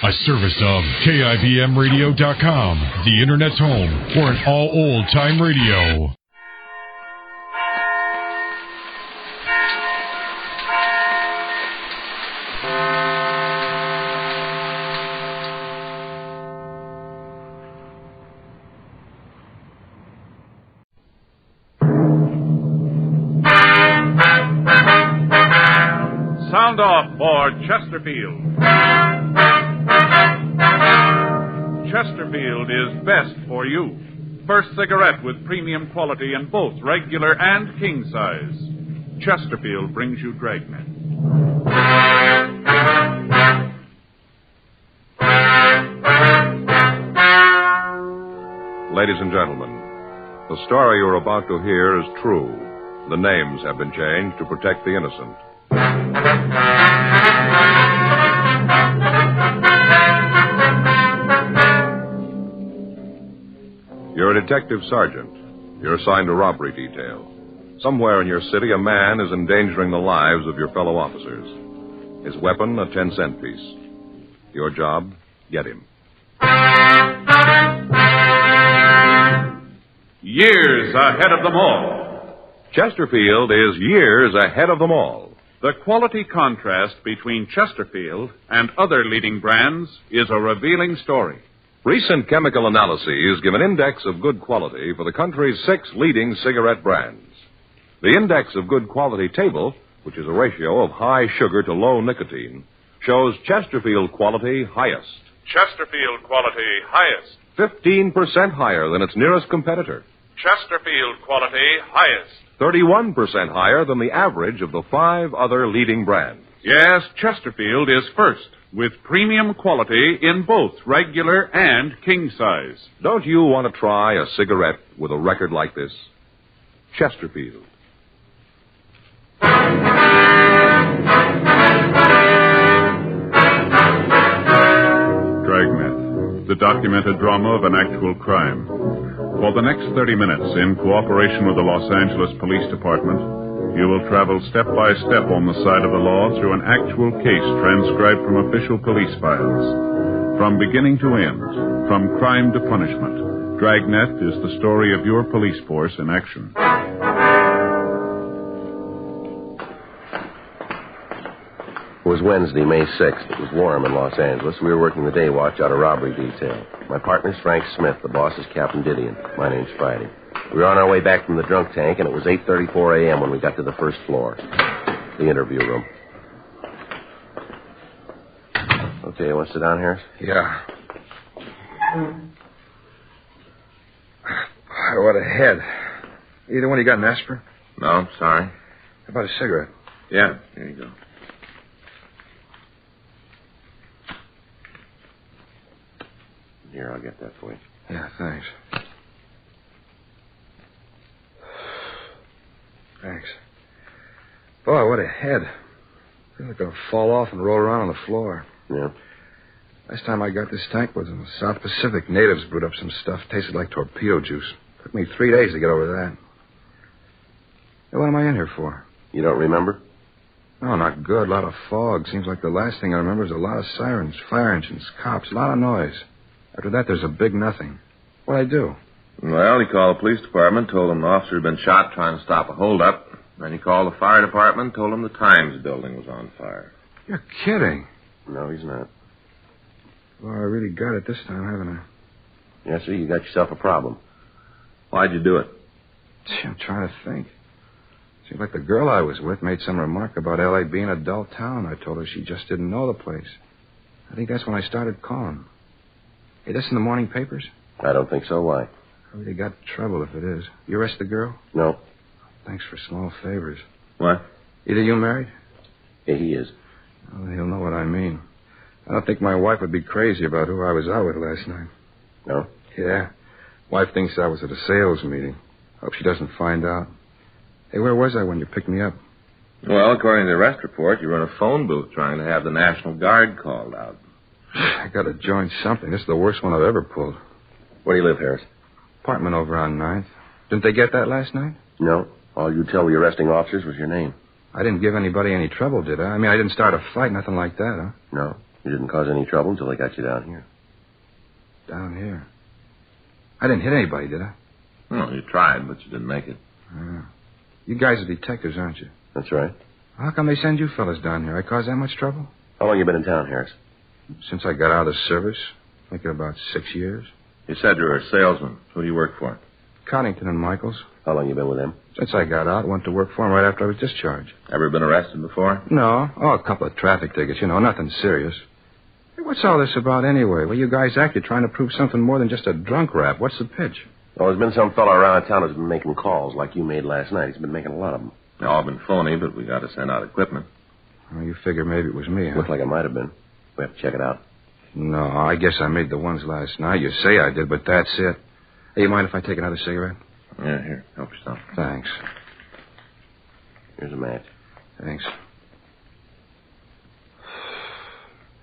A service of KIBMradio.com, the Internet's home for an all old-time radio. Sound off for Chesterfield. Chesterfield is best for you. First cigarette with premium quality in both regular and king size. Chesterfield brings you Dragnet. Ladies and gentlemen, the story you're about to hear is true. The names have been changed to protect the innocent. You're a detective sergeant. You're assigned to robbery detail. Somewhere in your city, a man is endangering the lives of your fellow officers. His weapon, a 10-cent piece. Your job, get him. Years ahead of them all. Chesterfield is years ahead of them all. The quality contrast between Chesterfield and other leading brands is a revealing story. Recent chemical analyses give an index of good quality for the country's 6 leading cigarette brands. The index of good quality table, which is a ratio of high sugar to low nicotine, shows Chesterfield quality highest. Chesterfield quality highest. 15% higher than its nearest competitor. Chesterfield quality highest. 31% higher than the average of the 5 other leading brands. Yes, Chesterfield is first, with premium quality in both regular and king size. Don't you want to try a cigarette with a record like this? Chesterfield. Dragnet, the documented drama of an actual crime. For the next 30 minutes, in cooperation with the Los Angeles Police Department, you will travel step by step on the side of the law through an actual case transcribed from official police files. From beginning to end, from crime to punishment, Dragnet is the story of your police force in action. It was Wednesday, May 6th. It was warm in Los Angeles. We were working the day watch out of robbery detail. My partner's Frank Smith. The boss is Captain Didion. My name's Friday. We were on our way back from the drunk tank, and it was 8:34 a.m. when we got to the first floor, the interview room. Okay, you want to sit down, Harris? Yeah. What a head. Either one, you got an aspirin? No, sorry. How about a cigarette? Yeah, here you go. Here, I'll get that for you. Yeah, thanks. Thanks. Boy, what a head. I feel like I'm going to fall off and roll around on the floor. Yeah? Last time I got this tank was in the South Pacific. Natives brewed up some stuff. Tasted like torpedo juice. Took me 3 days to get over that. Hey, what am I in here for? You don't remember? No, not good. A lot of fog. Seems like the last thing I remember is a lot of sirens, fire engines, cops, a lot of noise. After that, there's a big nothing. What'd I do? Well, he called the police department, told them the officer had been shot trying to stop a holdup. Then he called the fire department, told them the Times building was on fire. You're kidding. No, he's not. Well, I really got it this time, haven't I? Yes, sir, you got yourself a problem. Why'd you do it? Gee, I'm trying to think. Seems like the girl I was with made some remark about L.A. being a dull town. I told her she just didn't know the place. I think that's when I started calling. Hey, this in the morning papers? I don't think so. Why? I really got trouble if it is. You arrest the girl? No. Thanks for small favors. What? Either you married? Yeah, he is. Well, he'll know what I mean. I don't think my wife would be crazy about who I was out with last night. No? Yeah. Wife thinks I was at a sales meeting. Hope she doesn't find out. Hey, where was I when you picked me up? Well, according to the arrest report, you were in a phone booth trying to have the National Guard called out. I gotta join something. This is the worst one I've ever pulled. Where do you live, Harris? Apartment over on 9th. Didn't they get that last night? No. All you tell the arresting officers was your name. I didn't give anybody any trouble, did I? I mean, I didn't start a fight, nothing like that, huh? No. You didn't cause any trouble until they got you down here. Down here? I didn't hit anybody, did I? No, you tried, but you didn't make it. You guys are detectives, aren't you? That's right. How come they send you fellas down here? I caused that much trouble? How long you been in town, Harris? Since I got out of the service. Thinking about 6 years. You said you were a salesman. Who do you work for? Connington and Michaels. How long you been with them? Since I got out, went to work for them right after I was discharged. Ever been arrested before? No. Oh, a couple of traffic tickets, nothing serious. Hey, what's all this about anyway? Well, you guys act you're trying to prove something more than just a drunk rap. What's the pitch? Well, there's been some fellow around town who's been making calls like you made last night. He's been making a lot of them. They all been phony, but we got to send out equipment. Well, you figure maybe it was me, huh? Looks like it might have been. We have to check it out. No, I guess I made the ones last night. You say I did, but that's it. Hey, you mind if I take another cigarette? Yeah, here. Help yourself. Thanks. Here's a match. Thanks.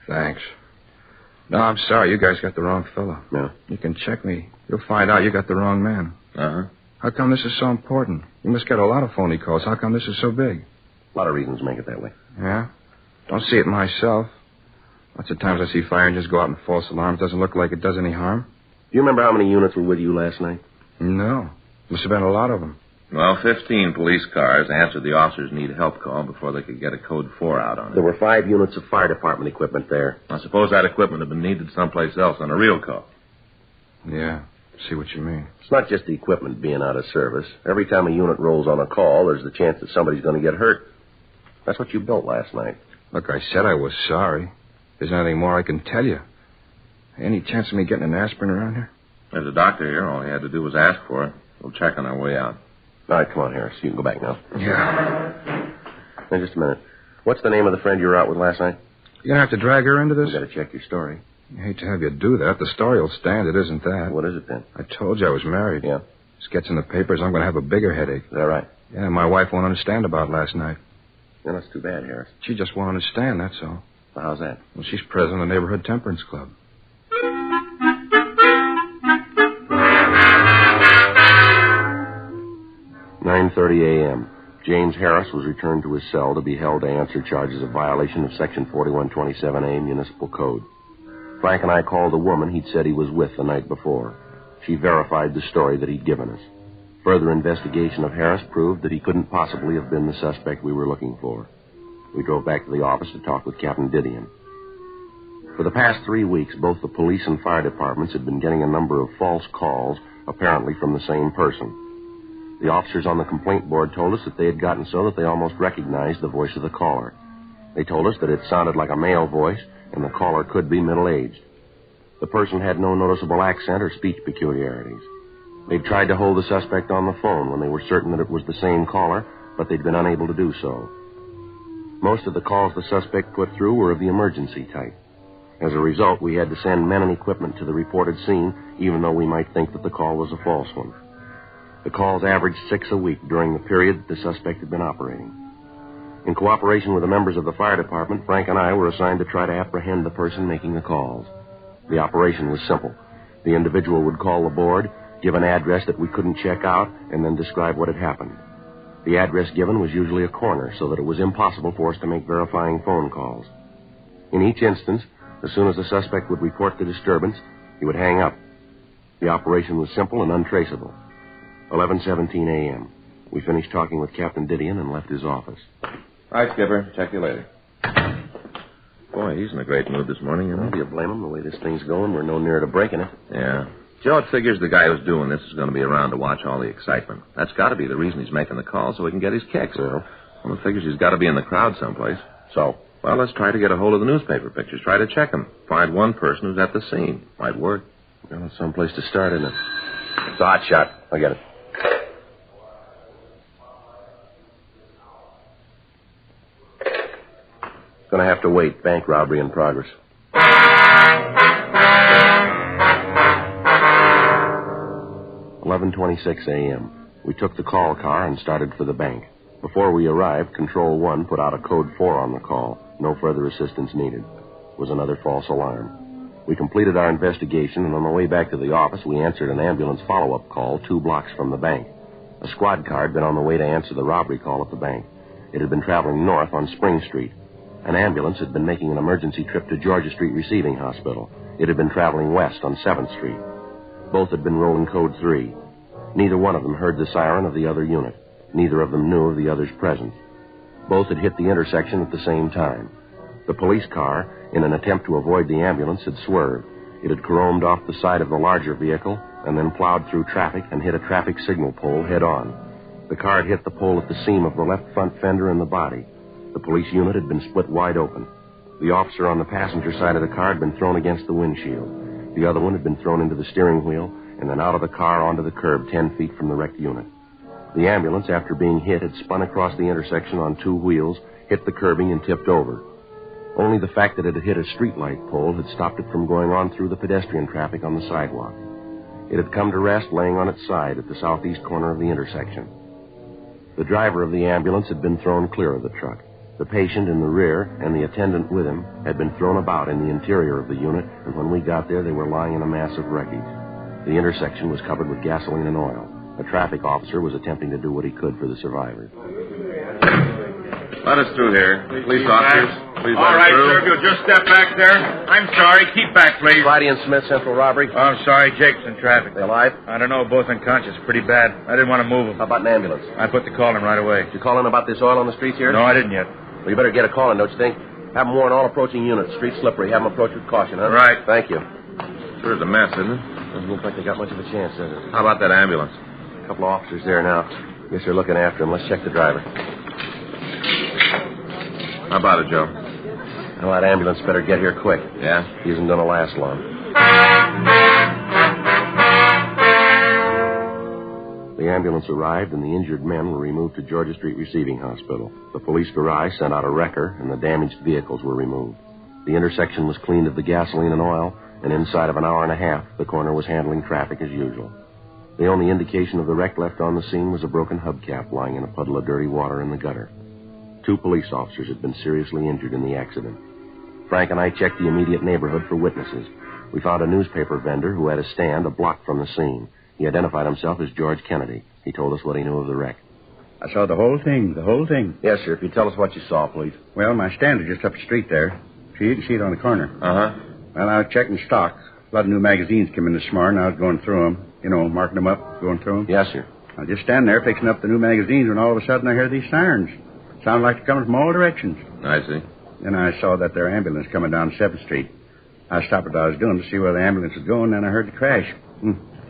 Thanks. No, I'm sorry. You guys got the wrong fellow. No. You can check me. You'll find out you got the wrong man. Uh-huh. How come this is so important? You must get a lot of phony calls. How come this is so big? A lot of reasons make it that way. Yeah? Don't see it myself. Lots of times I see fire engines go out in false alarms. Doesn't look like it does any harm. Do you remember how many units were with you last night? No. Must have been a lot of them. Well, 15 police cars answered the officer's need help call before they could get a code 4 out on it. There were 5 units of fire department equipment there. I suppose that equipment had been needed someplace else on a real call. Yeah. See what you mean. It's not just the equipment being out of service. Every time a unit rolls on a call, there's the chance that somebody's going to get hurt. That's what you built last night. Look, I said I was sorry. There's anything more I can tell you. Any chance of me getting an aspirin around here? There's a doctor here. All he had to do was ask for it. We'll check on our way out. All right, come on, Harris. You can go back now. Yeah. Now, just a minute. What's the name of the friend you were out with last night? You gonna have to drag her into this? We've got to check your story. I hate to have you do that. The story will stand. It isn't that. What is it, then? I told you I was married. Yeah. This gets in the papers. I'm going to have a bigger headache. Is that right? Yeah, my wife won't understand about last night. Yeah, that's too bad, Harris. She just won't understand, that's all. Well, how's that? Well, she's president of the Neighborhood Temperance Club. a.m. James Harris was returned to his cell to be held to answer charges of violation of Section 4127A Municipal Code. Frank and I called the woman he'd said he was with the night before. She verified the story that he'd given us. Further investigation of Harris proved that he couldn't possibly have been the suspect we were looking for. We drove back to the office to talk with Captain Didion. For the past 3 weeks, both the police and fire departments had been getting a number of false calls, apparently from the same person. The officers on the complaint board told us that they had gotten so that they almost recognized the voice of the caller. They told us that it sounded like a male voice, and the caller could be middle-aged. The person had no noticeable accent or speech peculiarities. They'd tried to hold the suspect on the phone when they were certain that it was the same caller, but they'd been unable to do so. Most of the calls the suspect put through were of the emergency type. As a result, we had to send men and equipment to the reported scene, even though we might think that the call was a false one. The calls averaged 6 a week during the period that the suspect had been operating. In cooperation with the members of the fire department, Frank and I were assigned to try to apprehend the person making the calls. The operation was simple. The individual would call the board, give an address that we couldn't check out, and then describe what had happened. The address given was usually a corner, so that it was impossible for us to make verifying phone calls. In each instance, as soon as the suspect would report the disturbance, he would hang up. The operation was simple and untraceable. 11:17 a.m. We finished talking with Captain Didion and left his office. All right, Skipper. Check you later. Boy, he's in a great mood this morning, you know. Do you blame him? The way this thing's going, we're no nearer to breaking it. Yeah. Joe, it figures the guy who's doing this is going to be around to watch all the excitement. That's got to be the reason he's making the call, so he can get his kicks. Well, it figures he's got to be in the crowd someplace. So? Well, let's try to get a hold of the newspaper pictures. Try to check them. Find one person who's at the scene. Might work. Well, it's someplace to start, isn't it? It's a hot shot. I get it. Gonna have to wait. Bank robbery in progress. 11:26 a.m. We took the call car and started for the bank. Before we arrived, Control 1 put out a code 4 on the call. No further assistance needed. It was another false alarm. We completed our investigation, and on the way back to the office, we answered an ambulance follow-up call 2 blocks from the bank. A squad car had been on the way to answer the robbery call at the bank. It had been traveling north on Spring Street. An ambulance had been making an emergency trip to Georgia Street Receiving Hospital. It had been traveling west on 7th Street. Both had been rolling code 3. Neither one of them heard the siren of the other unit. Neither of them knew of the other's presence. Both had hit the intersection at the same time. The police car, in an attempt to avoid the ambulance, had swerved. It had caromed off the side of the larger vehicle and then plowed through traffic and hit a traffic signal pole head-on. The car had hit the pole at the seam of the left front fender and the body. The police unit had been split wide open. The officer on the passenger side of the car had been thrown against the windshield. The other one had been thrown into the steering wheel and then out of the car onto the curb 10 feet from the wrecked unit. The ambulance, after being hit, had spun across the intersection on 2 wheels, hit the curbing, and tipped over. Only the fact that it had hit a streetlight pole had stopped it from going on through the pedestrian traffic on the sidewalk. It had come to rest laying on its side at the southeast corner of the intersection. The driver of the ambulance had been thrown clear of the truck. The patient in the rear and the attendant with him had been thrown about in the interior of the unit, and when we got there, they were lying in a mass of wreckage. The intersection was covered with gasoline and oil. A traffic officer was attempting to do what he could for the survivors. Let us through here. Police officers, please let All us right, through. sir, if you'll just step back there. I'm sorry. Keep back, please. Friday and Smith, Central Robbery. Oh, I'm sorry. Jake's in traffic. They alive? I don't know. Both unconscious. Pretty bad. I didn't want to move How them. about an ambulance? I put the call in right away. Did you call in about this oil on the streets here? No, I didn't yet. Well, you better get a call in, don't you think? Have them warn all approaching units. Street slippery. Have them approach with caution, huh? Right. Thank you. Sure is a mess, isn't it? Doesn't look like they got much of a chance, does it? How about that ambulance? A couple of officers there now. Guess they're looking after him. Let's check the driver. How about it, Joe? Well, that ambulance better get here quick. Yeah? He isn't going to last long. The ambulance arrived, and the injured men were removed to Georgia Street Receiving Hospital. The police garage sent out a wrecker, and the damaged vehicles were removed. The intersection was cleaned of the gasoline and oil, and inside of an hour and a half, the coroner was handling traffic as usual. The only indication of the wreck left on the scene was a broken hubcap lying in a puddle of dirty water in the gutter. 2 police officers had been seriously injured in the accident. Frank and I checked the immediate neighborhood for witnesses. We found a newspaper vendor who had a stand a block from the scene. He identified himself as George Kennedy. He told us what he knew of the wreck. I saw the whole thing. Yes, sir. If you tell us what you saw, please. Well, my stand is just up the street there. So you can see it on the corner. Uh-huh. Well, I was checking stock. A lot of new magazines came in this morning. I was going through them. You know, marking them up, going through them. Yes, sir. I was just standing there fixing up the new magazines when all of a sudden I heard these sirens. Sounded like they're coming from all directions. I see. Then I saw that their ambulance coming down 7th Street. I stopped what I was doing to see where the ambulance was going, and I heard the crash.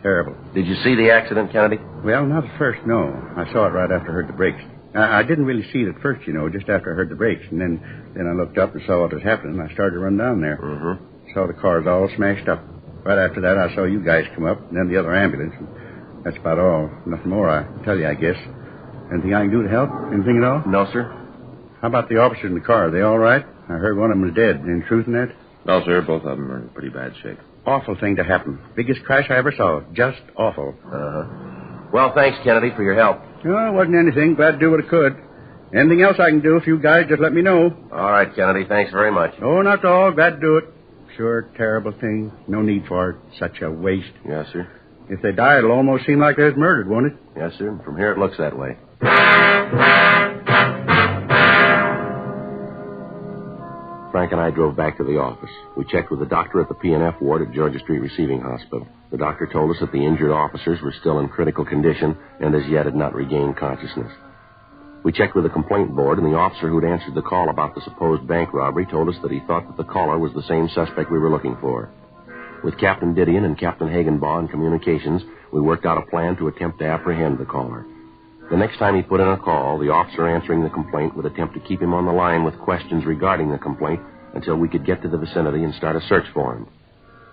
Terrible. Did you see the accident, Kennedy? Well, not at first, no. I saw it right after I heard the brakes. I didn't really see it at first, you know, just after I heard the brakes. And then I looked up and saw what was happening, and I started to run down there. Mm-hmm. Saw the cars all smashed up. Right after that, I saw you guys come up, and then the other ambulance. And that's about all. Nothing more I can tell you, I guess. Anything I can do to help? Anything at all? No, sir. How about the officers in the car? Are they all right? I heard one of them was dead. Any truth in that? No, sir. Both of them are in pretty bad shape. Awful thing to happen. Biggest crash I ever saw. Just awful. Uh-huh. Well, thanks, Kennedy, for your help. No, it wasn't anything. Glad to do what I could. Anything else I can do, if you guys just let me know. All right, Kennedy. Thanks very much. Oh, not at all. Glad to do it. Sure, terrible thing. No need for it. Such a waste. Yes, sir. If they die, it'll almost seem like they was murdered, won't it? Yes, sir. From here, it looks that way. Frank and I drove back to the office. We checked with the doctor at the P&F ward at Georgia Street Receiving Hospital. The doctor told us that the injured officers were still in critical condition and as yet had not regained consciousness. We checked with the complaint board, and the officer who'd answered the call about the supposed bank robbery told us that he thought that the caller was the same suspect we were looking for. With Captain Didion and Captain Hagenbaugh in communications, we worked out a plan to attempt to apprehend the caller. The next time he put in a call, the officer answering the complaint would attempt to keep him on the line with questions regarding the complaint until we could get to the vicinity and start a search for him.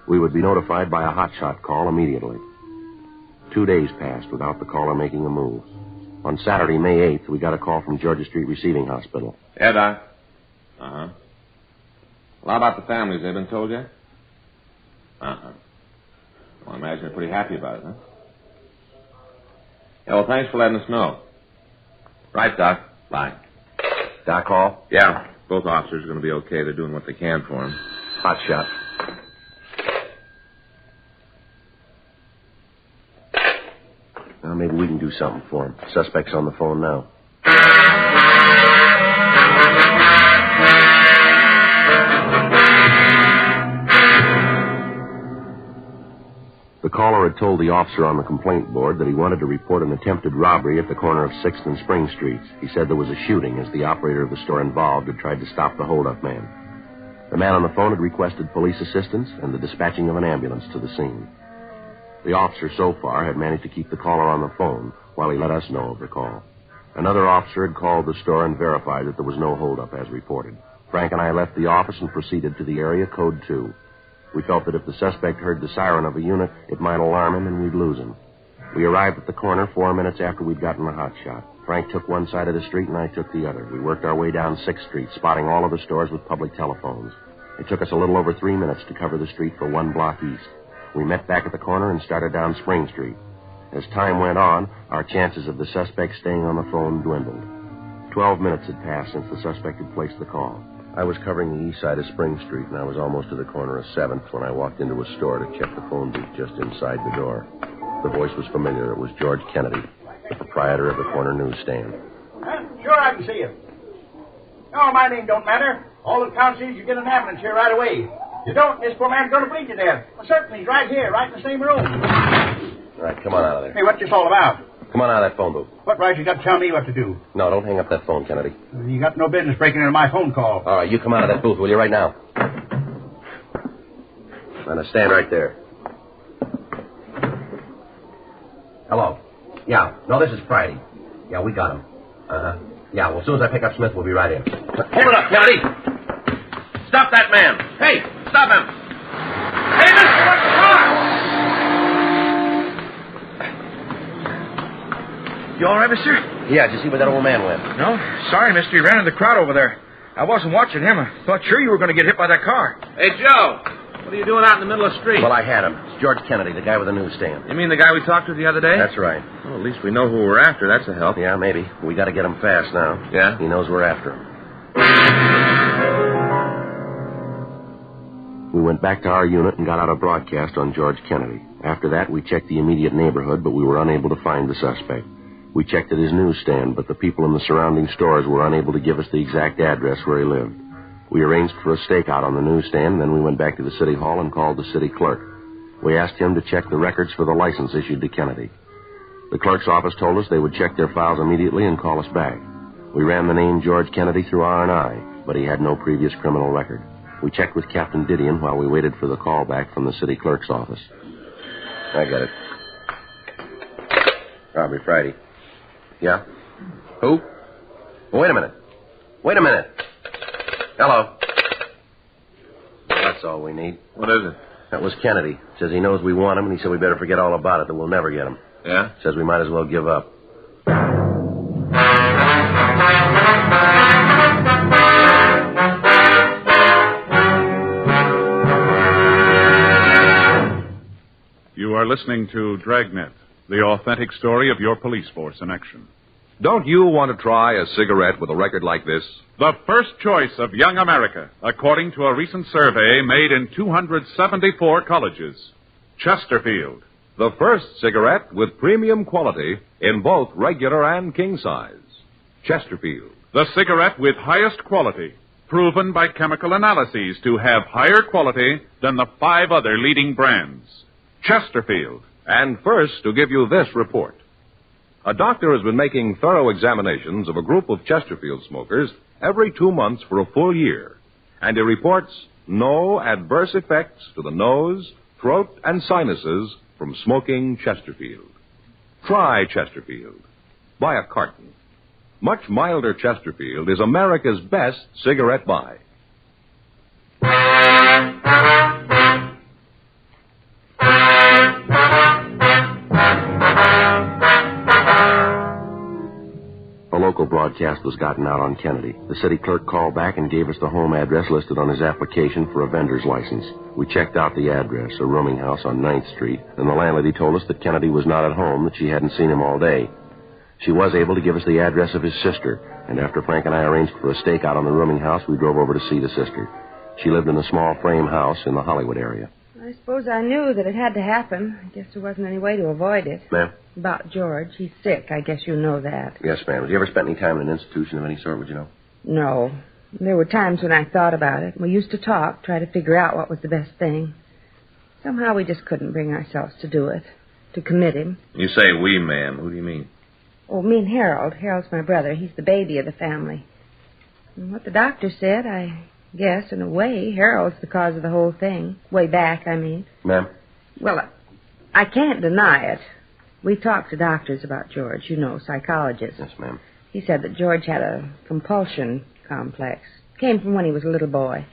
We would be notified by a hotshot call immediately. 2 days passed without the caller making a move. On Saturday, May 8th, we got a call from Georgia Street Receiving Hospital. Yeah, Doc. Uh-huh. Well, how about the families? They've been told yet? Uh-huh. Well, I imagine they're pretty happy about it, huh? Yeah, well, thanks for letting us know. Right, Doc. Bye. Doc Hall? Yeah, both officers are going to be okay. They're doing what they can for him. Hot shot. Well, maybe we can do something for him. Suspect's on the phone now. The caller had told the officer on the complaint board that he wanted to report an attempted robbery at the corner of 6th and Spring Streets. He said there was a shooting as the operator of the store involved had tried to stop the holdup man. The man on the phone had requested police assistance and the dispatching of an ambulance to the scene. The officer so far had managed to keep the caller on the phone while he let us know of the call. Another officer had called the store and verified that there was no holdup as reported. Frank and I left the office and proceeded to the area code 2. We felt that if the suspect heard the siren of a unit, it might alarm him and we'd lose him. We arrived at the corner 4 minutes after we'd gotten the hot shot. Frank took one side of the street and I took the other. We worked our way down 6th Street, spotting all of the stores with public telephones. It took us a little over 3 minutes to cover the street for 1 block east. We met back at the corner and started down Spring Street. As time went on, our chances of the suspect staying on the phone dwindled. 12 minutes had passed since the suspect had placed the call. I was covering the east side of Spring Street, and I was almost to the corner of 7th when I walked into a store to check the phone booth just inside the door. The voice was familiar. It was George Kennedy, the proprietor of the corner newsstand. Sure, I can see you. No, my name don't matter. All that counts is you get an ambulance here right away. You don't, this poor man's going to bleed to death. Well, certainly, he's right here, right in the same room. All right, come on out of there. Hey, what's this all about? Come on out of that phone booth. What right you got to tell me what to do? No, don't hang up that phone, Kennedy. You got no business breaking into my phone call. All right, you come out of that booth, will you, right now? Now, stand right there. Hello. Yeah. No, this is Friday. Yeah, we got him. Uh-huh. Yeah, well, as soon as I pick up Smith, we'll be right in. Hold it up, Kennedy. Stop that man. Hey, stop him. Hey, mister, what's the car? You all right, mister? Yeah, did you see where that old man went? No. Sorry, mister. He ran into the crowd over there. I wasn't watching him. I thought sure you were going to get hit by that car. Hey, Joe. What are you doing out in the middle of the street? Well, I had him. It's George Kennedy, the guy with the newsstand. You mean the guy we talked to the other day? That's right. Well, at least we know who we're after. That's a help. Yeah, maybe. We got to get him fast now. Yeah? He knows we're after him. We went back to our unit and got out a broadcast on George Kennedy. After that, we checked the immediate neighborhood, but we were unable to find the suspect. We checked at his newsstand, but the people in the surrounding stores were unable to give us the exact address where he lived. We arranged for a stakeout on the newsstand, and then we went back to the city hall and called the city clerk. We asked him to check the records for the license issued to Kennedy. The clerk's office told us they would check their files immediately and call us back. We ran the name George Kennedy through R&I, but he had no previous criminal record. We checked with Captain Didion while we waited for the call back from the city clerk's office. I got it. Robbery Friday. Yeah? Who? Well, wait a minute. Wait a minute. Hello. That's all we need. What is it? That was Kennedy. Says he knows we want him, and he said we better forget all about it, that we'll never get him. Yeah? Says we might as well give up. You are listening to Dragnet, the authentic story of your police force in action. Don't you want to try a cigarette with a record like this? The first choice of young America, according to a recent survey made in 274 colleges. Chesterfield. The first cigarette with premium quality in both regular and king size. Chesterfield. The cigarette with highest quality, proven by chemical analyses to have higher quality than the 5 other leading brands. Chesterfield. And first, to give you this report. A doctor has been making thorough examinations of a group of Chesterfield smokers every 2 months for a full year, and he reports no adverse effects to the nose, throat, and sinuses from smoking Chesterfield. Try Chesterfield. Buy a carton. Much milder Chesterfield is America's best cigarette buy. A local broadcast was gotten out on Kennedy. The city clerk called back and gave us the home address listed on his application for a vendor's license. We checked out the address, a rooming house on 9th Street, and the landlady told us that Kennedy was not at home, that she hadn't seen him all day. She was able to give us the address of his sister, and after Frank and I arranged for a stakeout on the rooming house, we drove over to see the sister. She lived in a small frame house in the Hollywood area. I suppose I knew that it had to happen. I guess there wasn't any way to avoid it. Ma'am? About George. He's sick. I guess you know that. Yes, ma'am. Have you ever spent any time in an institution of any sort, would you know? No. There were times when I thought about it. We used to talk, try to figure out what was the best thing. Somehow we just couldn't bring ourselves to do it, to commit him. You say we, ma'am. Who do you mean? Oh, me and Harold. Harold's my brother. He's the baby of the family. And what the doctor said, I guess, in a way, Harold's the cause of the whole thing. Way back, I mean. Ma'am? Well, I can't deny it. We talked to doctors about George, you know, psychologists. Yes, ma'am. He said that George had a compulsion complex. Came from when he was a little boy.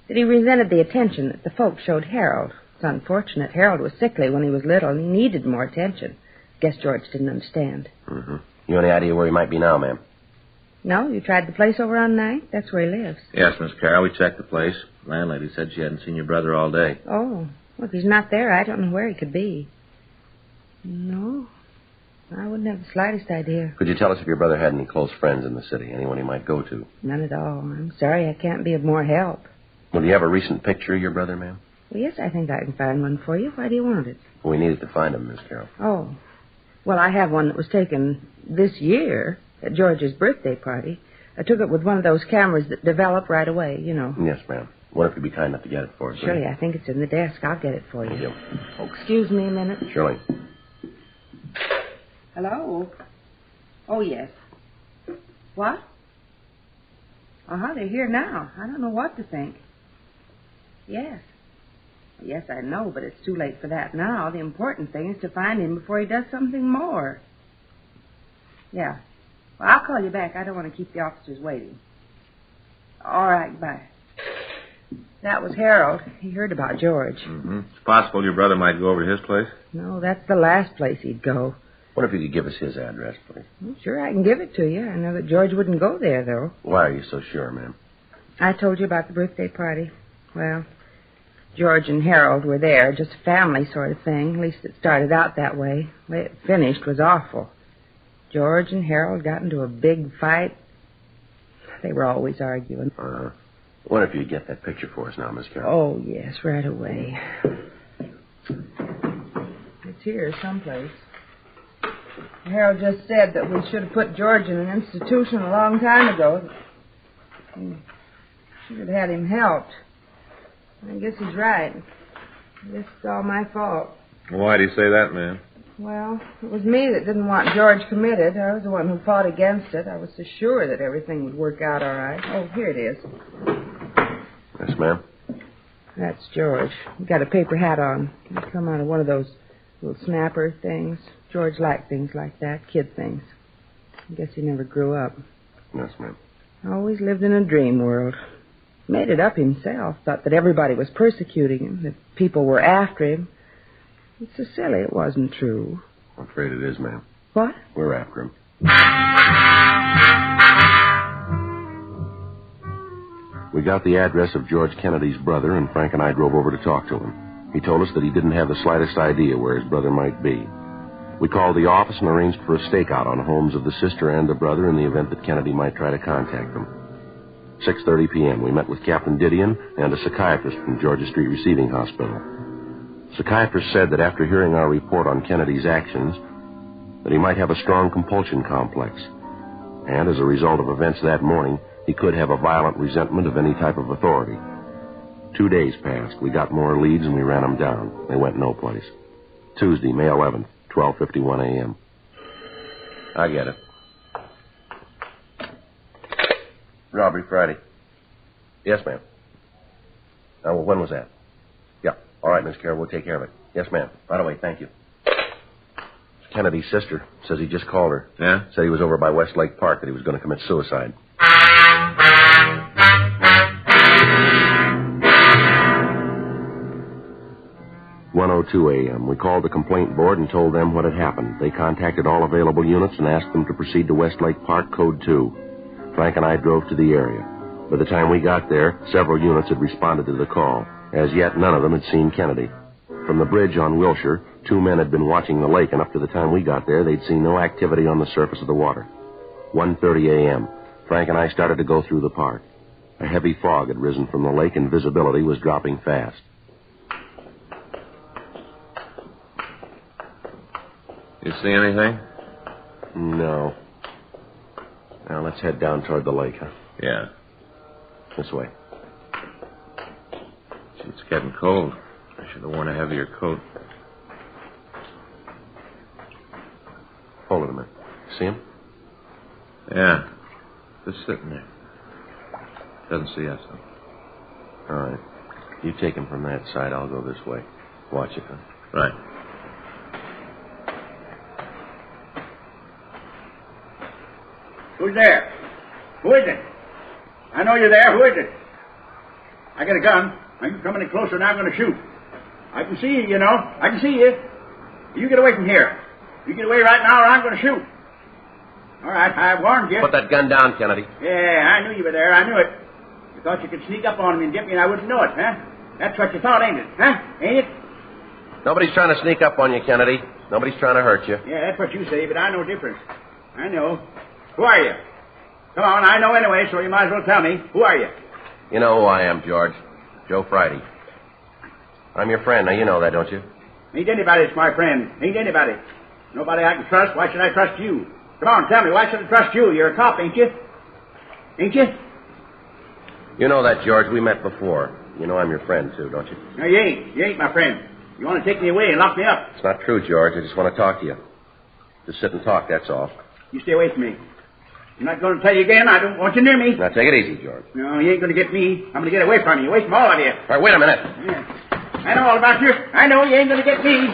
That he resented the attention that the folks showed Harold. It's unfortunate. Harold was sickly when he was little, and he needed more attention. Guess George didn't understand. Mm-hmm. You any idea where he might be now, ma'am? No? You tried the place over on 9th? That's where he lives. Yes, Miss Carroll. We checked the place. Landlady said she hadn't seen your brother all day. Oh. Well, if he's not there, I don't know where he could be. No. I wouldn't have the slightest idea. Could you tell us if your brother had any close friends in the city? Anyone he might go to? None at all. I'm sorry I can't be of more help. Well, do you have a recent picture of your brother, ma'am? Well, yes, I think I can find one for you. Why do you want it? Well, we needed to find him, Miss Carroll. Oh. Well, I have one that was taken this year at George's birthday party. I took it with one of those cameras that develop right away, you know. Yes, ma'am. What if you'd be kind enough to get it for us? Surely, I think it's in the desk. I'll get it for you. Thank you. Oh, excuse me a minute. Surely. Hello? Oh, yes. What? Uh-huh, they're here now. I don't know what to think. Yes. Yes, I know, but it's too late for that now. The important thing is to find him before he does something more. Yeah. Well, I'll call you back. I don't want to keep the officers waiting. All right, bye. That was Harold. He heard about George. Mm-hmm. It's possible your brother might go over to his place. No, that's the last place he'd go. What if you could give us his address, please? Well, sure, I can give it to you. I know that George wouldn't go there, though. Why are you so sure, ma'am? I told you about the birthday party. Well, George and Harold were there, just a family sort of thing. At least it started out that way. The way it finished was awful. George and Harold got into a big fight. They were always arguing. What if you get that picture for us now, Miss Carroll? Oh, yes, right away. It's here someplace. Harold just said that we should have put George in an institution a long time ago. We should have had him helped. I guess he's right. I guess it's all my fault. Why do you say that, ma'am? Well, it was me that didn't want George committed. I was the one who fought against it. I was so sure that everything would work out all right. Oh, here it is. Yes, ma'am. That's George. He got a paper hat on. He'd come out of one of those little snapper things. George liked things like that, kid things. I guess he never grew up. Yes, ma'am. Always lived in a dream world. Made it up himself. Thought that everybody was persecuting him, that people were after him. It's so silly it wasn't true. I'm afraid it is, ma'am. What? We're after him. We got the address of George Kennedy's brother, and Frank and I drove over to talk to him. He told us that he didn't have the slightest idea where his brother might be. We called the office and arranged for a stakeout on the homes of the sister and the brother in the event that Kennedy might try to contact them. 6:30 p.m. We met with Captain Didion and a psychiatrist from Georgia Street Receiving Hospital. Psychiatrist said that after hearing our report on Kennedy's actions, that he might have a strong compulsion complex. And as a result of events that morning, he could have a violent resentment of any type of authority. 2 days passed. We got more leads and we ran them down. They went no place. Tuesday, May 11th, 12:51 a.m. I get it. Robbery Friday. Yes, ma'am. Well, when was that? Yeah. All right, Miss Carroll, we'll take care of it. Yes, ma'am. Right away, thank you. It's Kennedy's sister. Says he just called her. Yeah? Said he was over by Westlake Park, that he was going to commit suicide. (1:02 a.m.) We called the complaint board and told them what had happened. They contacted all available units and asked them to proceed to Westlake Park, Code 2. Frank and I drove to the area. By the time we got there, several units had responded to the call. As yet, none of them had seen Kennedy. From the bridge on Wilshire, 2 men had been watching the lake, and up to the time we got there, they'd seen no activity on the surface of the water. 1:30 a.m. Frank and I started to go through the park. A heavy fog had risen from the lake, and visibility was dropping fast. You see anything? No. Now, let's head down toward the lake, huh? Yeah. This way. It's getting cold. I should have worn a heavier coat. Hold it a minute. See him? Yeah. Just sitting there. Doesn't see us, though. All right. You take him from that side. I'll go this way. Watch it, huh? Right. Who's there? Who is it? I know you're there. Who is it? I got a gun. Now you come any closer and I'm going to shoot. I can see you, you know. I can see you. You get away from here. You get away right now or I'm going to shoot. All right, I warned you. Put that gun down, Kennedy. Yeah, I knew you were there. I knew it. You thought you could sneak up on me and get me and I wouldn't know it, huh? That's what you thought, ain't it? Huh? Ain't it? Nobody's trying to sneak up on you, Kennedy. Nobody's trying to hurt you. Yeah, that's what you say, but I know different. I know. Who are you? Come on, I know anyway, so you might as well tell me. Who are you? You know who I am, George. Joe Friday. I'm your friend. Now, you know that, don't you? Ain't anybody that's my friend. Ain't anybody. Nobody I can trust. Why should I trust you? Come on, tell me. Why should I trust you? You're a cop, ain't you? Ain't you? You know that, George. We met before. You know I'm your friend, too, don't you? No, you ain't. You ain't my friend. You want to take me away and lock me up. It's not true, George. I just want to talk to you. Just sit and talk, that's all. You stay away from me. I'm not going to tell you again. I don't want you near me. Now, take it easy, George. No, you ain't going to get me. I'm going to get away from you. Away from all of you. All right, wait a minute. Yeah. I know all about you. I know you ain't going to get me.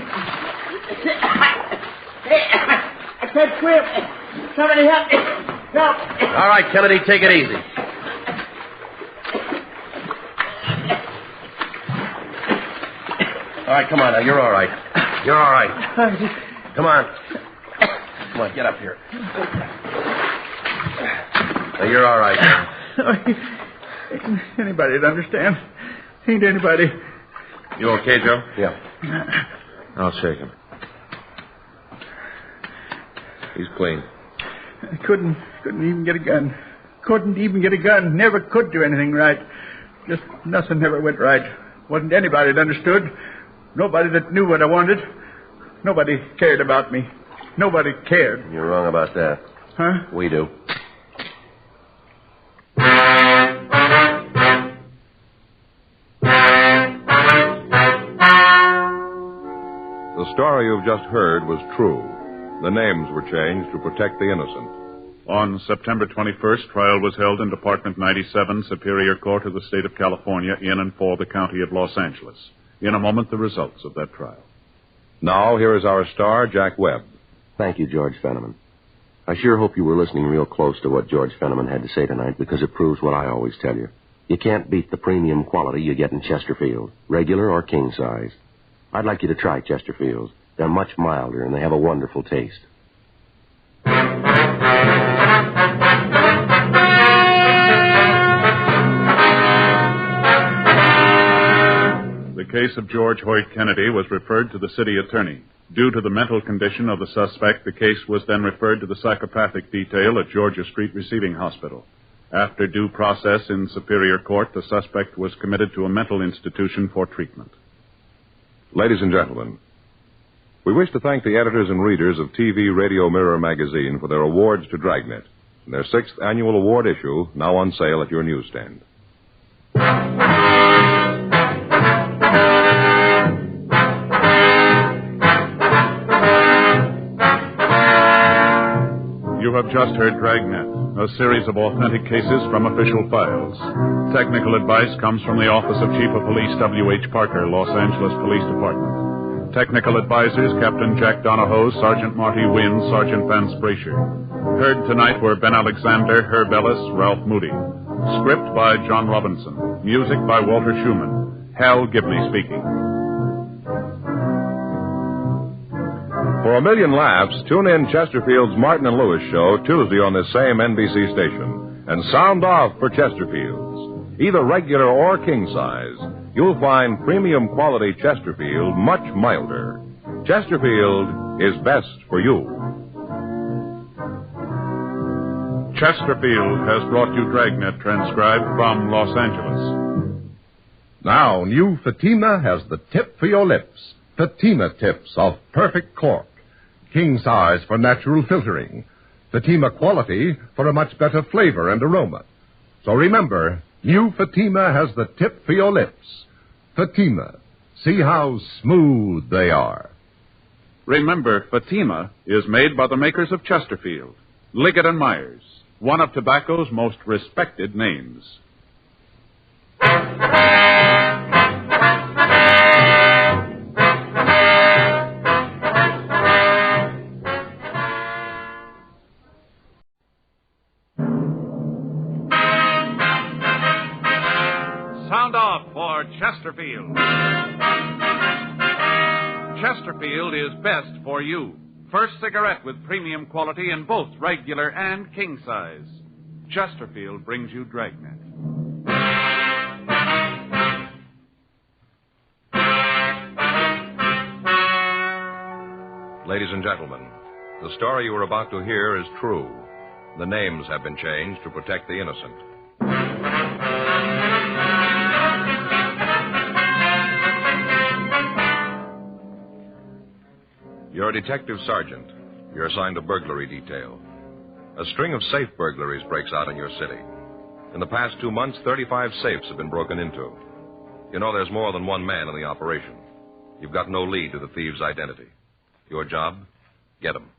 I can't swim. Somebody help me. Help. All right, Kennedy, take it easy. All right, come on now. You're all right. You're all right. Come on. Come on, get up here. Now, you're all right. Ain't anybody that understand. Ain't anybody. You okay, Joe? Yeah. I'll shake him. He's clean. I couldn't even get a gun. Couldn't even get a gun. Never could do anything right. Just nothing ever went right. Wasn't anybody that understood. Nobody that knew what I wanted. Nobody cared about me. Nobody cared. You're wrong about that. Huh? We do. The story you've just heard was true. The names were changed to protect the innocent. On September 21st, trial was held in Department 97, Superior Court of the State of California, in and for the County of Los Angeles. In a moment, the results of that trial. Now, here is our star, Jack Webb. Thank you, George Fenneman. I sure hope you were listening real close to what George Fenneman had to say tonight, because it proves what I always tell you. You can't beat the premium quality you get in Chesterfield, regular or king size. I'd like you to try Chesterfields. They're much milder, and they have a wonderful taste. The case of George Hoyt Kennedy was referred to the city attorney. Due to the mental condition of the suspect, the case was then referred to the psychopathic detail at Georgia Street Receiving Hospital. After due process in Superior Court, the suspect was committed to a mental institution for treatment. Ladies and gentlemen, we wish to thank the editors and readers of TV Radio Mirror magazine for their awards to Dragnet, and their 6th annual award issue, now on sale at your newsstand. You have just heard Dragnet, a series of authentic cases from official files. Technical advice comes from the Office of Chief of Police W.H. Parker, Los Angeles Police Department. Technical advisors, Captain Jack Donahoe, Sergeant Marty Wynn, Sergeant Vance Brasher. Heard tonight were Ben Alexander, Herb Ellis, Ralph Moody. Script by John Robinson. Music by Walter Schumann. Hal Gibney speaking. For a million laughs, tune in Chesterfield's Martin and Lewis show Tuesday on this same NBC station. And sound off for Chesterfield's. Either regular or king size, you'll find premium quality Chesterfield much milder. Chesterfield is best for you. Chesterfield has brought you Dragnet, transcribed from Los Angeles. Now, new Fatima has the tip for your lips. Fatima tips of perfect cork. King size for natural filtering. Fatima quality for a much better flavor and aroma. So remember, new Fatima has the tip for your lips. Fatima, See how smooth they are. Remember, Fatima is made by the makers of Chesterfield, Liggett & Myers, one of tobacco's most respected names. Sound off for Chesterfield. Chesterfield is best for you. First cigarette with premium quality in both regular and king size. Chesterfield brings you Dragnet. Ladies and gentlemen, the story you are about to hear is true. The names have been changed to protect the innocent. You're a detective sergeant. You're assigned a burglary detail. A string of safe burglaries breaks out in your city. In the past 2 months, 35 safes have been broken into. You know there's more than one man in the operation. You've got no lead to the thieves' identity. Your job? Get him.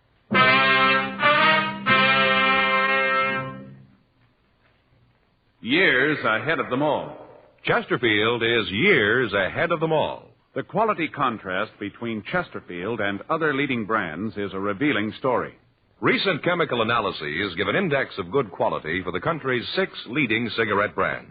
Years ahead of them all. Chesterfield is years ahead of them all. The quality contrast between Chesterfield and other leading brands is a revealing story. Recent chemical analyses give an index of good quality for the country's 6 leading cigarette brands.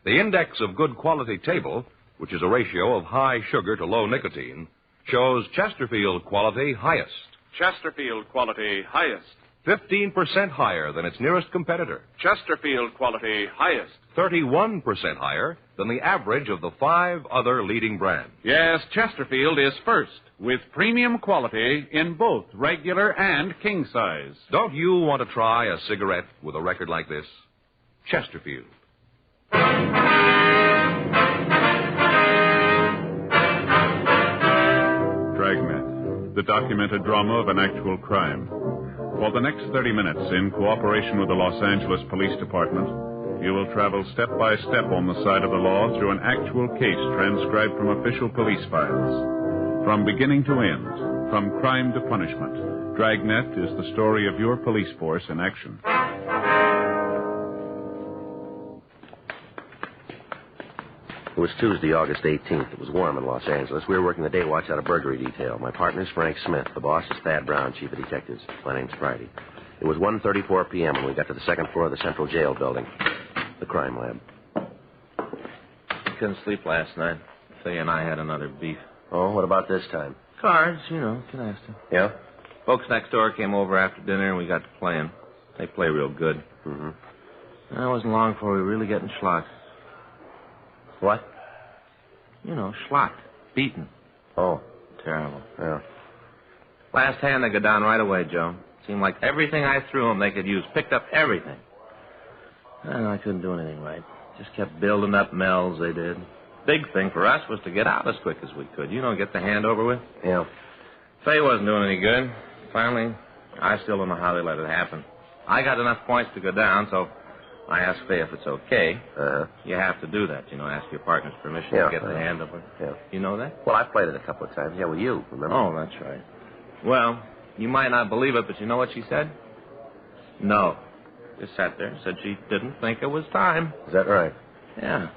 The index of good quality table, which is a ratio of high sugar to low nicotine, shows Chesterfield quality highest. Chesterfield quality highest. 15% higher than its nearest competitor. Chesterfield quality highest. 31% higher than the average of the 5 other leading brands. Yes, Chesterfield is first, with premium quality in both regular and king size. Don't you want to try a cigarette with a record like this? Chesterfield. Dragnet, the documented drama of an actual crime. For the next 30 minutes, in cooperation with the Los Angeles Police Department, you will travel step by step on the side of the law through an actual case transcribed from official police files. From beginning to end, from crime to punishment, Dragnet is the story of your police force in action. It was Tuesday, August 18th. It was warm in Los Angeles. We were working the day watch out of burglary detail. My partner's Frank Smith. The boss is Thad Brown, chief of detectives. My name's Friday. It was 1:34 p.m. when we got to the second floor of the Central Jail building, the crime lab. Couldn't sleep last night. Faye and I had another beef. Oh, what about this time? Cards, you know, canasta. Yeah? Folks next door came over after dinner and we got to playing. They play real good. Mm-hmm. It wasn't long before we were really getting schlocked. What? You know, schlocked. Beaten. Oh. Terrible. Yeah. Last hand, they go down right away, Joe. Seemed like everything I threw them they could use. Picked up everything. I couldn't do anything right. Just kept building up mells, they did. Big thing for us was to get out as quick as we could. You know, get the hand over with. Yeah. Faye wasn't doing any good. Finally, I still don't know how they let it happen. I got enough points to go down, so I asked Faye if it's okay. Uh-huh. You have to do that, you know, ask your partner's permission to get the hand over. Yeah. You know that? Well, I played it a couple of times. Yeah, with you, remember? Oh, that's right. Well, you might not believe it, but you know what she said? No. Just sat there, said she didn't think it was time. Is that right? Yeah.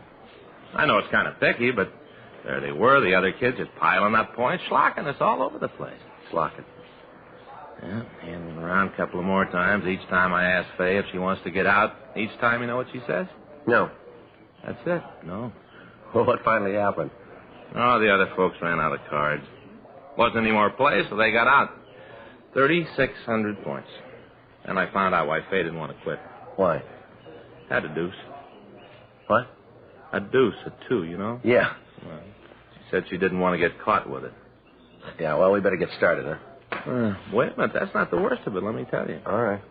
I know it's kind of picky, but there they were, the other kids just piling up points, schlocking us all over the place. Slocking. Yeah, handing them around a couple of more times. Each time I ask Faye if she wants to get out. Each time, you know what she says? No. That's it. No. Well, what finally happened? Oh, the other folks ran out of cards. Wasn't any more play, so they got out. 3,600 points. And I found out why Faye didn't want to quit. Why? Had a deuce. What? A deuce, a 2, you know? Yeah. Well, she said she didn't want to get caught with it. Yeah, well, we better get started, huh? Wait a minute, that's not the worst of it, let me tell you. All right.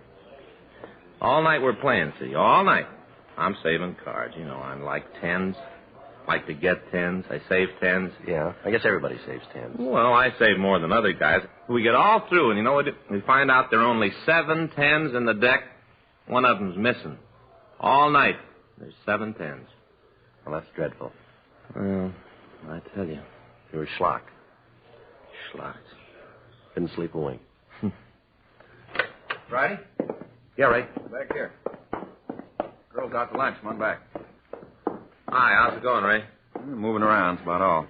All night we're playing, see, all night. I'm saving cards, you know, I'm like tens. Like to get tens. I save tens. Yeah, I guess everybody saves tens. Well, I save more than other guys. We get all through, and you know what? We find out there are only 7 tens in the deck. One of them's missing. All night, there's 7 tens. Well, that's dreadful. Well, I tell you. You were schlocked. Didn't sleep a wink. Friday? Yeah, Ray. Back here. Girl's out to lunch. Come on back. Hi, how's it going, Ray? Moving around, that's about all.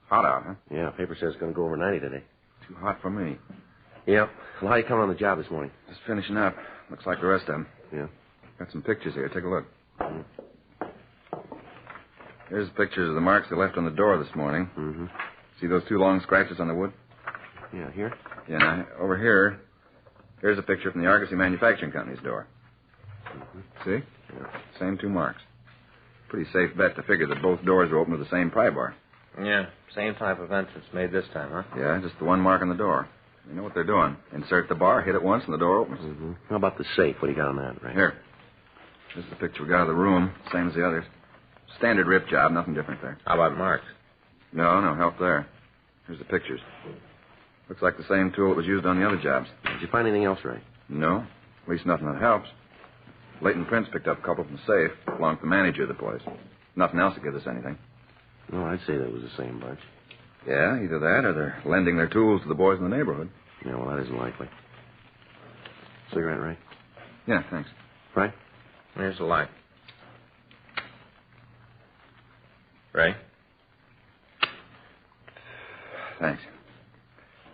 Hot out, huh? Yeah, paper says it's going to go over 90 today. Too hot for me. Yeah. Well, how you coming on the job this morning? Just finishing up. Looks like the rest of them. Yeah. Got some pictures here. Take a look. Here's pictures of the marks they left on the door this morning. Mm-hmm. See those 2 long scratches on the wood? Yeah, here? Yeah, now, over here, here's a picture from the Argosy Manufacturing Company's door. Mm-hmm. See? Yeah. Same 2 marks. Pretty safe bet to figure that both doors are open with the same pry bar. Yeah, same type of entrance made this time, huh? Yeah, just the 1 mark on the door. You know what they're doing. Insert the bar, hit it once, and the door opens. Mm-hmm. How about the safe? What do you got on that, Ray? Here. This is the picture we got of the room, same as the others. Standard rip job, nothing different there. How about marks? No help there. Here's the pictures. Looks like the same tool that was used on the other jobs. Did you find anything else, Ray? No. At least nothing that helps. Leighton Prince picked up a couple from the safe. Belonged to the manager of the place. Nothing else to give us anything. No, I'd say that was the same bunch. Yeah, either that or they're lending their tools to the boys in the neighborhood. Yeah, well, that isn't likely. Cigarette, Ray? Yeah, thanks. Right? Here's the light. Ray? Thanks.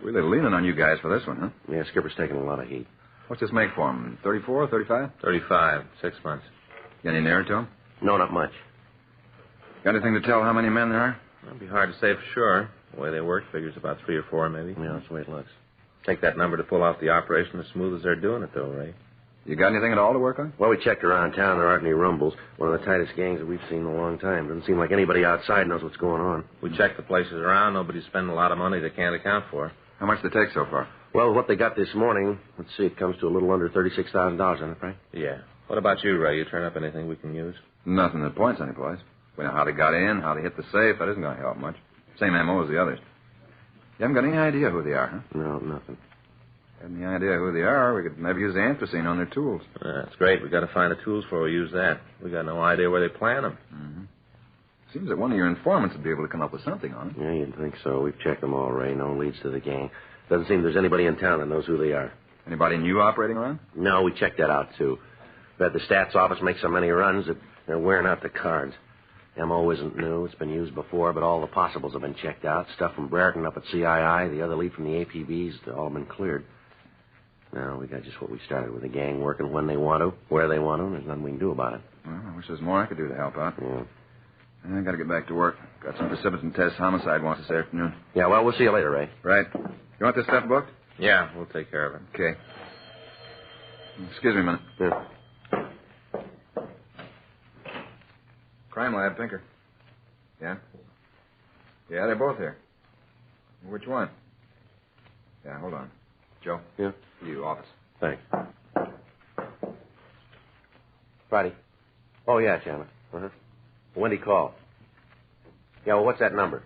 Really leaning on you guys for this one, huh? Yeah, Skipper's taking a lot of heat. What's this make for him? 34, 35? 35, 6 months. Got any nearer to him? No, not much. Got anything to tell how many men there are? It'd be hard to say for sure. The way they work figures about 3 or 4, maybe. Yeah, that's the way it looks. Take that number to pull off the operation as smooth as they're doing it, though, Ray. You got anything at all to work on? Well, we checked around town. There aren't any rumbles. One of the tightest gangs that we've seen in a long time. Doesn't seem like anybody outside knows what's going on. We checked the places around. Nobody's spending a lot of money they can't account for. How much did they take so far? Well, what they got this morning, let's see, it comes to a little under $36,000, isn't it, Frank? Yeah. What about you, Ray? You turn up anything we can use? Nothing that points anyplace. We know how they got in, how they hit the safe. That isn't going to help much. Same M.O. as the others. You haven't got any idea who they are, huh? No, nothing. Have any idea who they are, we could maybe use the anthracene on their tools. That's great. We got to find the tools before we use that. We got no idea where they plant them. Mm-hmm. Seems that one of your informants would be able to come up with something on it. Yeah, you'd think so. We've checked them all, Ray. No leads to the gang. Doesn't seem there's anybody in town that knows who they are. Anybody new operating around? No, we checked that out, too. We had the stats office make so many runs that they're wearing out the cards. M.O. isn't new. It's been used before, but all the possibles have been checked out. Stuff from Brereton up at CII, the other lead from the APBs, they've all been cleared. Now, we got just what we started with, the gang working when they want to, where they want to, and there's nothing we can do about it. Well, I wish there was more I could do to help out. Yeah. I got to get back to work. Got some precipitant tests homicide wants this afternoon. Yeah, well, we'll see you later, Ray. Right. You want this stuff booked? Yeah, we'll take care of it. Okay. Excuse me a minute. Yeah. Crime lab, Pinker. Yeah? Yeah, they're both here. Which one? Yeah, hold on. Joe? Yeah? You, office. Thanks. Friday. Oh, yeah, Chandler. Uh-huh. Wendy called. Yeah, well, what's that number?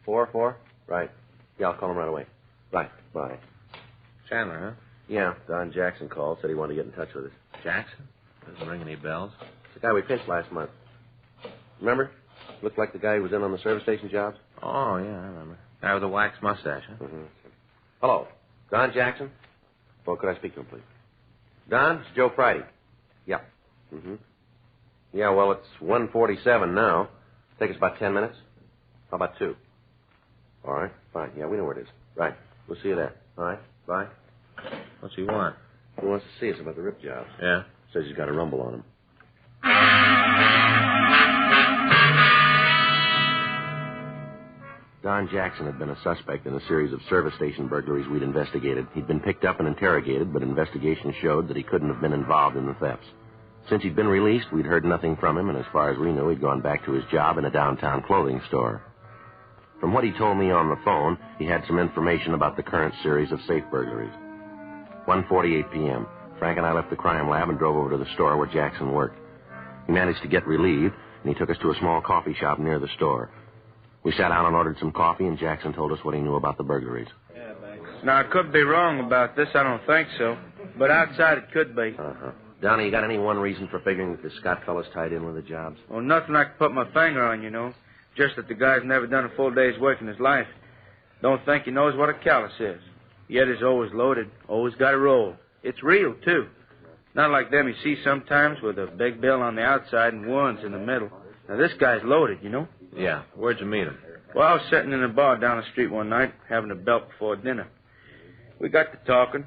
44? Right. Yeah, I'll call him right away. Right. Bye. Chandler, huh? Yeah, Don Jackson called, said he wanted to get in touch with us. Jackson? Doesn't ring any bells. It's the guy we pinched last month. Remember? Looked like the guy who was in on the service station jobs. Oh, yeah, I remember. Guy with a waxed mustache, huh? Mm-hmm. Hello. Don Jackson? Well, could I speak to him, please? Don, it's Joe Friday. Yeah. Mm-hmm. Yeah, well, it's 1:47 now. Take us about 10 minutes. How about 2? All right, fine. Yeah, we know where it is. Right. We'll see you there. All right, bye. What's he want? He wants to see us about the rip jobs. Yeah? Says he's got a rumble on him. Don Jackson had been a suspect in a series of service station burglaries we'd investigated. He'd been picked up and interrogated, but investigation showed that he couldn't have been involved in the thefts. Since he'd been released, we'd heard nothing from him, and as far as we knew, he'd gone back to his job in a downtown clothing store. From what he told me on the phone, he had some information about the current series of safe burglaries. 1:48 p.m. Frank and I left the crime lab and drove over to the store where Jackson worked. He managed to get relieved, and he took us to a small coffee shop near the store. We sat down and ordered some coffee, and Jackson told us what he knew about the burglaries. Now, I could be wrong about this. I don't think so. But outside it could be. Uh-huh. Donnie, you got any one reason for figuring that the Scott fellow's tied in with the jobs? Well, nothing I can put my finger on, you know. Just that the guy's never done a full day's work in his life. Don't think he knows what a callus is. Yet he's always loaded, always got a roll. It's real, too. Not like them you see sometimes with a big bill on the outside and ones in the middle. Now, this guy's loaded, you know? Yeah. Where'd you meet him? Well, I was sitting in a bar down the street one night, having a belt before dinner. We got to talking,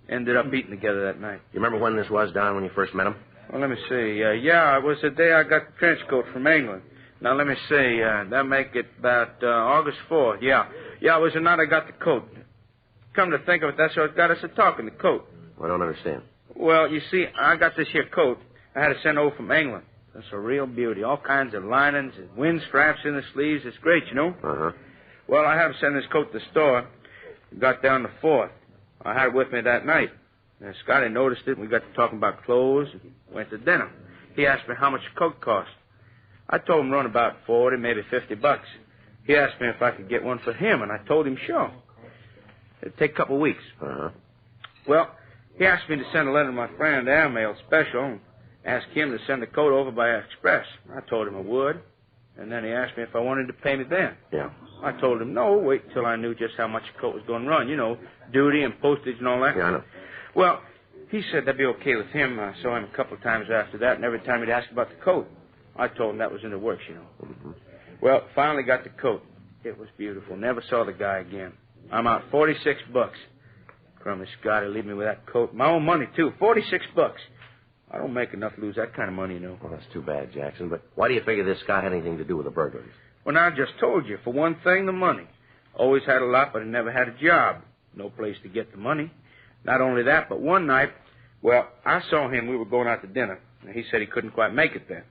ended up eating together that night. You remember when this was, Don, when you first met him? Well, let me see. Yeah, it was the day I got the trench coat from England. Now, let me see. That make it about August 4th. Yeah, it was the night I got the coat. Come to think of it, that's what got us a talking, the coat. I don't understand. Well, you see, I got this here coat. I had it sent over from England. It's a real beauty. All kinds of linings and wind straps in the sleeves. It's great, you know. Uh-huh. Well, I had to send this coat to the store. Got down the 4th. I had it with me that night. And Scotty noticed it, and we got to talking about clothes and went to dinner. He asked me how much the coat cost. I told him run about 40, maybe $50. He asked me if I could get one for him, and I told him sure. It'd take a couple of weeks. Uh-huh. Well, he asked me to send a letter to my friend, Airmail Special, and ask him to send the coat over by express. I told him I would, and then he asked me if I wanted to pay me then. Yeah. I told him no, wait till I knew just how much the coat was going to run, you know, duty and postage and all that. Yeah, I know. Well, he said that'd be okay with him. I saw him a couple of times after that, and every time he'd ask about the coat. I told him that was in the works, you know. Mm-hmm. Well, finally got the coat. It was beautiful. Never saw the guy again. I'm out $46. Crummy Scotty, leave me with that coat. My own money, too. $46. I don't make enough to lose that kind of money, you know. Well, that's too bad, Jackson. But why do you figure this guy had anything to do with the burglaries? Well, now, I just told you. For one thing, the money. Always had a lot, but he never had a job. No place to get the money. Not only that, but one night, well, I saw him. We were going out to dinner. And he said he couldn't quite make it then.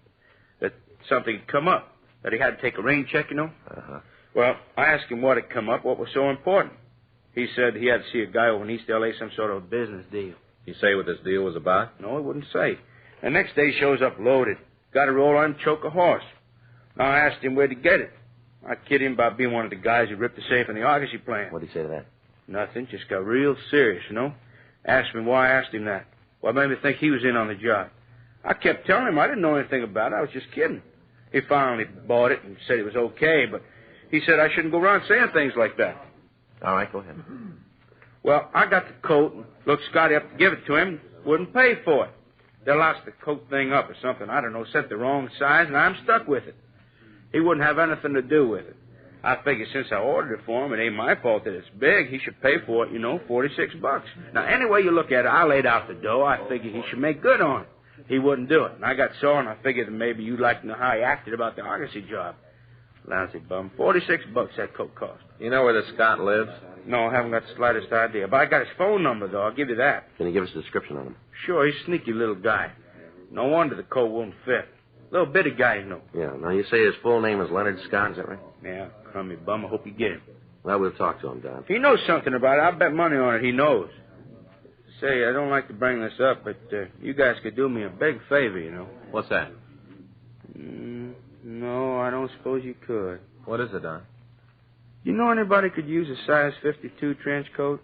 That something had come up. That he had to take a rain check, you know. Uh-huh. Well, I asked him what had come up, what was so important. He said he had to see a guy over in East L.A., some sort of a business deal. You say what this deal was about? No, he wouldn't say. The next day he shows up loaded. Got a roll on and choke a horse. Now, I asked him where'd he get it. I kid him about being one of the guys who ripped the safe in the Argosy plant. What'd he say to that? Nothing. Just got real serious, you know. Asked me why I asked him that. What made me think he was in on the job? I kept telling him I didn't know anything about it. I was just kidding. He finally bought it and said it was okay, but he said I shouldn't go around saying things like that. All right, go ahead. Well, I got the coat and looked Scotty up to give it to him. Wouldn't pay for it. They lost the coat thing up or something. I don't know, sent the wrong size, and I'm stuck with it. He wouldn't have anything to do with it. I figure since I ordered it for him, it ain't my fault that it's big. He should pay for it, you know, $46. Now, any way you look at it, I laid out the dough. I figured he should make good on it. He wouldn't do it. And I got sore, and I figured that maybe you'd like to know how he acted about the Argosy job. Lousy bum. $46 that coat cost. You know where this Scott lives? No, I haven't got the slightest idea. But I got his phone number, though. I'll give you that. Can you give us a description on him? Sure, he's a sneaky little guy. No wonder the coat won't fit. Little bitty guy, you know. Yeah. Now, you say his full name is Leonard Scott, is that right? Yeah, crummy bum. I hope you get him. Well, we'll talk to him, Don. If he knows something about it, I'll bet money on it he knows. Say, I don't like to bring this up, but you guys could do me a big favor, you know. What's that? No, I don't suppose you could. What is it, Don? You know anybody could use a size 52 trench coat?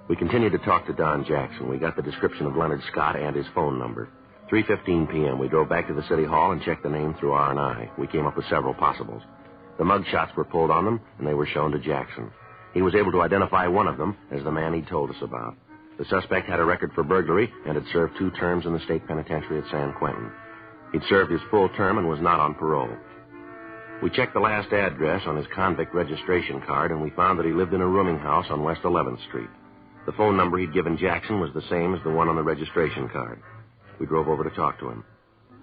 We continued to talk to Don Jackson. We got the description of Leonard Scott and his phone number. 3:15 p.m., we drove back to the city hall and checked the name through R&I. We came up with several possibles. The mug shots were pulled on them, and they were shown to Jackson. He was able to identify one of them as the man he'd told us about. The suspect had a record for burglary and had served 2 terms in the state penitentiary at San Quentin. He'd served his full term and was not on parole. We checked the last address on his convict registration card, and we found that he lived in a rooming house on West 11th Street. The phone number he'd given Jackson was the same as the one on the registration card. We drove over to talk to him.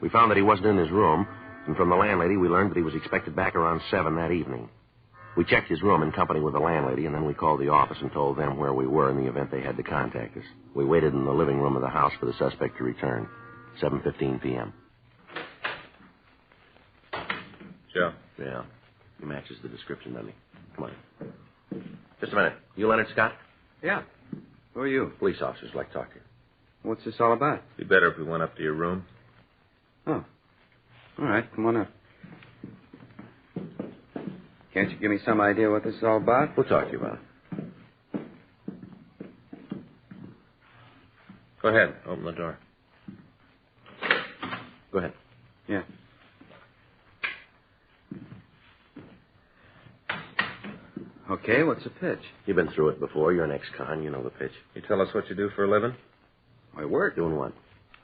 We found that he wasn't in his room, and from the landlady we learned that he was expected back around 7 that evening. We checked his room in company with the landlady, and then we called the office and told them where we were in the event they had to contact us. We waited in the living room of the house for the suspect to return. 7:15 p.m. Joe. Yeah. He matches the description, doesn't he? Come on. Just a minute. You Leonard Scott? Yeah. Who are you? Police officers like to talk to you. What's this all about? Be better if we went up to your room. Oh. All right, come on up. Can't you give me some idea what this is all about? We'll talk to you about it. Go ahead. Open the door. Go ahead. Yeah. Okay, what's the pitch? You've been through it before. You're an ex-con. You know the pitch. You tell us what you do for a living? I work. Doing what?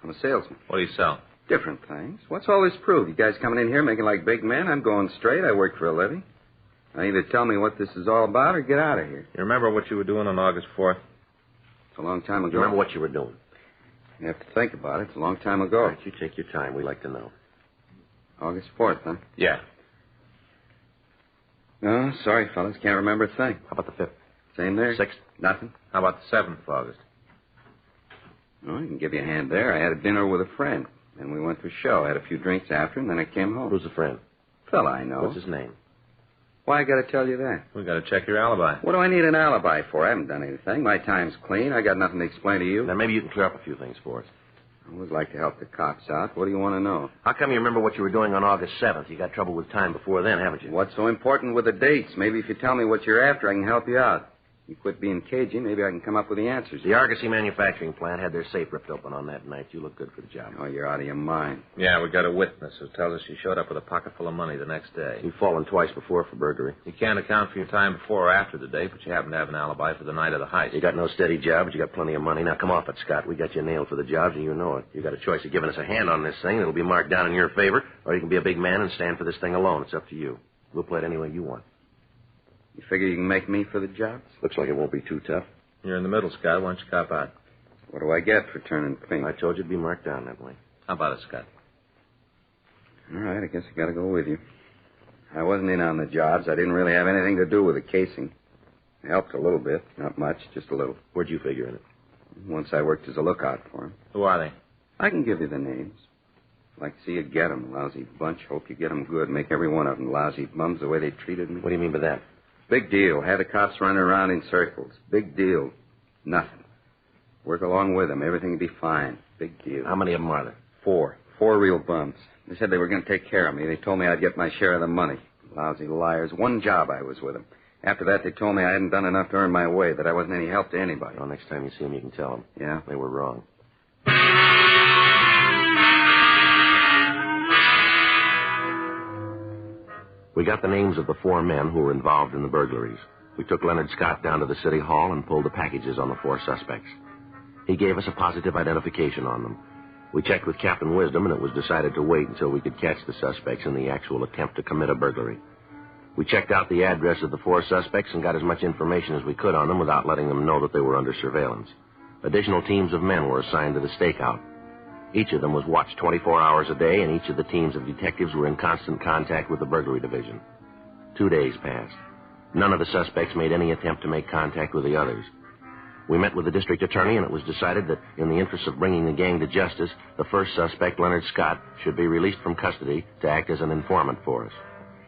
I'm a salesman. What do you sell? Different things. What's all this prove? You guys coming in here making like big men? I'm going straight. I work for a living. Now either tell me what this is all about or get out of here. You remember what you were doing on August 4th? It's a long time ago. You remember what you were doing? You have to think about it. It's a long time ago. All right, you take your time. We like to know. August 4th, huh? Yeah. No, sorry, fellas. Can't remember a thing. How about the 5th? Same there? 6th? Nothing. How about the 7th of August? Oh, I can give you a hand there. I had a dinner with a friend. Then we went to a show. Had a few drinks after, and then I came home. Who's the friend? Fella I know. What's his name? Why I got to tell you that? We got to check your alibi. What do I need an alibi for? I haven't done anything. My time's clean. I got nothing to explain to you. Then maybe you can clear up a few things for us. I would like to help the cops out. What do you want to know? How come you remember what you were doing on August 7th? You got trouble with time before then, haven't you? What's so important with the dates? Maybe if you tell me what you're after, I can help you out. You quit being cagey, maybe I can come up with the answers. The Argosy manufacturing plant had their safe ripped open on that night. You look good for the job. Oh, you're out of your mind. Yeah, we got a witness who tells us you showed up with a pocket full of money the next day. You've fallen twice before for burglary. You can't account for your time before or after the date, but you happen to have an alibi for the night of the heist. You got no steady job, but you got plenty of money. Now, come off it, Scott. We got you nailed for the jobs, and you know it. You got a choice of giving us a hand on this thing. It'll be marked down in your favor, or you can be a big man and stand for this thing alone. It's up to you. We'll play it any way you want. You figure you can make me for the job? Looks like it won't be too tough. You're in the middle, Scott. Why don't you cop out? What do I get for turning pink? I told you it'd be marked down that way. How about it, Scott? All right, I guess I got to go with you. I wasn't in on the jobs. I didn't really have anything to do with the casing. It helped a little bit. Not much, just a little. Where'd you figure in it? Once I worked as a lookout for him. Who are they? I can give you the names. Like to see you get 'em, lousy bunch. Hope you get 'em good. Make every one of 'em lousy bums the way they treated me. What do you mean by that? Big deal. Had the cops running around in circles. Big deal. Nothing. Work along with them. Everything will be fine. Big deal. How many of them are there? 4. 4 real bums. They said they were going to take care of me. They told me I'd get my share of the money. Lousy liars. One job I was with them. After that, they told me I hadn't done enough to earn my way, that I wasn't any help to anybody. Well, next time you see them, you can tell them. Yeah? They were wrong. We got the names of the 4 men who were involved in the burglaries. We took Leonard Scott down to the city hall and pulled the packages on the 4 suspects. He gave us a positive identification on them. We checked with Captain Wisdom, and it was decided to wait until we could catch the suspects in the actual attempt to commit a burglary. We checked out the address of the 4 suspects and got as much information as we could on them without letting them know that they were under surveillance. Additional teams of men were assigned to the stakeout. Each of them was watched 24 hours a day, and each of the teams of detectives were in constant contact with the burglary division. 2 days passed. None of the suspects made any attempt to make contact with the others. We met with the district attorney, and it was decided that in the interest of bringing the gang to justice, the first suspect, Leonard Scott, should be released from custody to act as an informant for us.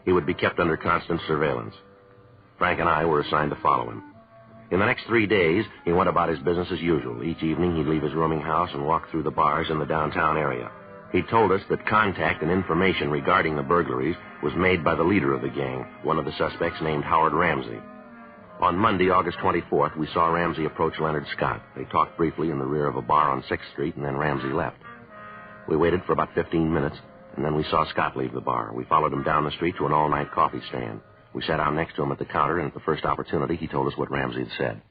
He would be kept under constant surveillance. Frank and I were assigned to follow him. In the next 3 days, he went about his business as usual. Each evening, he'd leave his rooming house and walk through the bars in the downtown area. He told us that contact and information regarding the burglaries was made by the leader of the gang, one of the suspects named Howard Ramsey. On Monday, August 24th, we saw Ramsey approach Leonard Scott. They talked briefly in the rear of a bar on 6th Street, and then Ramsey left. We waited for about 15 minutes, and then we saw Scott leave the bar. We followed him down the street to an all-night coffee stand. We sat down next to him at the counter, and at the first opportunity, he told us what Ramsey had said.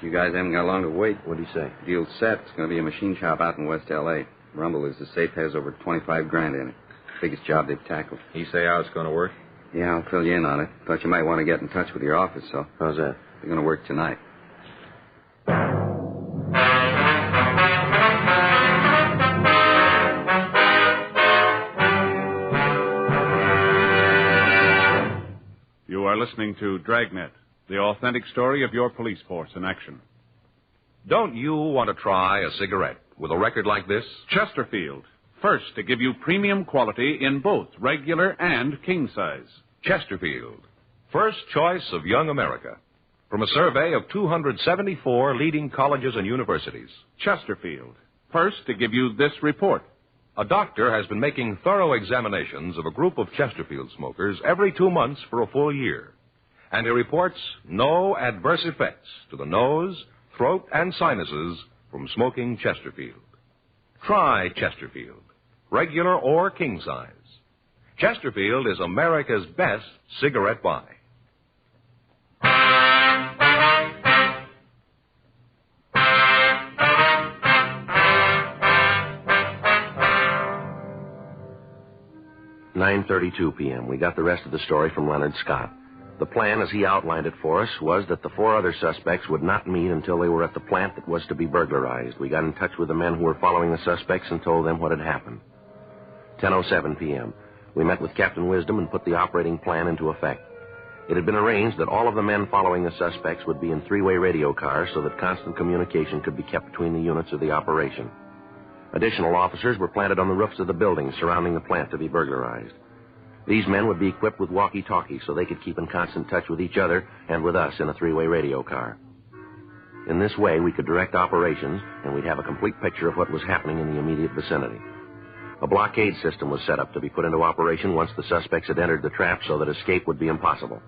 You guys haven't got long to wait. What did he say? Deal's set. It's going to be a machine shop out in West L.A. Rumble is the safe has over 25 grand in it. Biggest job they've tackled. He say how it's going to work? Yeah, I'll fill you in on it. Thought you might want to get in touch with your office, so. How's that? They're going to work tonight. You are listening to Dragnet, the authentic story of your police force in action. Don't you want to try a cigarette with a record like this? Chesterfield, first to give you premium quality in both regular and king size. Chesterfield, first choice of young America. From a survey of 274 leading colleges and universities. Chesterfield, first to give you this report. A doctor has been making thorough examinations of a group of Chesterfield smokers every 2 months for a full year. And he reports no adverse effects to the nose, throat, and sinuses from smoking Chesterfield. Try Chesterfield, regular or king size. Chesterfield is America's best cigarette buy. "9:32 p.m. We got the rest of the story from Leonard Scott. The plan, as he outlined it for us, was that the 4 other suspects would not meet until they were at the plant that was to be burglarized. We got in touch with the men who were following the suspects and told them what had happened. 10:07 p.m. We met with Captain Wisdom and put the operating plan into effect. It had been arranged that all of the men following the suspects would be in 3-way radio cars so that constant communication could be kept between the units of the operation. Additional officers were planted on the roofs of the buildings surrounding the plant to be burglarized. These men would be equipped with walkie-talkies so they could keep in constant touch with each other and with us in a 3-way radio car. In this way, we could direct operations, and we'd have a complete picture of what was happening in the immediate vicinity. A blockade system was set up to be put into operation once the suspects had entered the trap so that escape would be impossible.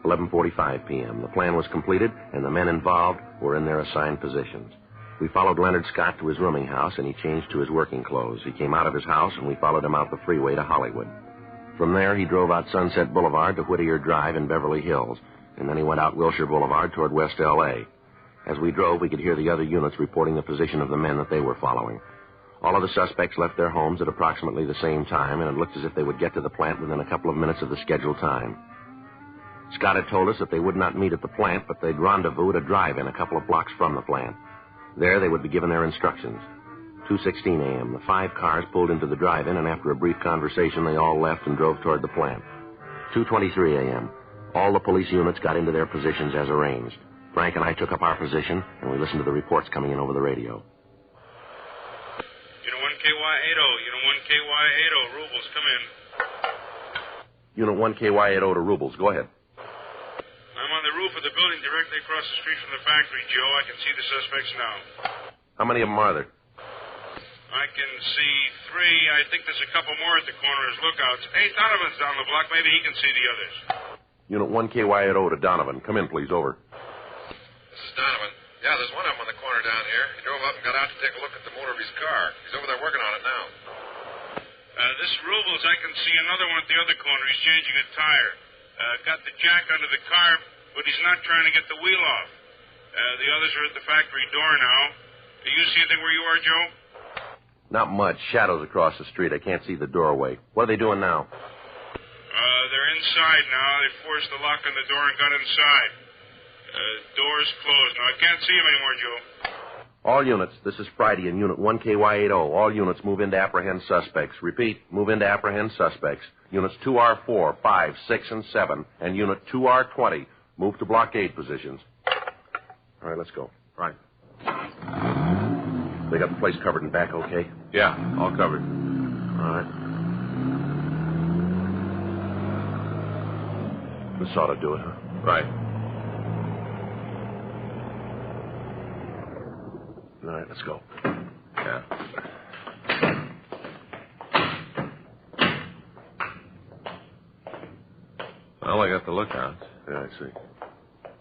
11:45 p.m. The plan was completed, and the men involved were in their assigned positions. We followed Leonard Scott to his rooming house, and he changed to his working clothes. He came out of his house, and we followed him out the freeway to Hollywood. From there, he drove out Sunset Boulevard to Whittier Drive in Beverly Hills, and then he went out Wilshire Boulevard toward West L.A. As we drove, we could hear the other units reporting the position of the men that they were following. All of the suspects left their homes at approximately the same time, and it looked as if they would get to the plant within a couple of minutes of the scheduled time. Scott had told us that they would not meet at the plant, but they'd rendezvous at a drive-in a couple of blocks from the plant. There, they would be given their instructions. 2:16 a.m., the 5 cars pulled into the drive-in, and after a brief conversation, they all left and drove toward the plant. 2:23 a.m., all the police units got into their positions as arranged. Frank and I took up our position, and we listened to the reports coming in over the radio. Unit 1 KY80, Unit 1 KY80, Rubles, come in. Unit 1 KY80 to Rubles, go ahead. I'm on the roof of the building directly across the street from the factory, Joe. I can see the suspects now. How many of them are there? I can see 3. I think there's a couple more at the corner as lookouts. Hey, Donovan's down the block. Maybe he can see the others. Unit 1 KY80 to Donovan. Come in, please. Over. This is Donovan. Yeah, there's one of them on the corner down here. He drove up and got out to take a look at the motor of his car. He's over there working on it now. This Rubles, I can see another one at the other corner. He's changing a tire. Got the jack under the car, but he's not trying to get the wheel off. The others are at the factory door now. Do you see anything where you are, Joe? Not much. Shadows across the street. I can't see the doorway. What are they doing now? They're inside now. They forced the lock on the door and got inside. Door's closed. Now, I can't see him anymore, Joe. All units, this is Friday in Unit 1 KY80. All units move in to apprehend suspects. Repeat, move in to apprehend suspects. Units 2R4, 5, 6, and 7, and Unit 2R20 move to blockade positions. All right, let's go. Right. They got the place covered and back okay? Yeah, all covered. All right. This ought to do it, huh? Right. All right, let's go. Yeah. Well, I got the lookout. Yeah, I see.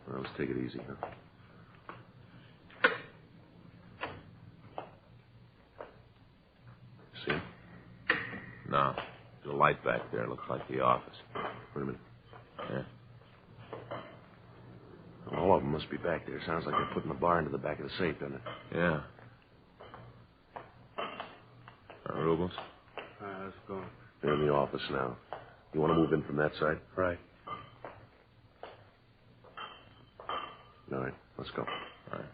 Well, let's take it easy, huh? See him? No. There's a light back there. Looks like the office. Wait a minute. Yeah. All of them must be back there. Sounds like they're putting the bar into the back of the safe, doesn't it? Yeah. Rubles? Let's go. They're in the office now. You want to move in from that side? Right. All right, let's go. All right.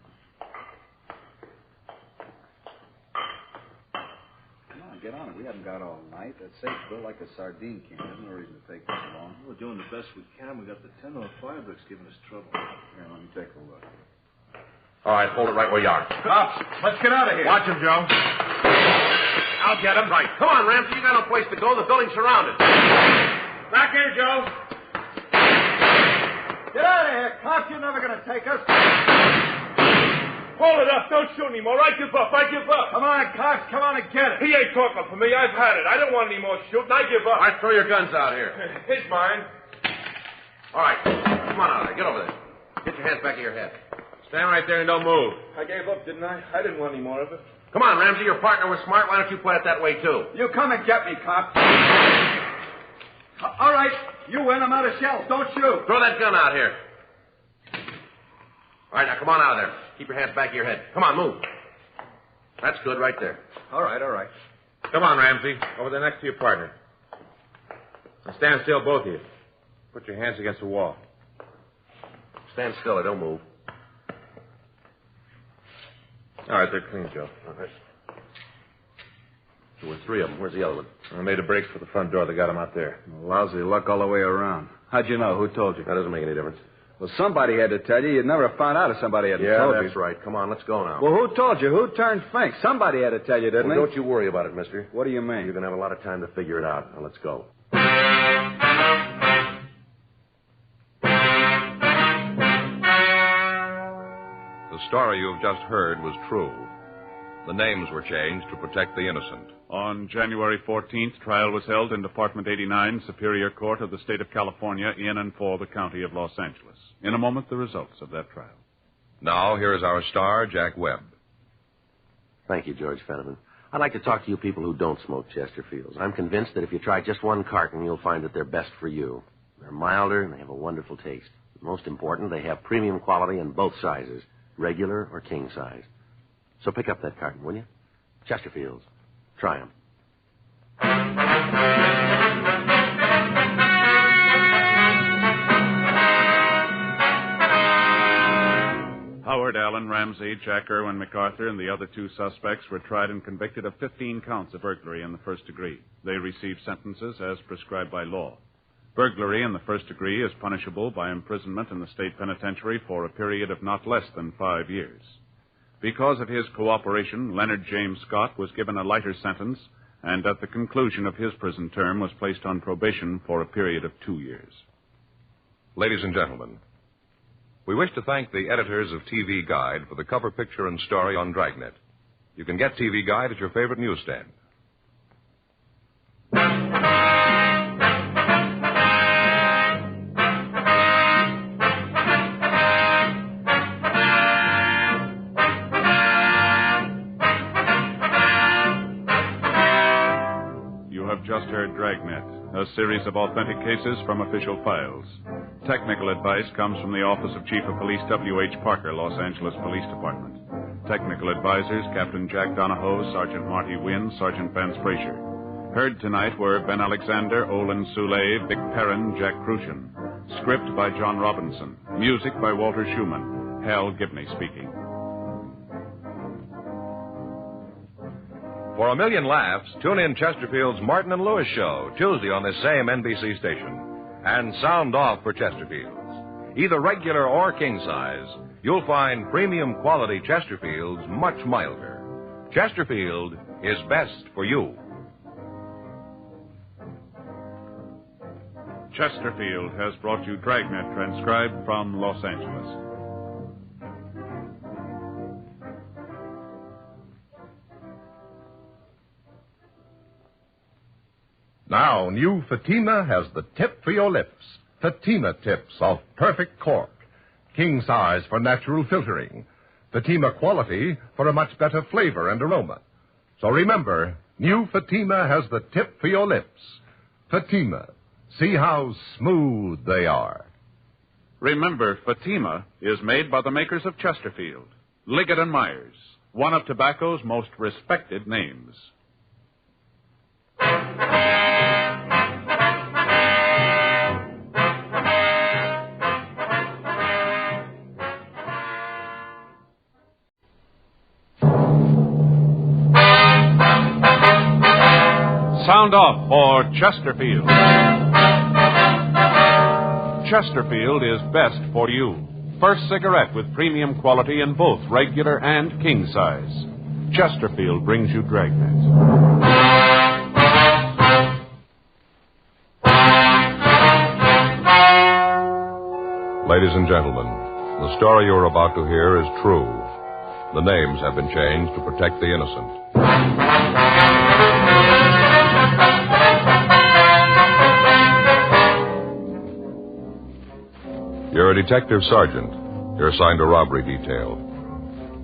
Come on, get on it. We haven't got all night. That safe's built like a sardine can. There's no reason to take this long. We're doing the best we can. We got the 1005 that's giving us trouble. Here, let me take a look. All right, hold it right where you are. Cops, let's get out of here. Watch him, Joe. I'll get him. Right. Come on, Ramsey. You got no place to go. The building's surrounded. Back here, Joe. Get out of here, cops. You're never going to take us. Hold it up. Don't shoot anymore. I give up. Come on, cops. Come on and get it. He ain't talking for me. I've had it. I don't want any more shooting. I give up. All right, throw your guns out here. He's mine. All right. Come on out of there. Get over there. Get your hands back of your head. Stand right there and don't move. I gave up, didn't I? I didn't want any more of it. Come on, Ramsey. Your partner was smart. Why don't you play it that way, too? You come and get me, cop. All right. You win. I'm out of shells. Don't shoot. Throw that gun out here. All right, now come on out of there. Keep your hands back of your head. Come on, move. That's good right there. All right, all right. Come on, Ramsey. Over there next to your partner. Now stand still, both of you. Put your hands against the wall. Stand still or don't move. All right, they're clean, Joe. All right. There were three of them. Where's the other one? I made a break for the front door. They got him out there. Lousy luck all the way around. How'd you know? Who told you? That doesn't make any difference. Well, somebody had to tell you. You'd never have found out if somebody hadn't told you. Yeah, that's right. Come on, let's go now. Well, who told you? Who turned Fink? Somebody had to tell you, didn't Well, they? don't you worry about it, mister. What do you mean? You're going to have a lot of time to figure it out. Now, let's go. The story you've just heard was true. The names were changed to protect the innocent. On January 14th, trial was held in Department 89, Superior Court of the State of California, in and for the County of Los Angeles. In a moment, the results of that trial. Now, here is our star, Jack Webb. Thank you, George Fenneman. I'd like to talk to you people who don't smoke Chesterfields. I'm convinced that if you try just one carton, you'll find that they're best for you. They're milder, and they have a wonderful taste. Most important, they have premium quality in both sizes, regular or king size. So pick up that carton, will you? Chesterfields. Try them. Howard Allen, Ramsey, Jack Irwin MacArthur, and the other two suspects were tried and convicted of 15 counts of burglary in the first degree. They received sentences as prescribed by law. Burglary in the first degree is punishable by imprisonment in the state penitentiary for a period of not less than 5 years. Because of his cooperation, Leonard James Scott was given a lighter sentence, and at the conclusion of his prison term was placed on probation for a period of 2 years. Ladies and gentlemen, we wish to thank the editors of TV Guide for the cover picture and story on Dragnet. You can get TV Guide at your favorite newsstand. Just heard Dragnet, a series of authentic cases from official files. Technical advice comes from the Office of Chief of Police W.H. Parker, Los Angeles Police Department. Technical advisors, Captain Jack Donahoe, Sergeant Marty Wynn, Sergeant Vance Frazier. Heard tonight were Ben Alexander, Olin Soule, Vic Perrin, Jack Crucian. Script by John Robinson. Music by Walter Schumann. Hal Gibney speaking. For a million laughs, tune in Chesterfield's Martin and Lewis show, Tuesday on this same NBC station. And sound off for Chesterfields. Either regular or king size, you'll find premium quality Chesterfields much milder. Chesterfield is best for you. Chesterfield has brought you Dragnet, transcribed from Los Angeles. Now, new Fatima has the tip for your lips. Fatima tips of perfect cork. King size for natural filtering. Fatima quality for a much better flavor and aroma. So remember, new Fatima has the tip for your lips. Fatima. See how smooth they are. Remember, Fatima is made by the makers of Chesterfield, Liggett & Myers, one of tobacco's most respected names. Sound off for Chesterfield. Chesterfield is best for you. First cigarette with premium quality in both regular and king size. Chesterfield brings you Dragnet. Ladies and gentlemen, the story you're about to hear is true. The names have been changed to protect the innocent. You're a detective sergeant. You're assigned to robbery detail.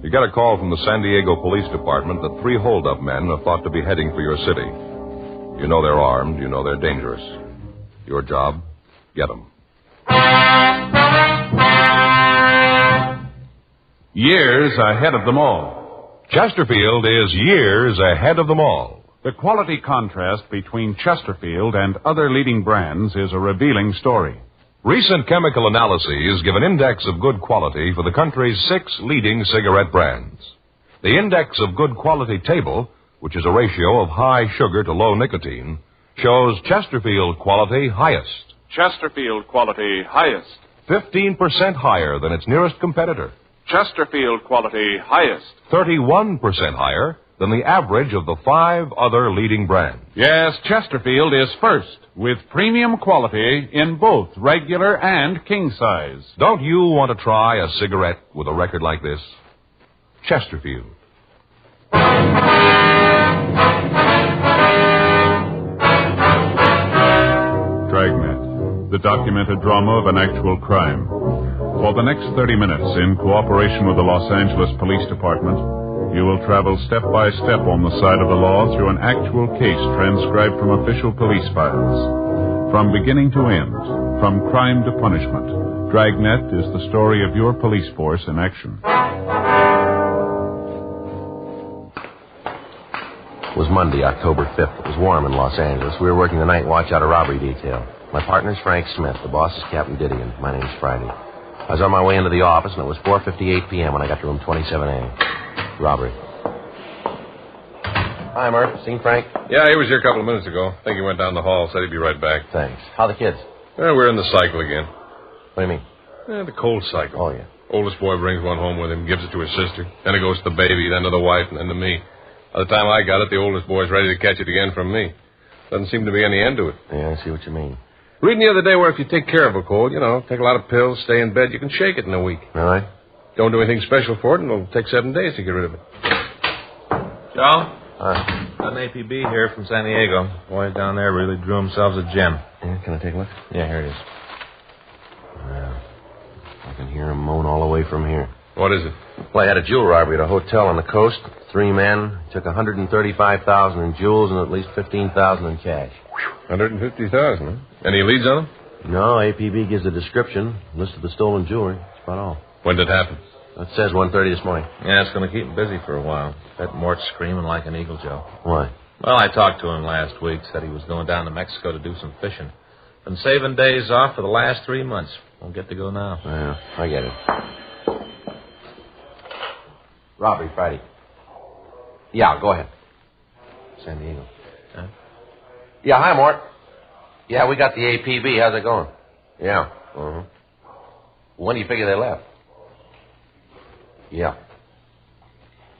You get a call from the San Diego Police Department that 3 hold-up men are thought to be heading for your city. You know they're armed. You know they're dangerous. Your job, get them. Years ahead of them all. Chesterfield is years ahead of them all. The quality contrast between Chesterfield and other leading brands is a revealing story. Recent chemical analyses give an index of good quality for the country's 6 leading cigarette brands. The index of good quality table, which is a ratio of high sugar to low nicotine, shows Chesterfield quality highest. Chesterfield quality highest. 15% higher than its nearest competitor. Chesterfield quality highest. 31% higher than the average of the 5 other leading brands. Yes, Chesterfield is first, with premium quality in both regular and king size. Don't you want to try a cigarette with a record like this? Chesterfield. Dragnet, the documented drama of an actual crime. For the next 30 minutes, in cooperation with the Los Angeles Police Department, you will travel step by step on the side of the law through an actual case transcribed from official police files. From beginning to end, from crime to punishment, Dragnet is the story of your police force in action. It was Monday, October 5th. It was warm in Los Angeles. We were working the night watch out of robbery detail. My partner's Frank Smith. The boss is Captain Didion. My name's Friday. I was on my way into the office, and it was 4:58 p.m. when I got to room 27A. Robbery. Hi, Murph. Seen Frank? Yeah, he was here a couple of minutes ago. I think he went down the hall. Said he'd be right back. Thanks. How the kids? We're in the cycle again. What do you mean? The cold cycle. Oh, yeah. Oldest boy brings one home with him, gives it to his sister. Then it goes to the baby, then to the wife, and then to me. By the time I got it, the oldest boy's ready to catch it again from me. Doesn't seem to be any end to it. Yeah, I see what you mean. Reading the other day where if you take care of a cold, take a lot of pills, stay in bed, you can shake it in a week. Really? Don't do anything special for it, and it'll take 7 days to get rid of it. Joe? Got an APB here from San Diego. Boys down there really drew themselves a gem. Yeah, can I take a look? Yeah, here it is. Yeah. I can hear him moan all the way from here. What is it? Well, I had a jewel robbery at a hotel on the coast. 3 men took $135,000 in jewels and at least $15,000 in cash. $150,000, huh? Any leads on them? No, APB gives a description, list of the stolen jewelry. That's about all. When did it happen? It says 1:30 this morning. Yeah, it's going to keep him busy for a while. Bet Mort's screaming like an eagle, Joe. Why? Well, I talked to him last week. Said he was going down to Mexico to do some fishing. Been saving days off for the last 3 months. Won't get to go now. Yeah, I get it. Robbery, Friday. Yeah, go ahead. San Diego. Huh? Yeah, hi, Mort. Yeah, we got the APB. How's it going? Yeah. Uh-huh. When do you figure they left? Yeah.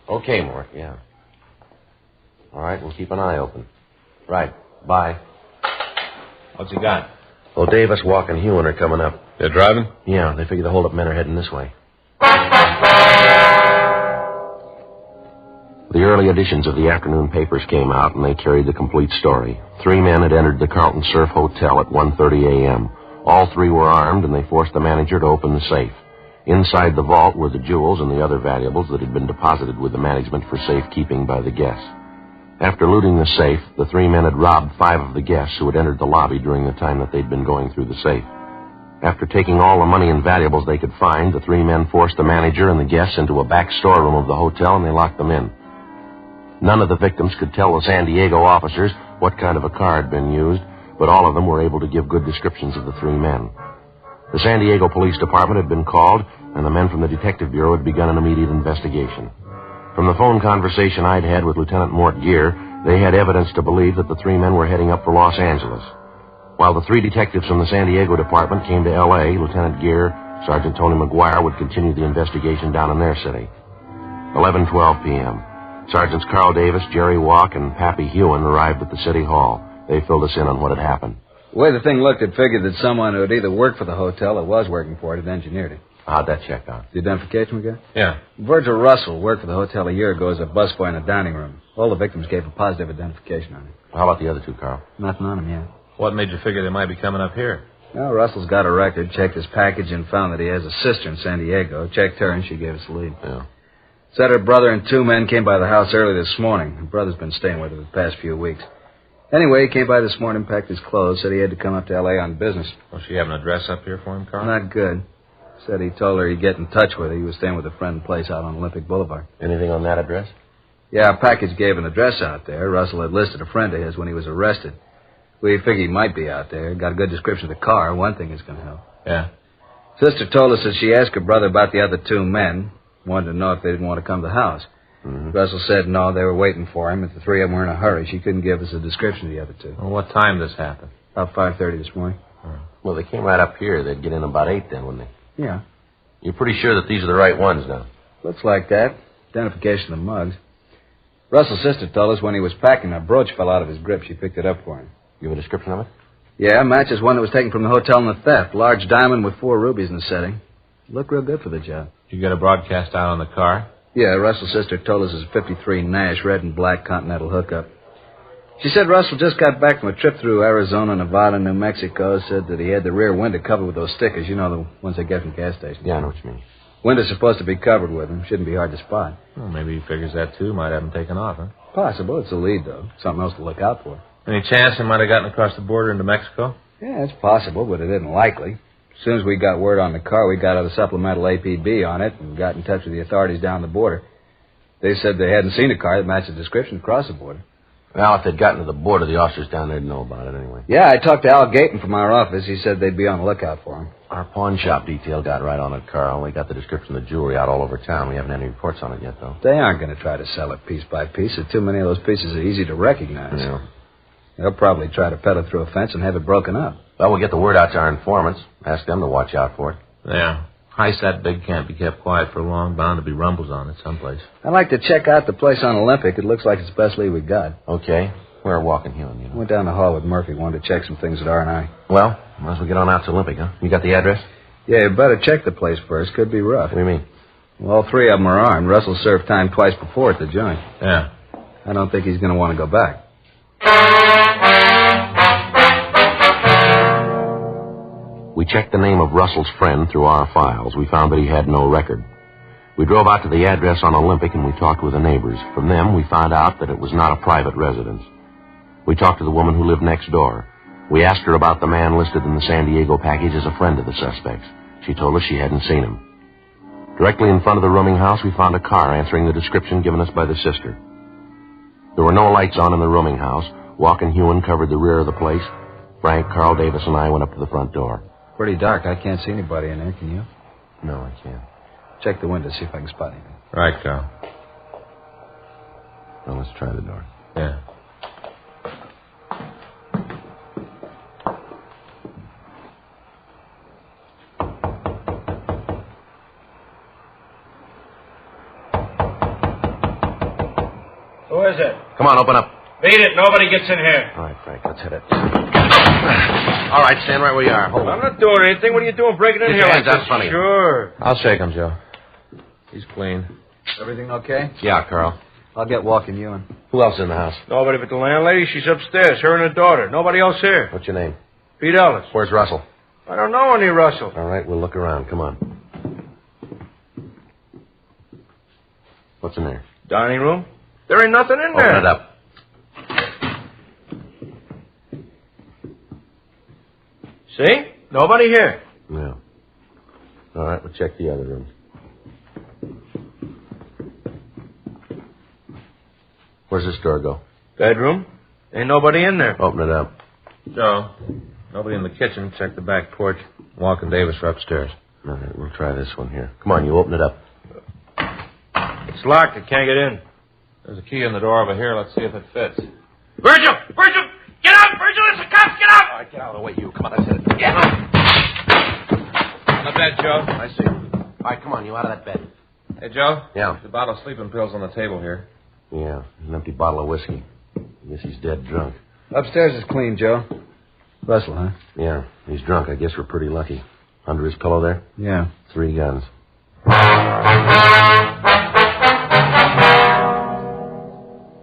Okay, Mort, yeah. All right, we'll keep an eye open. Right. Bye. What's he got? Oh, Davis, Walk, and Hewen are coming up. They're driving? Yeah, they figure the hold-up men are heading this way. The early editions of the afternoon papers came out, and they carried the complete story. 3 men had entered the Carlton Surf Hotel at 1:30 a.m. All 3 were armed, and they forced the manager to open the safe. Inside the vault were the jewels and the other valuables that had been deposited with the management for safekeeping by the guests. After looting the safe, the 3 men had robbed 5 of the guests who had entered the lobby during the time that they'd been going through the safe. After taking all the money and valuables they could find, the 3 men forced the manager and the guests into a back storeroom of the hotel, and they locked them in. None of the victims could tell the San Diego officers what kind of a car had been used, but all of them were able to give good descriptions of the 3 men. The San Diego Police Department had been called, and the men from the Detective Bureau had begun an immediate investigation. From the phone conversation I'd had with Lieutenant Mort Gear, they had evidence to believe that the 3 men were heading up for Los Angeles. While the 3 detectives from the San Diego Department came to L.A., Lieutenant Gear, Sergeant Tony McGuire would continue the investigation down in their city. 11:12 p.m. Sergeants Carl Davis, Jerry Walk, and Pappy Hewen arrived at the city hall. They filled us in on what had happened. The way the thing looked, it figured that someone who had either worked for the hotel or was working for it had engineered it. How'd that check out? The identification we got? Yeah. Virgil Russell worked for the hotel a year ago as a busboy in the dining room. All the victims gave a positive identification on him. How about the other 2, Carl? Nothing on him yet. What made you figure they might be coming up here? Well, Russell's got a record, checked his package, and found that he has a sister in San Diego. Checked her, and she gave us a lead. Yeah. Said her brother and 2 men came by the house early this morning. Her brother's been staying with her the past few weeks. Anyway, he came by this morning, packed his clothes, said he had to come up to L.A. on business. Well, she have an address up here for him, Carl? Not good. Said he told her he'd get in touch with her. He was staying with a friend place out on Olympic Boulevard. Anything on that address? Yeah, our package gave an address out there. Russell had listed a friend of his when he was arrested. We figured he might be out there. Got a good description of the car. One thing is going to help. Yeah. Sister told us that she asked her brother about the other 2 men. Wanted to know if they didn't want to come to the house. Mm-hmm. Russell said no, they were waiting for him. If the 3 of them were in a hurry, she couldn't give us a description of the other 2. Well, what time this happened? About 5:30 this morning. Well, they came right up here. They'd get in about 8 then, wouldn't they? Yeah. You're pretty sure that these are the right ones now? Looks like that. Identification of the mugs. Russell's sister told us when he was packing, a brooch fell out of his grip. She picked it up for him. You have a description of it? Yeah, matches one that was taken from the hotel in the theft. Large diamond with 4 rubies in the setting. Looked real good for the job. Did you get a broadcast out on the car? Yeah, Russell's sister told us it's a 53 Nash, red and black Continental hookup. She said Russell just got back from a trip through Arizona, Nevada, New Mexico. Said that he had the rear window covered with those stickers. You know, the ones they get from gas stations. Yeah, I know what you mean. Window's supposed to be covered with them. Shouldn't be hard to spot. Well, maybe he figures that, too. Might have him taken off, huh? Possible. It's a lead, though. Something else to look out for. Any chance he might have gotten across the border into Mexico? Yeah, it's possible, but it isn't likely. As soon as we got word on the car, we got out a supplemental APB on it and got in touch with the authorities down the border. They said they hadn't seen a car that matched the description across the border. Well, if they'd gotten to the border, the officers down there'd know about it anyway. Yeah, I talked to Al Gayton from our office. He said they'd be on the lookout for him. Our pawn shop detail got right on it, Carl. We got the description of the jewelry out all over town. We haven't had any reports on it yet, though. They aren't going to try to sell it piece by piece. There's too many of those pieces are easy to recognize. Yeah. They'll probably try to peddle through a fence and have it broken up. Well, we'll get the word out to our informants. Ask them to watch out for it. Yeah. Heist that big can't be kept quiet for long. Bound to be rumbles on it someplace. I'd like to check out the place on Olympic. It looks like it's the best lead we got. Okay. We're walking here, you know. Went down the hall with Murphy. Wanted to check some things at R&I. Well, might as well get on out to Olympic, huh? You got the address? Yeah, you better check the place first. Could be rough. What do you mean? Well, all 3 of them are armed. Russell served time twice before at the joint. Yeah. I don't think he's going to want to go back. We checked the name of Russell's friend through our files. We found that he had no record. We drove out to the address on Olympic and we talked with the neighbors. From them, we found out that it was not a private residence. We talked to the woman who lived next door. We asked her about the man listed in the San Diego package as a friend of the suspects. She told us she hadn't seen him. Directly in front of the rooming house, we found a car answering the description given us by the sister. There were no lights on in the rooming house. Walk and Hewen covered the rear of the place. Frank, Carl Davis, and I went up to the front door. Pretty dark. I can't see anybody in there, can you? No, I can't. Check the window, see if I can spot anything. Right, Carl. Well, let's try the door. Yeah. Who is it? Come on, open up. Beat it. Nobody gets in here. All right, Frank, let's hit it. All right, stand right where you are. Hold I'm on. not doing anything. What are you doing breaking in Get here your like hands out, this? funny. Sure. I'll shake him, Joe. He's clean. Everything okay? Yeah, Carl. I'll get Walk and Hewen. Who else in the house? Nobody but the landlady. She's upstairs. Her and her daughter. Nobody else here. What's your name? Pete Ellis. Where's Russell? I don't know any Russell. All right, we'll look around. Come on. What's in there? Dining room. There ain't nothing in there. Open it up. See? Nobody here. No. All right, we'll check the other rooms. Where's this door go? Bedroom. Ain't nobody in there. Open it up. Joe, nobody in the kitchen. Check the back porch. Walk and Davis are upstairs. All right, we'll try this one here. Come on, you open it up. It's locked. I can't get in. There's a key in the door over here. Let's see if it fits. Virgil! Virgil! Get out! Virgil, it's the cops! Get out! All right, get out of the way, you. Come on, let's hit it. Get out! On the bed, Joe. I see. All right, come on, you out of that bed. Hey, Joe? Yeah? There's a bottle of sleeping pills on the table here. Yeah, an empty bottle of whiskey. I guess he's dead drunk. Upstairs is clean, Joe. Russell, huh? Yeah, he's drunk. I guess we're pretty lucky. Under his pillow there? Yeah. 3 guns.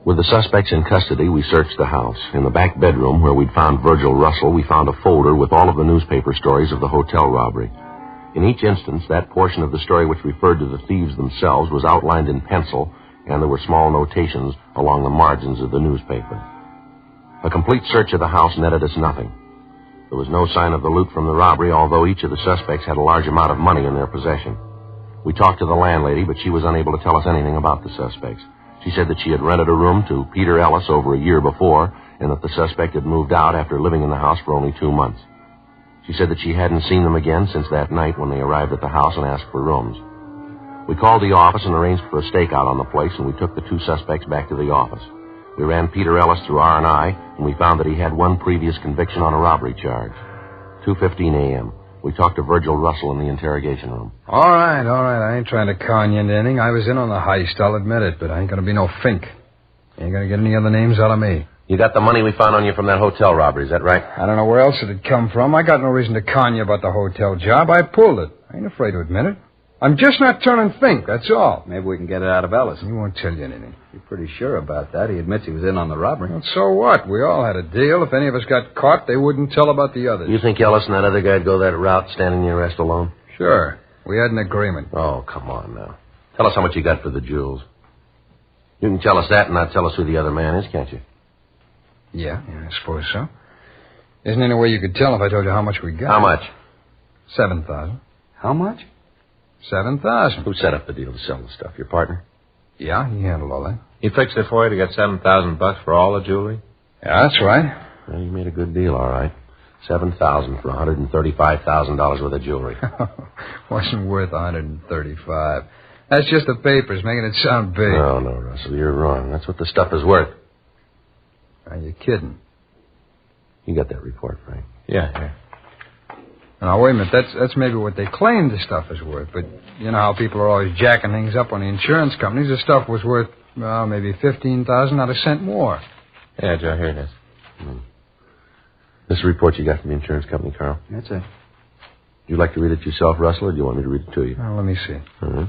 With the suspects in custody, we searched the house. In the back bedroom, where we'd found Virgil Russell, we found a folder with all of the newspaper stories of the hotel robbery. In each instance, that portion of the story which referred to the thieves themselves was outlined in pencil, and there were small notations along the margins of the newspaper. A complete search of the house netted us nothing. There was no sign of the loot from the robbery, although each of the suspects had a large amount of money in their possession. We talked to the landlady, but she was unable to tell us anything about the suspects. She said that she had rented a room to Peter Ellis over a year before, and that the suspect had moved out after living in the house for only 2 months. She said that she hadn't seen them again since that night when they arrived at the house and asked for rooms. We called the office and arranged for a stakeout on the place, and we took the 2 suspects back to the office. We ran Peter Ellis through R&I, and we found that he had 1 previous conviction on a robbery charge. 2:15 a.m. We talked to Virgil Russell in the interrogation room. All right. I ain't trying to con you into anything. I was in on the heist, I'll admit it, but I ain't going to be no fink. You ain't going to get any other names out of me. You got the money we found on you from that hotel robbery, is that right? I don't know where else it had come from. I got no reason to con you about the hotel job. I pulled it. I ain't afraid to admit it. I'm just not turning fink, that's all. Maybe we can get it out of Ellis. He won't tell you anything. You're pretty sure about that. He admits he was in on the robbery. Well, so what? We all had a deal. If any of us got caught, they wouldn't tell about the others. You think Ellis and that other guy'd go that route, standing the arrest alone? Sure. We had an agreement. Oh, come on now. Tell us how much you got for the jewels. You can tell us that and not tell us who the other man is, can't you? Yeah, I suppose so. Isn't there any way you could tell if I told you how much we got? How much? 7,000. How much? 7,000. Who set up the deal to sell the stuff? Your partner? Yeah, he handled all that. He fixed it for you to get $7,000 for all the jewelry? Yeah, that's right. Well, you made a good deal, all right. 7,000 for $135,000 worth of jewelry. Wasn't worth 135. That's just the papers, making it sound big. No, Russell, you're wrong. That's what the stuff is worth. Are you kidding? You got that report, Frank? Yeah. Now, wait a minute. That's maybe what they claim the stuff is worth. But you know how people are always jacking things up on the insurance companies. The stuff was worth, well, maybe $15,000, not a cent more. Yeah, Joe, here it is. This is a report you got from the insurance company, Carl. That's it. Would you like to read it yourself, Russell, or do you want me to read it to you? Well, let me see. Uh-huh.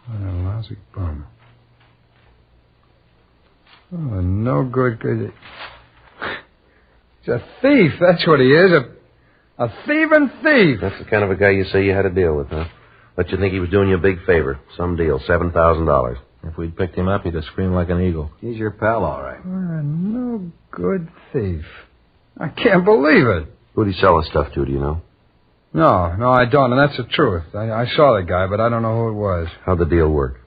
What a lousy bum. Oh, no good. He's a thief, that's what he is. A thieving thief. That's the kind of a guy you say you had to deal with, huh? But you think he was doing you a big favor. Some deal, $7,000. If we'd picked him up, he'd have screamed like an eagle. He's your pal, all right. What a no good thief. I can't believe it. Who'd he sell the stuff to, do you know? No, I don't, and that's the truth. I saw the guy, but I don't know who it was. How'd the deal work?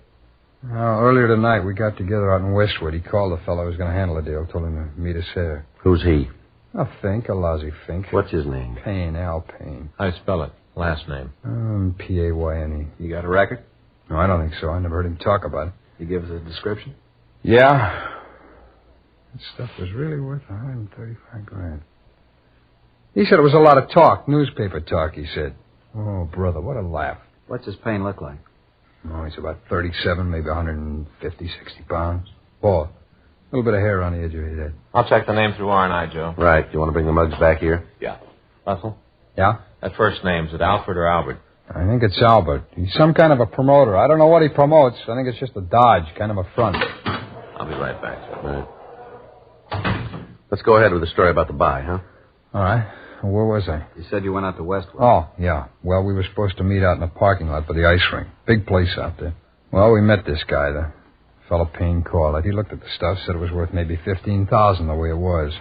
Earlier tonight, we got together out in Westwood. He called the fellow who was going to handle the deal, told him to meet us there. Who's he? A Fink, a lousy Fink. What's his name? Payne, Al Payne. How do you spell it? Last name? P-A-Y-N-E. You got a record? No, I don't think so. I never heard him talk about it. You give us a description? Yeah. That stuff was really worth $135,000. He said it was a lot of talk, newspaper talk, he said. Oh, brother, what a laugh. What's his Payne look like? Oh, he's about 37, maybe 150, 60 pounds. Bald. A little bit of hair on the edge of his head. I'll check the name through R&I, Joe. Right. You want to bring the mugs back here? Yeah. Russell? Yeah? That first name, is it Alfred or Albert? I think it's Albert. He's some kind of a promoter. I don't know what he promotes. I think it's just a dodge, kind of a front. I'll be right back, Joe. All right. Let's go ahead with the story about the buy, huh? All right. Where was I? You said you went out to Westwood. Oh, yeah. Well, we were supposed to meet out in the parking lot for the ice rink. Big place out there. Well, we met this guy, the fellow Payne called it. He looked at the stuff, said it was worth maybe $15,000 the way it was.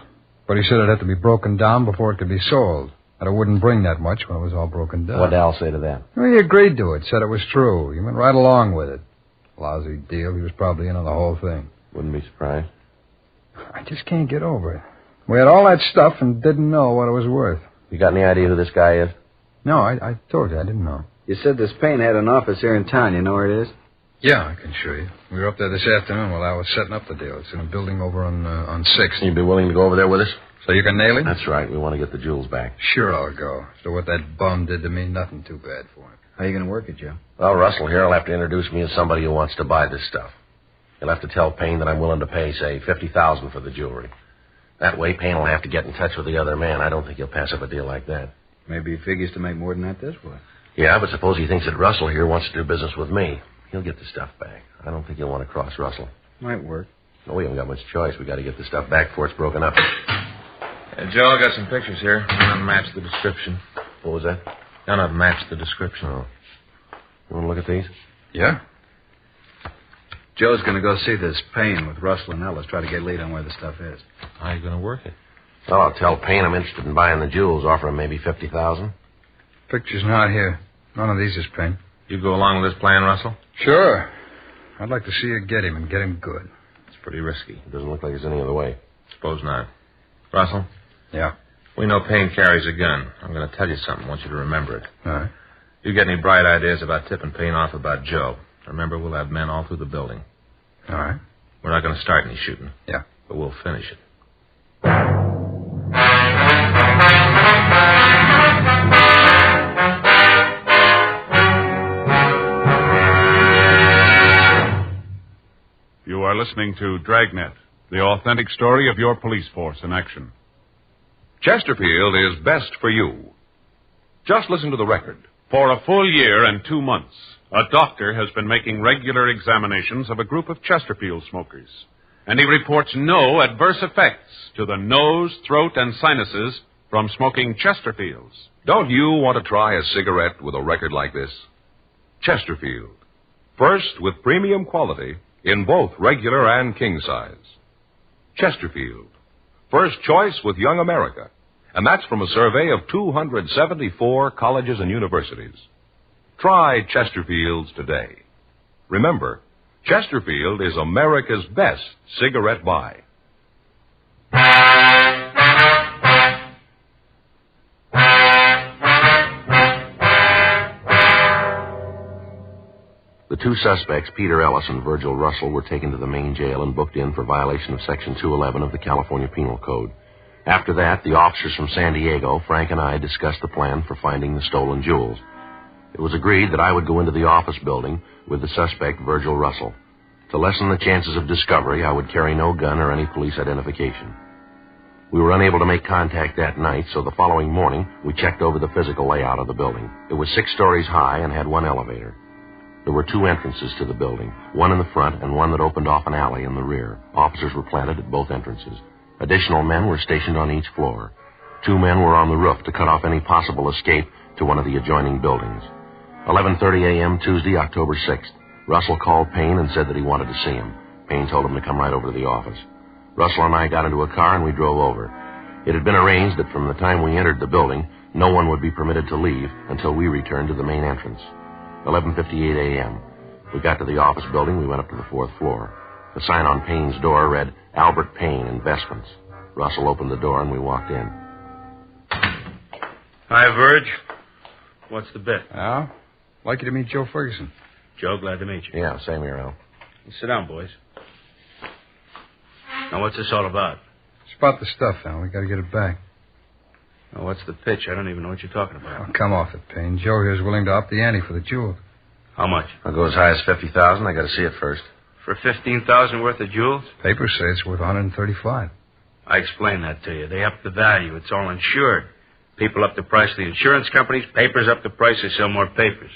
But he said it had to be broken down before it could be sold. That it wouldn't bring that much when it was all broken down. What'd Al say to that? Well, he agreed to it, said it was true. He went right along with it. Lousy deal. He was probably in on the whole thing. Wouldn't be surprised. I just can't get over it. We had all that stuff and didn't know what it was worth. You got any idea who this guy is? No, I told you. I didn't know. You said this Payne had an office here in town. You know where it is? Yeah, I can show you. We were up there this afternoon while I was setting up the deal. It's in a building over on 6th. You'd be willing to go over there with us? So you can nail him? That's right. We want to get the jewels back. Sure, I'll go. So what that bum did to me, nothing too bad for him. How are you going to work it, Joe? Well, Russell here will have to introduce me as somebody who wants to buy this stuff. He'll have to tell Payne that I'm willing to pay, say, $50,000 for the jewelry. That way, Payne will have to get in touch with the other man. I don't think he'll pass up a deal like that. Maybe he figures to make more than that this way. Yeah, but suppose he thinks that Russell here wants to do business with me. He'll get the stuff back. I don't think he'll want to cross Russell. Might work. No, we haven't got much choice. We got to get the stuff back before it's broken up. Joe, I got some pictures here. None of them match the description. What was that? None of them match the description. Oh. You want to look at these? Yeah. Joe's going to go see this Payne with Russell and Ellis, try to get a lead on where the stuff is. How are you going to work it? Well, I'll tell Payne I'm interested in buying the jewels, offer him maybe $50,000. Picture's not here. None of these is Payne. You go along with this plan, Russell? Sure. I'd like to see you get him and get him good. It's pretty risky. It doesn't look like there's any other way. Suppose not. Russell? Yeah? We know Payne carries a gun. I'm going to tell you something. I want you to remember it. All right. You get any bright ideas about tipping Payne off about Joe, remember, we'll have men all through the building. All right. We're not going to start any shooting. Yeah. But we'll finish it. You are listening to Dragnet, the authentic story of your police force in action. Chesterfield is best for you. Just listen to the record. For a full year and 2 months, a doctor has been making regular examinations of a group of Chesterfield smokers, and he reports no adverse effects to the nose, throat, and sinuses from smoking Chesterfields. Don't you want to try a cigarette with a record like this? Chesterfield. First with premium quality in both regular and king size. Chesterfield. First choice with Young America. And that's from a survey of 274 colleges and universities. Try Chesterfields today. Remember, Chesterfield is America's best cigarette buy. The two suspects, Peter Ellis and Virgil Russell, were taken to the main jail and booked in for violation of Section 211 of the California Penal Code. After that, the officers from San Diego, Frank and I, discussed the plan for finding the stolen jewels. It was agreed that I would go into the office building with the suspect, Virgil Russell. To lessen the chances of discovery, I would carry no gun or any police identification. We were unable to make contact that night, so the following morning, we checked over the physical layout of the building. It was 6 stories high and had 1 elevator. There were 2 entrances to the building, one in the front and one that opened off an alley in the rear. Officers were planted at both entrances. Additional men were stationed on each floor. 2 men were on the roof to cut off any possible escape to one of the adjoining buildings. 11:30 a.m. Tuesday, October 6th. Russell called Payne and said that he wanted to see him. Payne told him to come right over to the office. Russell and I got into a car and we drove over. It had been arranged that from the time we entered the building, no one would be permitted to leave until we returned to the main entrance. 11:58 a.m. We got to the office building. We went up to the 4th floor. The sign on Payne's door read, Albert Payne, Investments. Russell opened the door and we walked in. Hi, Verge. What's the bet? Al, like you to meet Joe Ferguson. Joe, glad to meet you. Yeah, same here, Al. Sit down, boys. Now, what's this all about? It's about the stuff, Al. We got to get it back. Now, what's the pitch? I don't even know what you're talking about. Oh, come off it, Payne. Joe here's willing to up the ante for the jewels. How much? I'll go as high as $50,000. I got to see it first. For $15,000 worth of jewels? Papers say it's worth $135. I explained that to you. They up the value. It's all insured. People up the price of the insurance companies. Papers up the price. They sell more papers.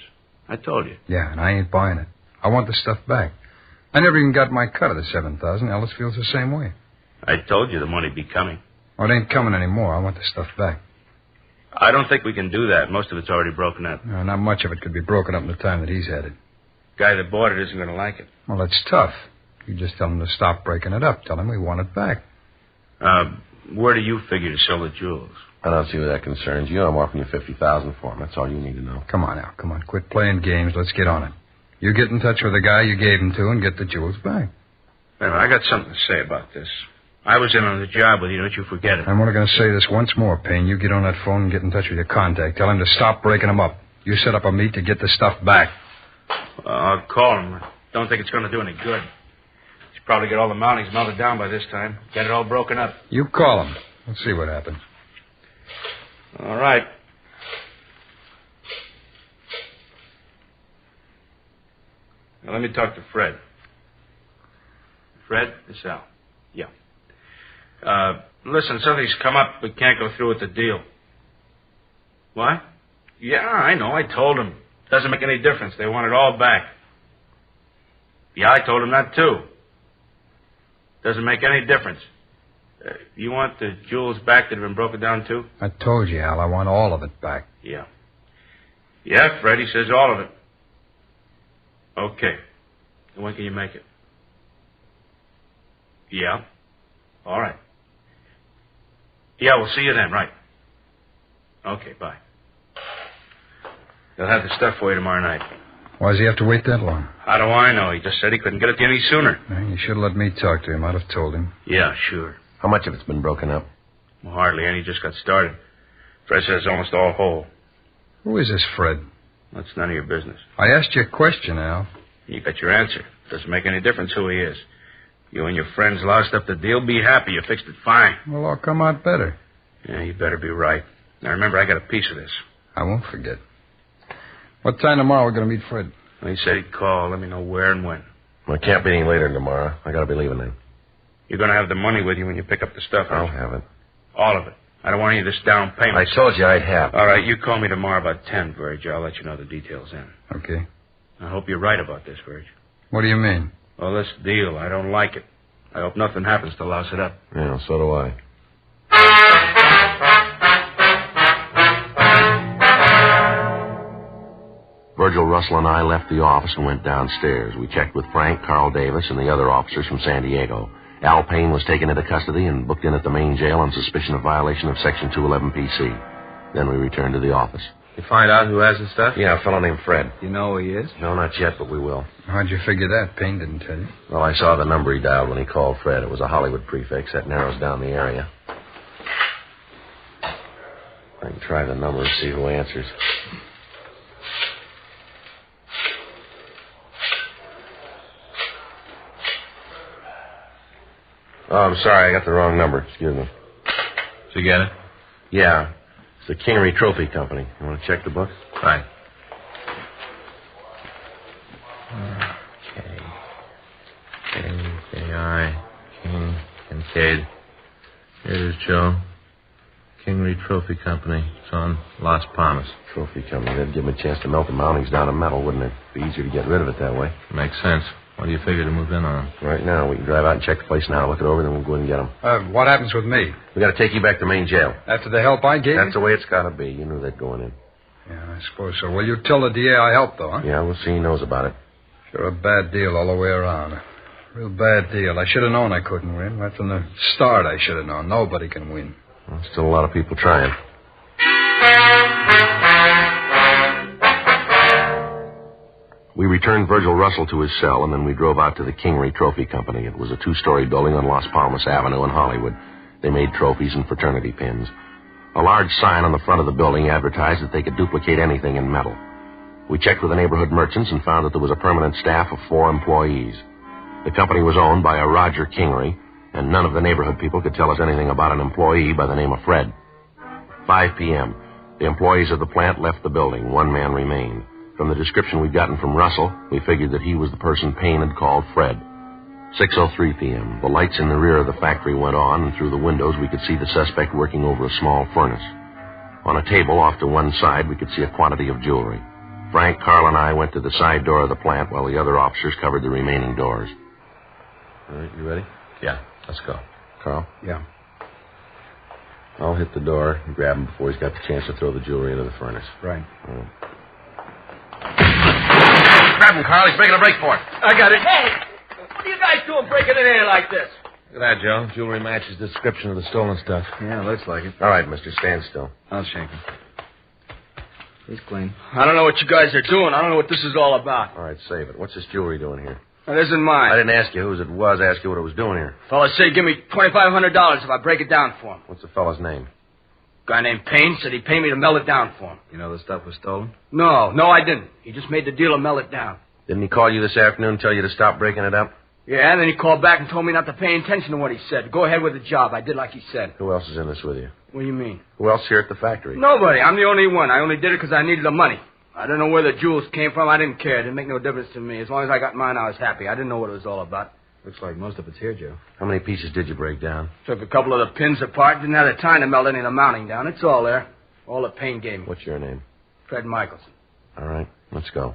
I told you. Yeah, and I ain't buying it. I want the stuff back. I never even got my cut of the $7,000. Ellis feels the same way. I told you the money'd be coming. Well, it ain't coming anymore. I want the stuff back. I don't think we can do that. Most of it's already broken up. No, not much of it could be broken up in the time that he's had it. Guy that bought it isn't going to like it. Well, that's tough. You just tell him to stop breaking it up. Tell him we want it back. Where do you figure to sell the jewels? I don't see where that concerns you. I'm offering you $50,000 for them. That's all you need to know. Come on, Al. Come on. Quit playing games. Let's get on it. You get in touch with the guy you gave them to and get the jewels back. Well, I got something to say about this. I was in on the job with you. Don't you forget it. I'm only going to say this once more, Payne. You get on that phone and get in touch with your contact. Tell him to stop breaking them up. You set up a meet to get the stuff back. I'll call him. I don't think it's going to do any good. He's probably got all the mountings melted down by this time. Get it all broken up. You call him. Let's see what happens. All right. Now, let me talk to Fred. Fred, this is Al. Yeah. Listen, something's come up. We can't go through with the deal. What? Yeah, I know. I told him. Doesn't make any difference. They want it all back. Yeah, I told him that, too. Doesn't make any difference. You want the jewels back that have been broken down, too? I told you, Al, I want all of it back. Yeah. Yeah, Freddie says all of it. Okay. When can you make it? Yeah. All right. Yeah, we'll see you then, right. Okay, bye. They'll have the stuff for you tomorrow night. Why does he have to wait that long? How do I know? He just said he couldn't get it any sooner. You should have let me talk to him. I'd have told him. Yeah, sure. How much of it's been broken up? Well, hardly any. Just got started. Fred says almost all whole. Who is this Fred? That's none of your business. I asked you a question, Al. You got your answer. Doesn't make any difference who he is. You and your friends lost up the deal. Be happy. You fixed it fine. Well, I'll come out better. Yeah, you better be right. Now, remember, I got a piece of this. I won't forget. What time tomorrow are we going to meet Fred? Well, he said he'd call. Let me know where and when. Well, it can't be any later than tomorrow. I got to be leaving then. You're going to have the money with you when you pick up the stuff. I'll have it. All of it. I don't want any of this down payment. I told you I'd have. All right, you call me tomorrow about 10, Virg. I'll let you know the details then. Okay. I hope you're right about this, Virg. What do you mean? Well, this deal, I don't like it. I hope nothing happens to louse it up. Yeah, so do I. Virgil, Russell, and I left the office and went downstairs. We checked with Frank, Carl Davis, and the other officers from San Diego. Al Payne was taken into custody and booked in at the main jail on suspicion of violation of Section 211 PC. Then we returned to the office. You find out who has the stuff? Yeah, a fellow named Fred. You know who he is? No, not yet, but we will. How'd you figure that? Payne didn't tell you. Well, I saw the number he dialed when he called Fred. It was a Hollywood prefix. That narrows down the area. I can try the number and see who answers. Oh, I'm sorry. I got the wrong number. Excuse me. Did you get it? Yeah. It's the Kingery Trophy Company. You want to check the book? Right. K-I, King, Kincaid. Here it is, Joe. Kingery Trophy Company. It's on Las Palmas. Trophy Company. That'd give him a chance to melt the mountings down to metal, wouldn't it? Be easier to get rid of it that way. Makes sense. What do you figure to move in on? Right now. We can drive out and check the place now, look it over, then we'll go in and get them. What happens with me? We got to take you back to main jail. After the help I gave That's the way it's got to be. You knew that going in. Yeah, I suppose so. Well, you tell the DA I helped, though, huh? Yeah, we'll see he knows about it. Sure, a bad deal all the way around. A real bad deal. I should have known I couldn't win. Right from the start, I should have known. Nobody can win. Well, still a lot of people trying. We returned Virgil Russell to his cell, and then we drove out to the Kingery Trophy Company. It was a two-story building on Las Palmas Avenue in Hollywood. They made trophies and fraternity pins. A large sign on the front of the building advertised that they could duplicate anything in metal. We checked with the neighborhood merchants and found that there was a permanent staff of 4 employees. The company was owned by a Roger Kingery, and none of the neighborhood people could tell us anything about an employee by the name of Fred. 5 p.m. The employees of the plant left the building. 1 man remained. From the description we'd gotten from Russell, we figured that he was the person Payne had called Fred. 6:03 p.m. The lights in the rear of the factory went on, and through the windows we could see the suspect working over a small furnace. On a table off to one side, we could see a quantity of jewelry. Frank, Carl, and I went to the side door of the plant while the other officers covered the remaining doors. All right, you ready? Yeah, let's go. Carl? Yeah. I'll hit the door and grab him before he's got the chance to throw the jewelry into the furnace. Right. Grab him, Carl. He's making a break for it. I got it. Hey! What are you guys doing breaking in here like this? Look at that, Joe. Jewelry matches the description of the stolen stuff. Yeah, looks like it. All right, mister, stand still. I'll shake him. He's clean. I don't know what you guys are doing. I don't know what this is all about. All right, save it. What's this jewelry doing here? That isn't mine. I didn't ask you whose it was. I asked you what it was doing here. Fella said give me $2,500 if I break it down for him. What's the fellow's name? Guy named Payne said he'd pay me to melt it down for him. You know the stuff was stolen? No, I didn't. He just made the deal to melt it down. Didn't he call you this afternoon and tell you to stop breaking it up? Yeah, and then he called back and told me not to pay attention to what he said. Go ahead with the job. I did like he said. Who else is in this with you? What do you mean? Who else here at the factory? Nobody. I'm the only one. I only did it because I needed the money. I don't know where the jewels came from. I didn't care. It didn't make no difference to me. As long as I got mine, I was happy. I didn't know what it was all about. Looks like most of it's here, Joe. How many pieces did you break down? Took a couple of the pins apart. Didn't have the time to melt any of the mounting down. It's all there. All the Payne gave me. What's your name? Fred Michelson. All right, let's go.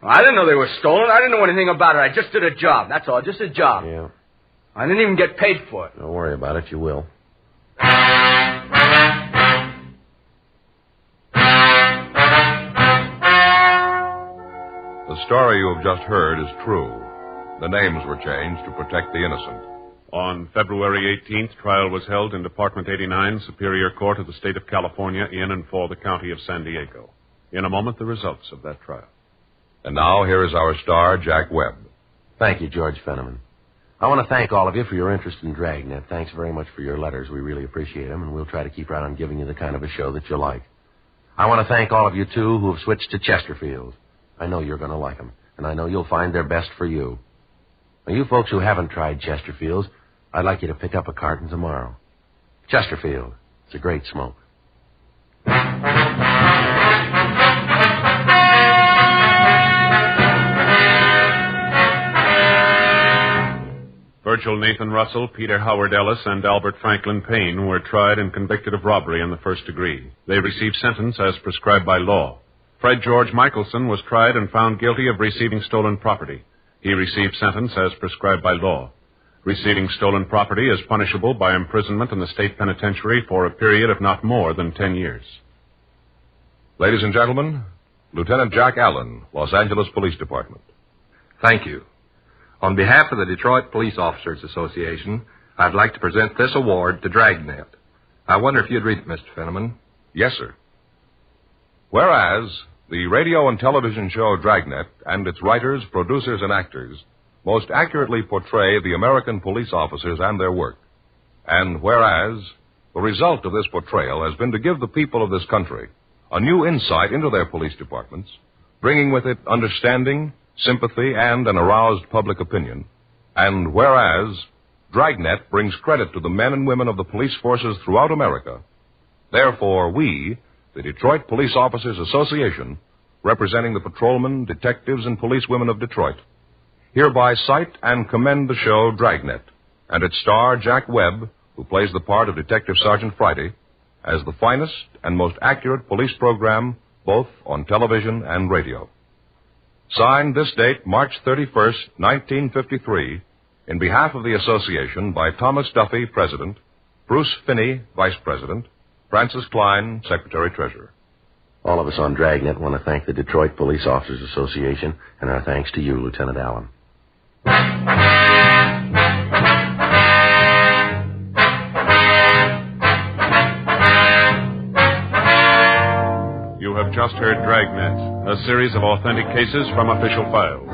I didn't know they were stolen. I didn't know anything about it. I just did a job. That's all. Just a job. Yeah. I didn't even get paid for it. Don't worry about it. You will. The story you have just heard is true. The names were changed to protect the innocent. On February 18th, trial was held in Department 89, Superior Court of the State of California, in and for the County of San Diego. In a moment, the results of that trial. And now, here is our star, Jack Webb. Thank you, George Fenneman. I want to thank all of you for your interest in Dragnet. Thanks very much for your letters. We really appreciate them, and we'll try to keep right on giving you the kind of a show that you like. I want to thank all of you, too, who have switched to Chesterfield. I know you're going to like them, and I know you'll find they're best for you. Now, you folks who haven't tried Chesterfields, I'd like you to pick up a carton tomorrow. Chesterfield. It's a great smoke. Virgil Nathan Russell, Peter Howard Ellis, and Albert Franklin Payne were tried and convicted of robbery in the first degree. They received sentence as prescribed by law. Fred George Michelson was tried and found guilty of receiving stolen property. He received sentence as prescribed by law. Receiving stolen property is punishable by imprisonment in the state penitentiary for a period of not more than 10 years. Ladies and gentlemen, Lieutenant Jack Allen, Los Angeles Police Department. Thank you. On behalf of the Detroit Police Officers Association, I'd like to present this award to Dragnet. I wonder if you'd read it, Mr. Fenneman. Yes, sir. Whereas the radio and television show Dragnet and its writers, producers, and actors most accurately portray the American police officers and their work. And whereas the result of this portrayal has been to give the people of this country a new insight into their police departments, bringing with it understanding, sympathy, and an aroused public opinion. And whereas Dragnet brings credit to the men and women of the police forces throughout America, therefore we, the Detroit Police Officers Association, representing the patrolmen, detectives, and policewomen of Detroit, hereby cite and commend the show Dragnet and its star Jack Webb, who plays the part of Detective Sergeant Friday, as the finest and most accurate police program both on television and radio. Signed this date, March 31st, 1953, in behalf of the association by Thomas Duffy, President, Bruce Finney, Vice President, Francis Klein, Secretary-Treasurer. All of us on Dragnet want to thank the Detroit Police Officers Association, and our thanks to you, Lieutenant Allen. You have just heard Dragnet, a series of authentic cases from official files.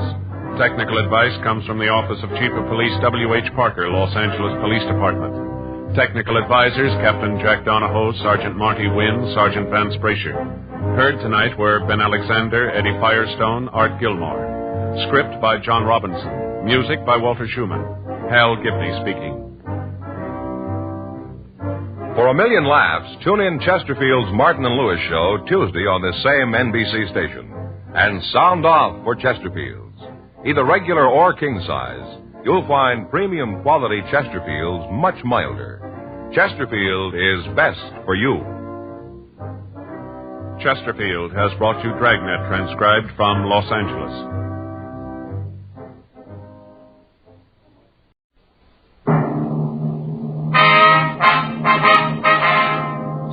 Technical advice comes from the Office of Chief of Police W.H. Parker, Los Angeles Police Department. Technical advisors, Captain Jack Donahoe, Sergeant Marty Wynn, Sergeant Vance Brasher. Heard tonight were Ben Alexander, Eddie Firestone, Art Gilmore. Script by John Robinson. Music by Walter Schumann. Hal Gibney speaking. For a million laughs, tune in Chesterfield's Martin and Lewis show Tuesday on this same NBC station. And sound off for Chesterfield's. Either regular or king size, you'll find premium quality Chesterfields much milder. Chesterfield is best for you. Chesterfield has brought you Dragnet, transcribed from Los Angeles.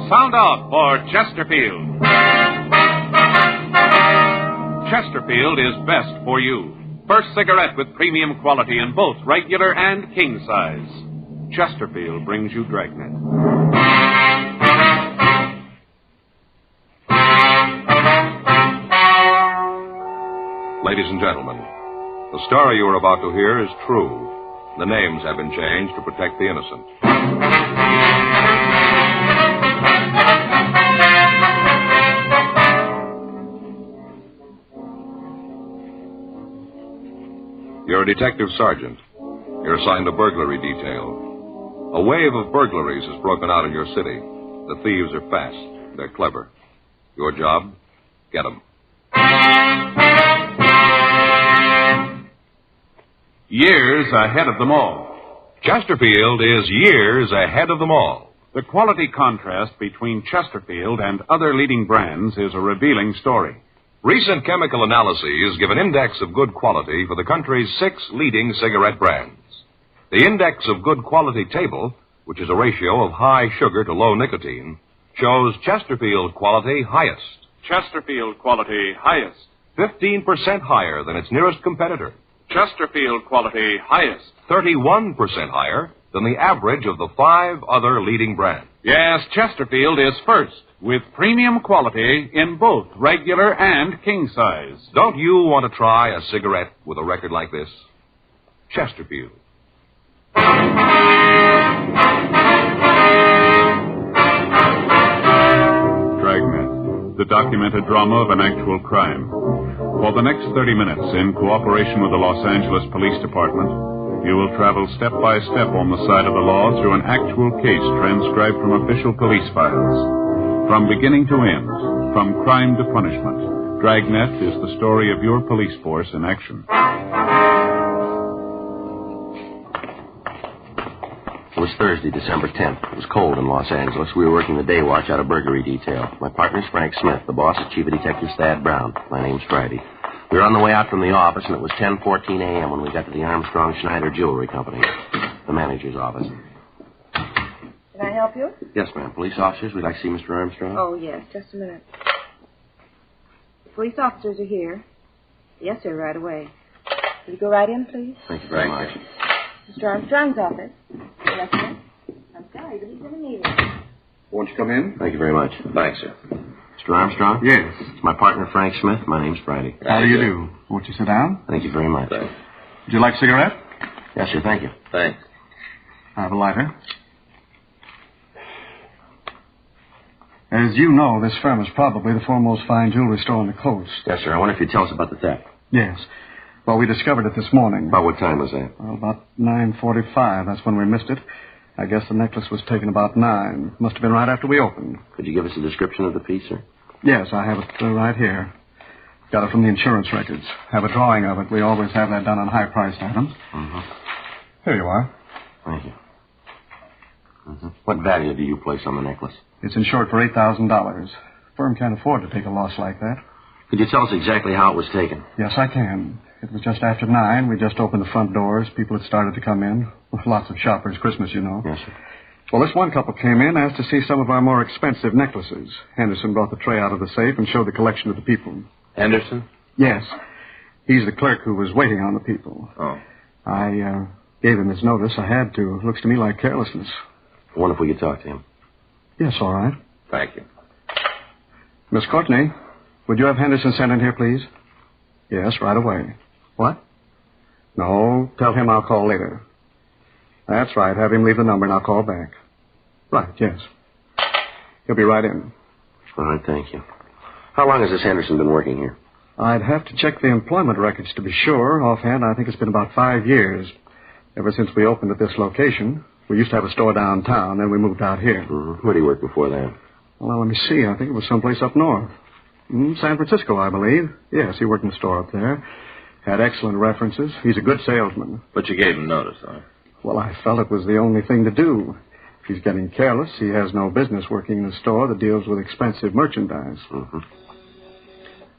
Sound off for Chesterfield. Chesterfield is best for you. First cigarette with premium quality in both regular and king size. Chesterfield brings you Dragnet. Ladies and gentlemen, the story you are about to hear is true. The names have been changed to protect the innocent. You're a detective sergeant. You're assigned a burglary detail. A wave of burglaries has broken out in your city. The thieves are fast. They're clever. Your job? Get them. Years ahead of them all. Chesterfield is years ahead of them all. The quality contrast between Chesterfield and other leading brands is a revealing story. Recent chemical analyses give an index of good quality for the country's 6 leading cigarette brands. The Index of Good Quality table, which is a ratio of high sugar to low nicotine, shows Chesterfield quality highest. Chesterfield quality highest. 15% higher than its nearest competitor. Chesterfield quality highest. 31% higher than the average of the 5 other leading brands. Yes, Chesterfield is first, with premium quality in both regular and king size. Don't you want to try a cigarette with a record like this? Chesterfield. Dragnet, the documented drama of an actual crime. For the next 30 minutes, in cooperation with the Los Angeles Police Department, you will travel step by step on the side of the law through an actual case transcribed from official police files. From beginning to end, from crime to punishment, Dragnet is the story of your police force in action. It was Thursday, December 10th. It was cold in Los Angeles. We were working the day watch out of burglary detail. My partner's Frank Smith. The boss is Chief of Detectives Thad Brown. My name's Friday. We were on the way out from the office, and it was 10:14 a.m. when we got to the Armstrong Schneider Jewelry Company, the manager's office. Can I help you? Yes, ma'am. Police officers, we'd like to see Mr. Armstrong. Oh, yes. Just a minute. Police officers are here. Yes, sir, right away. Will you go right in, please? Thank you very much. Mr. Armstrong's office. Yes, sir. I'm sorry, but he's going to need it. Won't you come in? Thank you very much. Thanks, sir. Mr. Armstrong? Yes. It's my partner, Frank Smith. My name's Friday. How do you do? Won't you sit down? Thank you very much. Would you like a cigarette? Yes, sir. Thank you. Thanks. I have a lighter. As you know, this firm is probably the foremost fine jewelry store on the coast. Yes, sir. I wonder if you'd tell us about the theft. Yes. Well, we discovered it this morning. About what time was that? Well, about 9:45. That's when we missed it. I guess the necklace was taken about 9. Must have been right after we opened. Could you give us a description of the piece, sir? Yes, I have it right here. Got it from the insurance records. Have a drawing of it. We always have that done on high-priced items. Mm-hmm. Here you are. Thank you. Mm-hmm. What value do you place on the necklace? It's insured for $8,000. Firm can't afford to take a loss like that. Could you tell us exactly how it was taken? Yes, I can. It was just after 9. We just opened the front doors. People had started to come in. Lots of shoppers. Christmas, you know. Yes, sir. Well, this one couple came in, asked to see some of our more expensive necklaces. Henderson brought the tray out of the safe and showed the collection to the people. Henderson? Yes. He's the clerk who was waiting on the people. Oh. I gave him his notice. I had to. Looks to me like carelessness. I wonder if we could talk to him. Yes, all right. Thank you. Miss Courtney, would you have Henderson sent in here, please? Yes, right away. What? No, tell him I'll call later. That's right. Have him leave the number and I'll call back. Right, yes. He'll be right in. All right, thank you. How long has this Henderson been working here? I'd have to check the employment records to be sure. Offhand, I think it's been about 5 years. Ever since we opened at this location. We used to have a store downtown, then we moved out here. Mm-hmm. Where did he work before that? Well, let me see. I think it was someplace up north. San Francisco, I believe. Yes, he worked in the store up there. Had excellent references. He's a good salesman. But you gave him notice, huh? Well, I felt it was the only thing to do. If he's getting careless, he has no business working in a store that deals with expensive merchandise. Mm-hmm.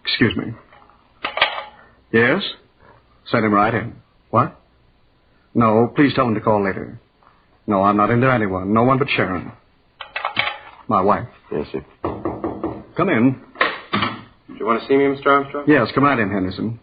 Excuse me. Yes? Send him right in. What? No, please tell him to call later. No, I'm not into anyone. No one but Sharon. My wife. Yes, sir. Come in. Do you want to see me, Mr. Armstrong? Yes, come right in, Henderson.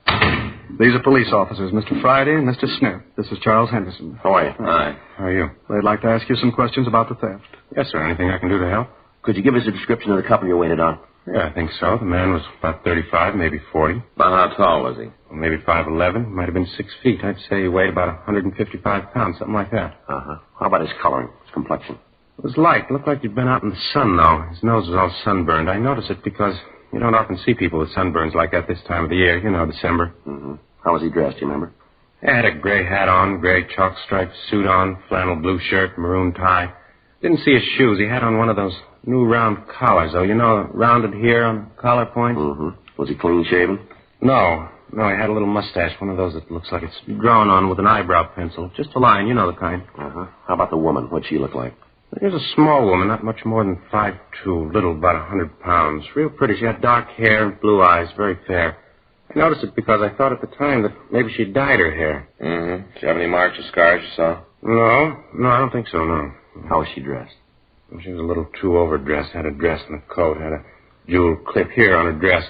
These are police officers, Mr. Friday and Mr. Smith. This is Charles Henderson. How are you? Hi. How are you? They'd like to ask you some questions about the theft. Yes, sir. Anything I can do to help? Could you give us a description of the couple you waited on? Yeah, I think so. The man was about 35, maybe 40. About how tall was he? Well, maybe 5'11". Might have been 6 feet. I'd say he weighed about 155 pounds, something like that. Uh-huh. How about his coloring, his complexion? It was light. Looked like he'd been out in the sun, though. His nose was all sunburned. I noticed it because you don't often see people with sunburns like that this time of the year. You know, December. Mm-hmm. How was he dressed, do you remember? He had a gray hat on, gray chalk-striped suit on, flannel blue shirt, maroon tie. Didn't see his shoes. He had on one of those new round collars, though. You know, rounded here on the collar point. Mm-hmm. Was he clean-shaven? No, he had a little mustache, one of those that looks like it's drawn on with an eyebrow pencil. Just a line, you know the kind. Uh-huh. How about the woman? What'd she look like? There's a small woman, not much more than 5'2", little, about 100 pounds. Real pretty. She had dark hair and blue eyes, very fair. I noticed it because I thought at the time that maybe she dyed her hair. Mm-hmm. Did she have any marks or scars you saw? No, I don't think so, no. How was she dressed? Well, she was a little too overdressed. Had a dress and a coat. Had a jewel clip here on her dress.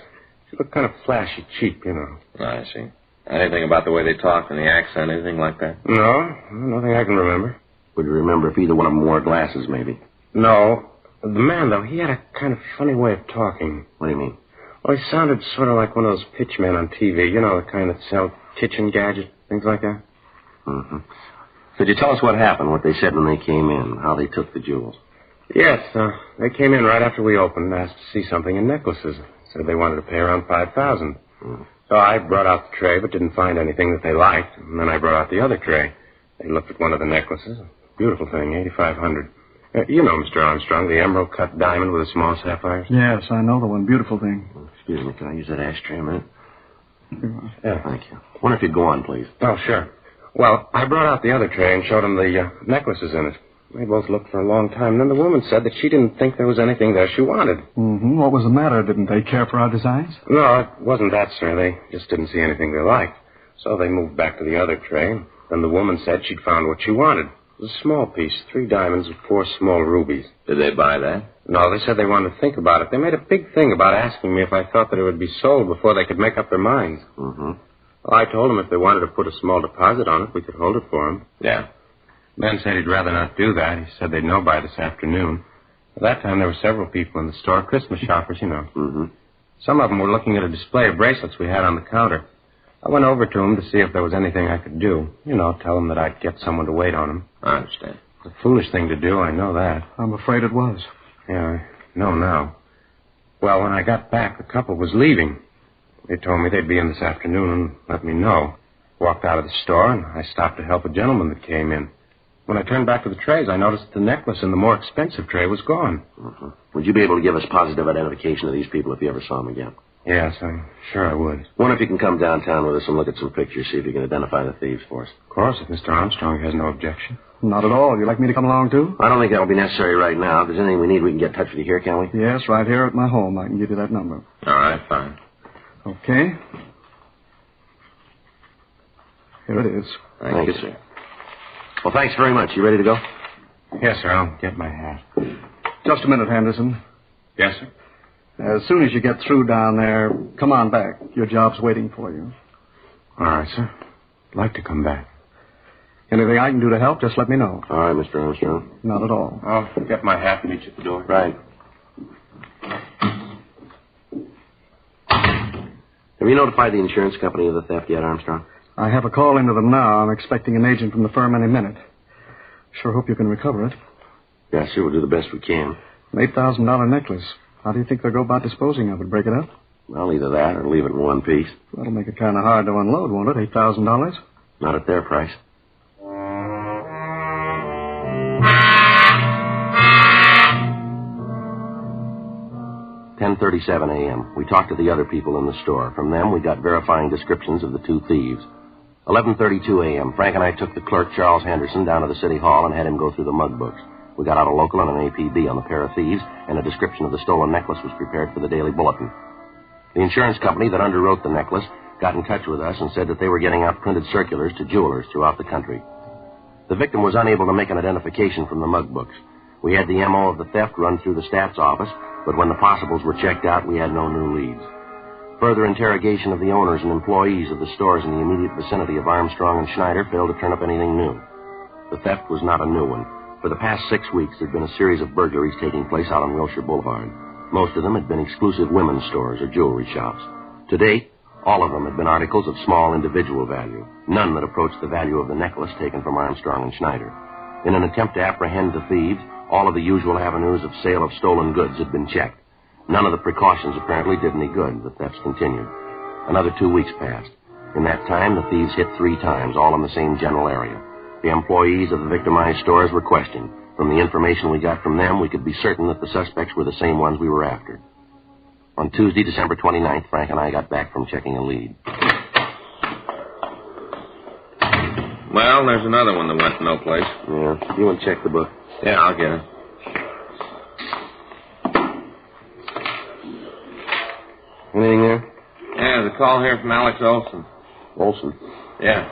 She looked kind of flashy, cheap, you know. I see. Anything about the way they talked and the accent, anything like that? No, nothing I can remember. Would you remember if either one of them wore glasses, maybe? No. The man, though, he had a kind of funny way of talking. What do you mean? Well, he sounded sort of like one of those pitchmen on TV. You know, the kind that sell kitchen gadgets, things like that. Mm-hmm. Could you tell us what happened, what they said when they came in, how they took the jewels? Yes, they came in right after we opened and asked to see something in necklaces. Said they wanted to pay around $5,000. So I brought out the tray, but didn't find anything that they liked. And then I brought out the other tray. They looked at one of the necklaces. Beautiful thing, $8,500. You know, Mr. Armstrong, the emerald-cut diamond with the small sapphires? Yes, I know the one. Beautiful thing. Excuse me, can I use that ashtray a minute? Yeah. Thank you. Wonder if you'd go on, please. Oh, sure. Well, I brought out the other tray and showed them the necklaces in it. They both looked for a long time. Then the woman said that she didn't think there was anything there she wanted. Mm-hmm. What was the matter? Didn't they care for our designs? No, it wasn't that, sir. They just didn't see anything they liked. So they moved back to the other tray. Then the woman said she'd found what she wanted. It was a small piece, 3 diamonds and 4 small rubies. Did they buy that? No, they said they wanted to think about it. They made a big thing about asking me if I thought that it would be sold before they could make up their minds. Mm-hmm. Well, I told them if they wanted to put a small deposit on it, we could hold it for them. Yeah. Ben said he'd rather not do that. He said they'd know by this afternoon. At that time, there were several people in the store, Christmas shoppers, you know. Mm-hmm. Some of them were looking at a display of bracelets we had on the counter. I went over to them to see if there was anything I could do. You know, tell them that I'd get someone to wait on them. I understand. It's a foolish thing to do, I know that. I'm afraid it was. Yeah, I know now. Well, when I got back, the couple was leaving. They told me they'd be in this afternoon and let me know. Walked out of the store, and I stopped to help a gentleman that came in. When I turned back to the trays, I noticed the necklace in the more expensive tray was gone. Mm-hmm. Would you be able to give us positive identification of these people if you ever saw them again? Yes, I'm sure I would. Wonder if you can come downtown with us and look at some pictures, see if you can identify the thieves for us. Of course, if Mr. Armstrong has no objection. Not at all. Would you like me to come along, too? I don't think that will be necessary right now. If there's anything we need, we can get in touch with you here, can we? Yes, right here at my home. I can give you that number. All right, fine. Okay. Here it is. Thank you, sir. Well, thanks very much. You ready to go? Yes, sir. I'll get my hat. Just a minute, Henderson. Yes, sir. As soon as you get through down there, come on back. Your job's waiting for you. All right, sir. I'd like to come back. Anything I can do to help, just let me know. All right, Mr. Armstrong. Not at all. I'll get my hat and meet you at the door. Right. Have you notified the insurance company of the theft yet, Armstrong? I have a call into them now. I'm expecting an agent from the firm any minute. Sure hope you can recover it. Yes, sir. We'll do the best we can. An $8,000 necklace. How do you think they'll go about disposing of it? Break it up? Well, either that or leave it in one piece. That'll make it kind of hard to unload, won't it? $8,000? Not at their price. "10:37 a.m. We talked to the other people in the store. From them, we got verifying descriptions of the 2 thieves. 11:32 a.m. Frank and I took the clerk, Charles Henderson, down to the city hall and had him go through the mug books. We got out a local and an APB on the pair of thieves, and a description of the stolen necklace was prepared for the Daily Bulletin. The insurance company that underwrote the necklace got in touch with us and said that they were getting out printed circulars to jewelers throughout the country. The victim was unable to make an identification from the mug books. We had the M.O. of the theft run through the stats office, but when the possibles were checked out, we had no new leads. Further interrogation of the owners and employees of the stores in the immediate vicinity of Armstrong and Schneider failed to turn up anything new. The theft was not a new one. For the past 6 weeks, there had been a series of burglaries taking place out on Wilshire Boulevard. Most of them had been exclusive women's stores or jewelry shops. To date, all of them had been articles of small individual value, none that approached the value of the necklace taken from Armstrong and Schneider. In an attempt to apprehend the thieves, all of the usual avenues of sale of stolen goods had been checked. None of the precautions apparently did any good. The thefts continued. Another 2 weeks passed. In that time, the thieves hit 3 times, all in the same general area. The employees of the victimized stores were questioned. From the information we got from them, we could be certain that the suspects were the same ones we were after. On Tuesday, December 29th, Frank and I got back from checking a lead. Well, there's another one that went to no place. Yeah. You want to check the book? Yeah, I'll get it. Anything there? Yeah, there's a call here from Alex Olson. Olson? Yeah.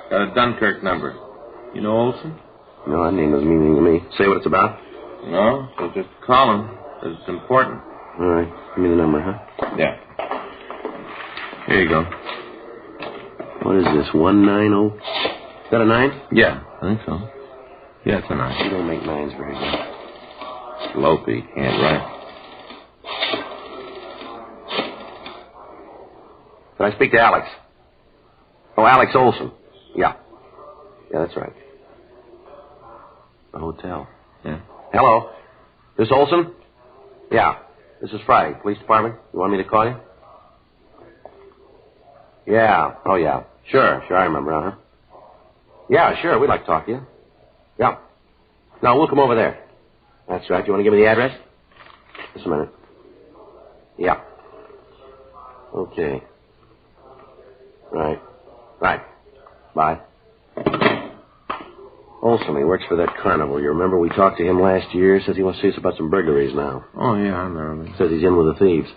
Got a Dunkirk number. You know Olson? No, that name doesn't mean anything to me. Say what it's about? No, so just call him, because it's important. All right. Give me the number, huh? Yeah. Here you go. What is this, 190? Is that a 9? Yeah, I think so. Yeah, it's a 9. You don't make 9s very good. Slopey, can't write. Can I speak to Alex? Oh, Alex Olson. Yeah. Yeah, that's right. The hotel. Yeah. Hello. This Olson? Yeah. This is Friday. Police department. You want me to call you? Yeah. Oh, yeah. Sure, I remember, huh? Yeah, sure. We'd like to talk to you. Yeah. No, we'll come over there. That's right. You want to give me the address? Just a minute. Yeah. Okay. Right. Bye. Olson, he works for that carnival. You remember we talked to him last year? Says he wants to see us about some burglaries now. Oh, yeah, I remember. Says he's in with the thieves.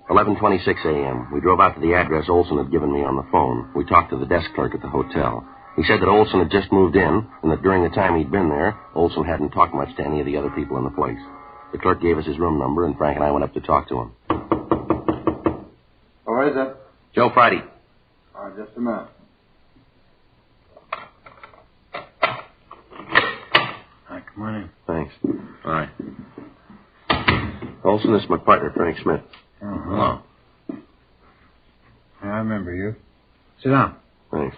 11:26 a.m. We drove out to the address Olson had given me on the phone. We talked to the desk clerk at the hotel. He said that Olson had just moved in, and that during the time he'd been there, Olson hadn't talked much to any of the other people in the place. The clerk gave us his room number, and Frank and I went up to talk to him. Who is it? Joe Friday. Oh, just a minute. Hi, come on in. Thanks. All right. Olson, this is my partner, Frank Smith. Oh, hello. Yeah, I remember you. Sit down. Thanks.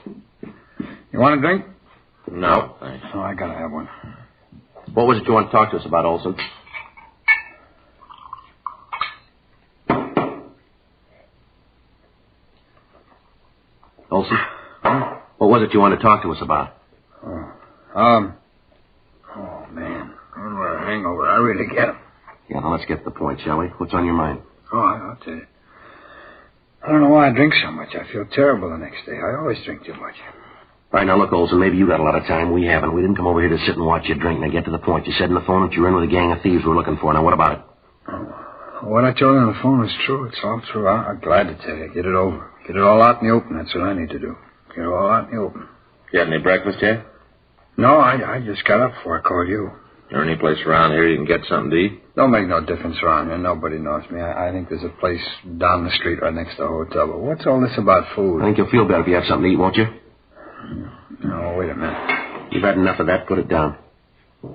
You want a drink? No, thanks. Oh, I gotta have one. What was it you wanted to talk to us about, Olson? Olson? Huh? What was it you wanted to talk to us about? Oh, man. I don't know what a hangover. I really get 'em. Yeah, now let's get to the point, shall we? What's on your mind? Oh, I'll tell you. I don't know why I drink so much. I feel terrible the next day. I always drink too much. All right, now look, Olson, maybe you got a lot of time. We haven't. We didn't come over here to sit and watch you drink. Now get to the point. You said on the phone that you were in with a gang of thieves we're looking for. Now what about it? What I told you on the phone is true. It's all true. I'm glad to tell you. Get it over. Get it all out in the open. That's what I need to do. Get it all out in the open. You had any breakfast yet? No, I just got up before I called you. Is there any place around here you can get something to eat? Don't make no difference around here. Nobody knows me. I think there's a place down the street right next to the hotel. But what's all this about food? I think you'll feel better if you have something to eat, won't you? No, wait a minute. You've had enough of that. Put it down.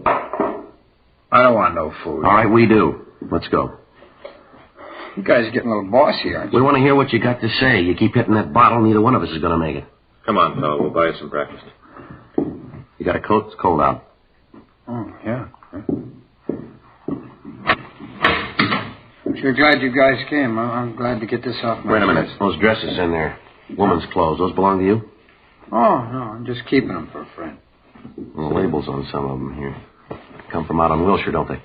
I don't want no food. All right, we do. Let's go. You guys are getting a little bossy, aren't you? We want to hear what you got to say. You keep hitting that bottle, neither one of us is going to make it. Come on, fella. We'll buy you some breakfast. You got a coat? It's cold out. Oh, yeah. I'm sure glad you guys came. I'm glad to get this off my Wait a minute. chest. Those dresses in there. Woman's clothes. Those belong to you? Oh, no. I'm just keeping them for a friend. Well, the labels on some of them here. Come from out on Wilshire, don't they?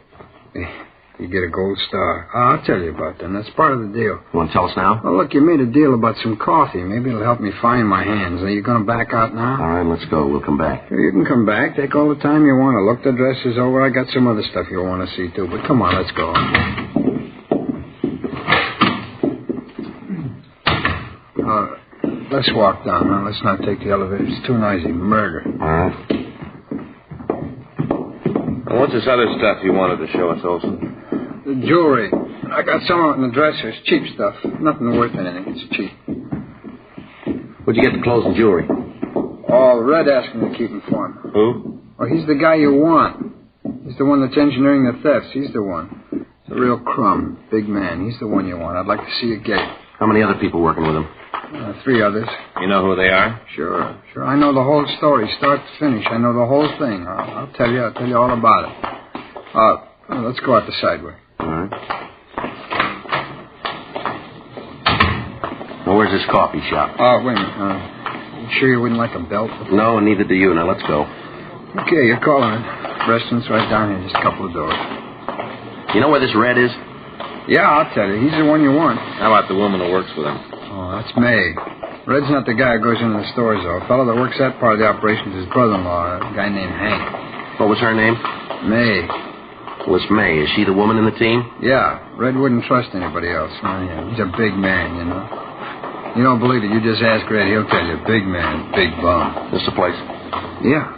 You get a gold star. I'll tell you about them. That's part of the deal. You want to tell us now? Well, look, you made a deal about some coffee. Maybe it'll help me find my hands. Are you going to back out now? All right, let's go. We'll come back. Sure, you can come back. Take all the time you want to look the dresses over. I got some other stuff you'll want to see, too. But come on, let's go. Let's walk down now. Let's not take the elevator. It's too noisy. Murder. All right. Well, what's this other stuff you wanted to show us, Olson? The jewelry. I got some of it in the dresser. It's cheap stuff. Nothing worth anything. It's cheap. Where'd you get the clothes and jewelry? Oh, Red asked me to keep him for him. Who? Well, he's the guy you want. He's the one that's engineering the thefts. He's the one. He's a real crumb. Big man. He's the one you want. I'd like to see you get it. How many other people working with him? 3 others. You know who they are? Sure. I know the whole story, start to finish. I know the whole thing. I'll tell you. I'll tell you all about it. Let's go out the side way. All right. Well, where's this coffee shop? Oh, wait a minute. You sure you wouldn't like a belt? No, and neither do you. Now, let's go. Okay, you're calling it. Restaurant's right down here, just a couple of doors. You know where this Red is? Yeah, I'll tell you. He's the one you want. How about the woman who works with him? Oh, that's May. Red's not the guy who goes into the stores, though. A fellow that works that part of the operation is his brother-in-law, a guy named Hank. What was her name? May. Was May. Is she the woman in the team? Yeah. Red wouldn't trust anybody else. Oh, yeah. He's a big man, you know. You don't believe it, you just ask Red. He'll tell you. Big man, big bum. This the place? Yeah.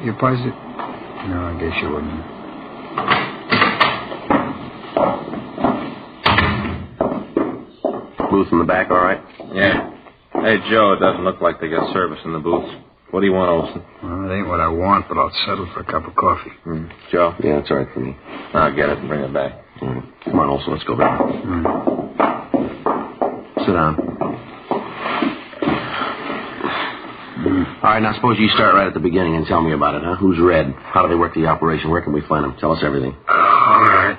You positive? No, I guess you wouldn't. Booth in the back, all right? Yeah. Hey, Joe, it doesn't look like they got service in the booths. What do you want, Olson? Well, it ain't what I want, but I'll settle for a cup of coffee. Joe? Yeah, it's all right for me. I'll get it and bring it back. Come on, Olson, let's go back. Sit down. All right, now suppose you start right at the beginning and tell me about it, huh? Who's Red? How do they work the operation? Where can we find them? Tell us everything. All right.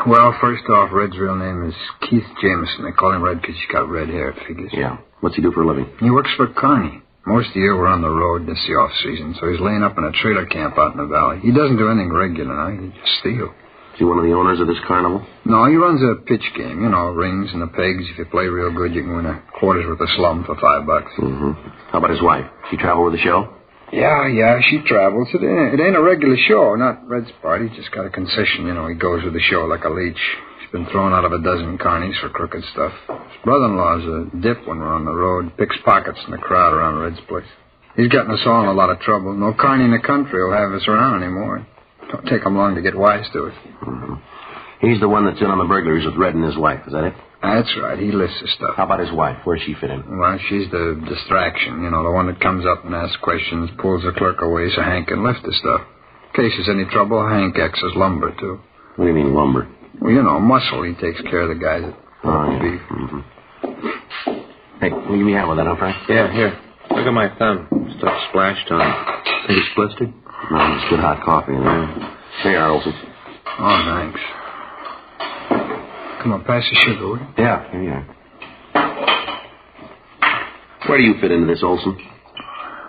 Well, first off, Red's real name is Keith Jameson. They call him Red because he's got red hair, it figures. Yeah. What's he do for a living? He works for Carney. Most of the year we're on the road. This is the off-season, so he's laying up in a trailer camp out in the valley. He doesn't do anything regular now. He just steals. Is he one of the owners of this carnival? No, he runs a pitch game. You know, rings and the pegs. If you play real good, you can win a quarter's worth of slum for $5. Mm-hmm. How about his wife? She travel with the show? Yeah, she travels. It ain't a regular show, not Red's part. He's just got a concession, you know. He goes with the show like a leech. He's been thrown out of a dozen carnies for crooked stuff. His brother-in-law's a dip when we're on the road. Picks pockets in the crowd around Red's place. He's gotten us all in a lot of trouble. No carny in the country will have us around anymore. Don't take him long to get wise to it. Mm-hmm. He's the one that's in on the burglaries with Red and his wife, is that it? That's right. He lists the stuff. How about his wife? Where's she fit in? Well, she's the distraction. You know, the one that comes up and asks questions, pulls the clerk away so Hank can lift the stuff. In case there's any trouble, Hank acts as lumber, too. What do you mean, lumber? Well, you know, muscle. He takes care of the guys that beef. Mm-hmm. Hey, will you give me a hand with that, huh, Frank? Yeah, here. Look at my thumb. Stuff splashed on it. Think it's blistered? No, it's good hot coffee in there. Here you are, Olson. Oh, thanks. Come on, pass the sugar, will you? Yeah, here you are. Where do you fit into this, Olson?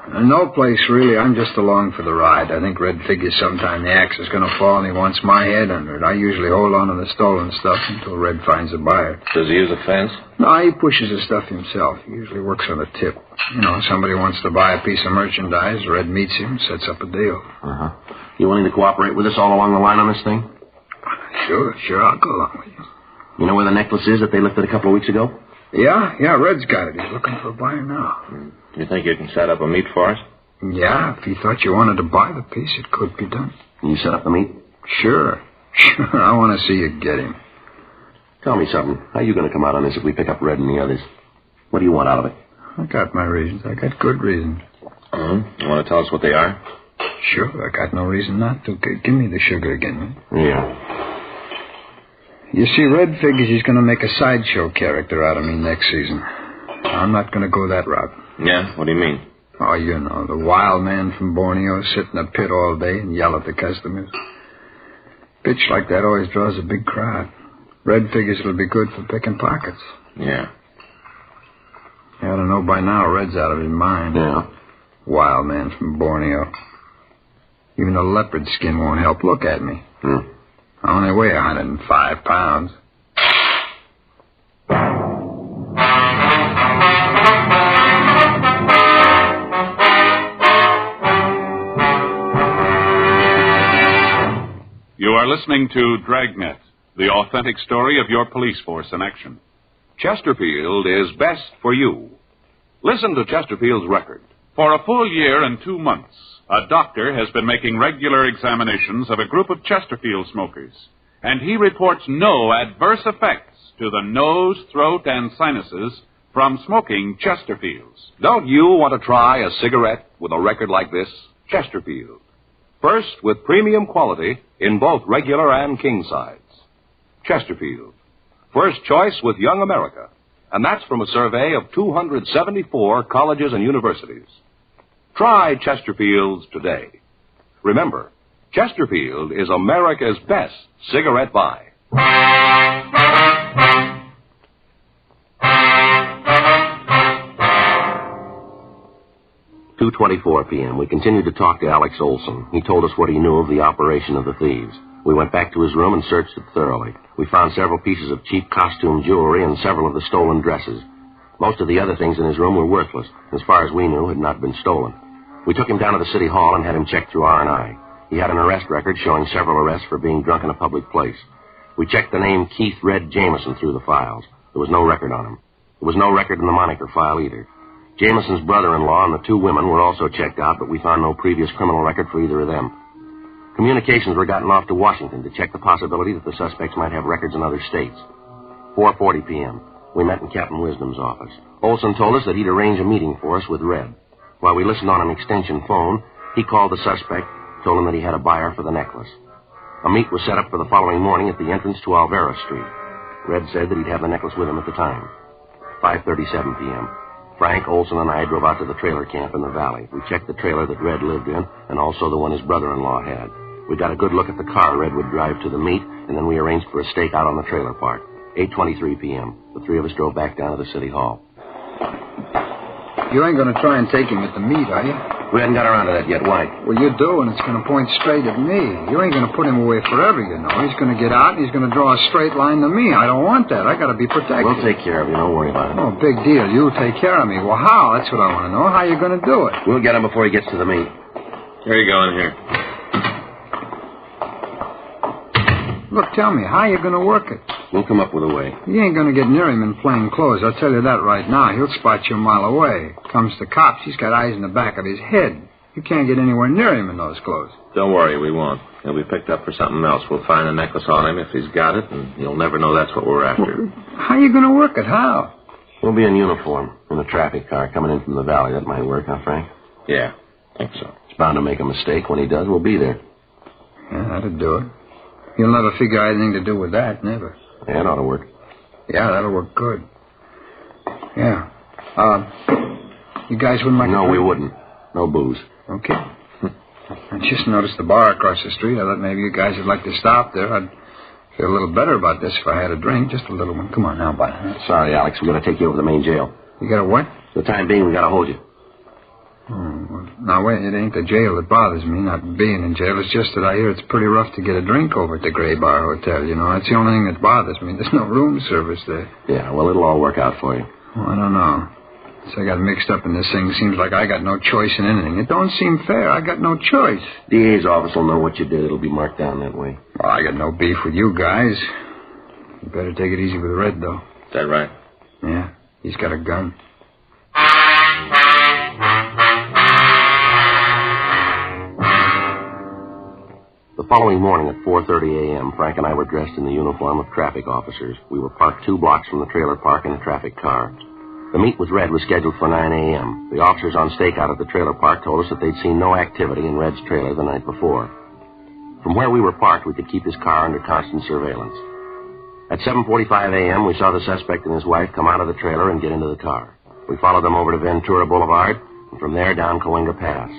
No place, really. I'm just along for the ride. I think Red figures sometime the axe is going to fall and he wants my head under it. I usually hold on to the stolen stuff until Red finds a buyer. Does he use a fence? No, he pushes the stuff himself. He usually works on a tip. You know, somebody wants to buy a piece of merchandise. Red meets him, sets up a deal. Uh-huh. You willing to cooperate with us all along the line on this thing? Sure, I'll go along with you. You know where the necklace is that they lifted a couple of weeks ago? Yeah, Red's got it. He's looking for a buyer now. You think you can set up a meet for us? Yeah, if he thought you wanted to buy the piece, it could be done. Can you set up the meet? Sure. I want to see you get him. Tell me something. How are you going to come out on this if we pick up Red and the others? What do you want out of it? I got my reasons. I got good reasons. You want to tell us what they are? Sure, I got no reason not to. Give me the sugar again, man. Yeah. You see, Red figures he's going to make a sideshow character out of me next season. I'm not going to go that route. Yeah? What do you mean? Oh, you know, the wild man from Borneo sit in a pit all day and yell at the customers. Pitch like that always draws a big crowd. Red figures it'll be good for picking pockets. Yeah. You ought to know by now Red's out of his mind. Yeah. Wild man from Borneo. Even a leopard skin won't help. Look at me. I only weigh 105 pounds. You are listening to Dragnet, the authentic story of your police force in action. Chesterfield is best for you. Listen to Chesterfield's record. For a full year and 2 months, a doctor has been making regular examinations of a group of Chesterfield smokers, and he reports no adverse effects to the nose, throat, and sinuses from smoking Chesterfields. Don't you want to try a cigarette with a record like this? Chesterfield. First, with premium quality in both regular and king size. Chesterfield. First choice with Young America. And that's from a survey of 274 colleges and universities. Try Chesterfields today. Remember, Chesterfield is America's best cigarette buy. 2:24 p.m. We continued to talk to Alex Olson. He told us what he knew of the operation of the thieves. We went back to his room and searched it thoroughly. We found several pieces of cheap costume jewelry and several of the stolen dresses. Most of the other things in his room were worthless. As far as we knew, had not been stolen. We took him down to the city hall and had him checked through R&I. He had an arrest record showing several arrests for being drunk in a public place. We checked the name Keith Red Jameson through the files. There was no record on him. There was no record in the moniker file either. Jameson's brother-in-law and the two women were also checked out, but we found no previous criminal record for either of them. Communications were gotten off to Washington to check the possibility that the suspects might have records in other states. 4:40 p.m. We met in Captain Wisdom's office. Olson told us that he'd arrange a meeting for us with Red. While we listened on an extension phone, he called the suspect, told him that he had a buyer for the necklace. A meet was set up for the following morning at the entrance to Alvera Street. Red said that he'd have the necklace with him at the time. 5:37 p.m. Frank, Olson, and I drove out to the trailer camp in the valley. We checked the trailer that Red lived in, and also the one his brother-in-law had. We got a good look at the car Red would drive to the meet, and then we arranged for a stakeout on the trailer park. 8:23 p.m. The three of us drove back down to the city hall. You ain't going to try and take him at the meet, are you? We hadn't got around to that yet. Why? Well, you do, and it's going to point straight at me. You ain't going to put him away forever, you know. He's going to get out, and he's going to draw a straight line to me. I don't want that. I got to be protected. We'll take care of you. Don't worry about it. Oh, big deal. You take care of me. Well, how? That's what I want to know. How you going to do it? We'll get him before he gets to the meet. Here you go, in here. Look, tell me, how you going to work it? We'll come up with a way. You ain't going to get near him in plain clothes. I'll tell you that right now. He'll spot you a mile away. Comes to cops, he's got eyes in the back of his head. You can't get anywhere near him in those clothes. Don't worry, we won't. He'll be picked up for something else. We'll find the necklace on him if he's got it, and you'll never know that's what we're after. Well, how you going to work it? How? We'll be in uniform in a traffic car coming in from the valley. That might work, huh, Frank? Yeah, I think so. He's bound to make a mistake. When he does, we'll be there. Yeah, that'll do it. You'll never figure out anything to do with that, never. Yeah, it ought to work. Yeah, that'll work good. Yeah. You guys wouldn't like No, to... we wouldn't. No booze. Okay. I just noticed the bar across the street. I thought maybe you guys would like to stop there. I'd feel a little better about this if I had a drink. Just a little one. Come on now, bud. Sorry, Alex. We're going to take you over to the main jail. You got a what? For the time being, we got to hold you. Well, now, wait. It ain't the jail that bothers me, not being in jail. It's just that I hear it's pretty rough to get a drink over at the Gray Bar Hotel, you know. That's the only thing that bothers me. There's no room service there. Yeah, well, it'll all work out for you. Well, I don't know. So I got mixed up in this thing. Seems like I got no choice in anything. It don't seem fair. I got no choice. DA's office will know what you did. It'll be marked down that way. Well, I got no beef with you guys. You better take it easy with Red, though. Is that right? Yeah, he's got a gun. The following morning at 4:30 a.m., Frank and I were dressed in the uniform of traffic officers. We were parked 2 blocks from the trailer park in a traffic car. The meet with Red was scheduled for 9 a.m. The officers on stakeout at the trailer park told us that they'd seen no activity in Red's trailer the night before. From where we were parked, we could keep his car under constant surveillance. At 7:45 a.m., we saw the suspect and his wife come out of the trailer and get into the car. We followed them over to Ventura Boulevard, and from there down Coahuila Pass.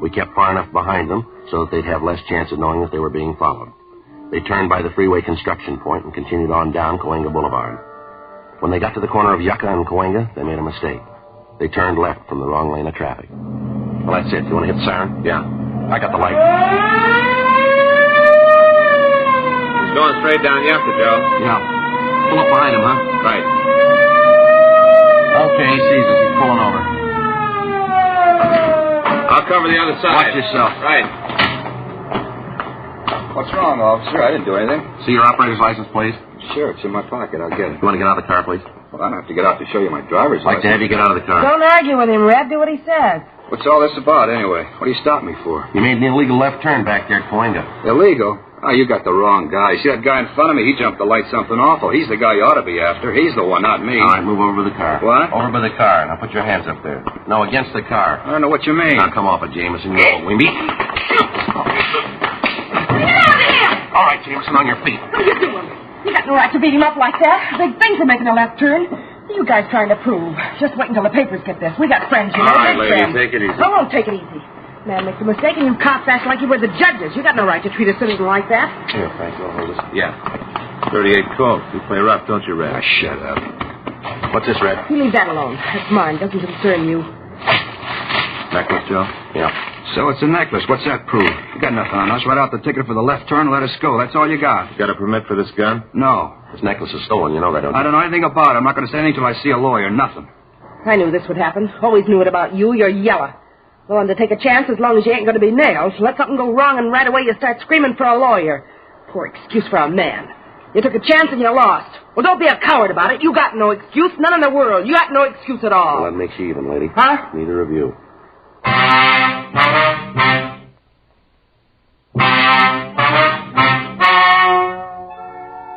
We kept far enough behind them so that they'd have less chance of knowing that they were being followed. They turned by the freeway construction point and continued on down Coahuila Boulevard. When they got to the corner of Yucca and Coahuila, they made a mistake. They turned left from the wrong lane of traffic. Well, that's it. You want to hit the siren? Yeah. I got the light. He's going straight down Yucca, Joe. Yeah. Pull up behind him, huh? Right. Okay, he sees us. He's pulling over. I'll cover the other side. Watch yourself. Right. What's wrong, officer? I didn't do anything. See your operator's license, please? Sure, it's in my pocket. I'll get it. You want to get out of the car, please? Well, I don't have to get out to show you my driver's I'd like to have you get out of the car. Don't argue with him, Red. Do what he says. What's all this about, anyway? What do you stop me for? You made an illegal left turn back there at Coahuila. Illegal? Oh, you got the wrong guy. See that guy in front of me? He jumped the light something awful. He's the guy you ought to be after. He's the one, not me. All right, move over to the car. What? Over by the car. Now put your hands up there. No, against the car. I don't know what you mean. Now come off it, Jameson. You know, we meet. Get out of here! All right, Jameson, on your feet. What are you doing? You got no right to beat him up like that. Big thing for making a left turn. What are you guys trying to prove? Just wait until the papers get this. We got friends, you know. All right, Big lady, friends. take it easy. I won't take it easy. Man makes a mistake, and you cops act like you were the judges. You got no right to treat a citizen like that. Here, Frank, you'll hold this. Yeah. 38 Colt. You play rough, don't you, Red? Ah, shut up. What's this, Red? You leave that alone. That's mine. Doesn't concern you. Necklace, Joe? Yeah. So it's a necklace. What's that prove? You got nothing on us. Write out the ticket for the left turn and let us go. That's all you got. You got a permit for this gun? No. This necklace is stolen. You know that, don't you? I don't know anything about it. I'm not going to say anything till I see a lawyer. Nothing. I knew this would happen. Always knew it about you. You're yellow. Willing to take a chance as long as you ain't going to be nailed. Let something go wrong and right away you start screaming for a lawyer. Poor excuse for a man. You took a chance and you lost. Well, don't be a coward about it. You got no excuse. None in the world. You got no excuse at all. Well, that makes you even, lady. Huh? Neither of you.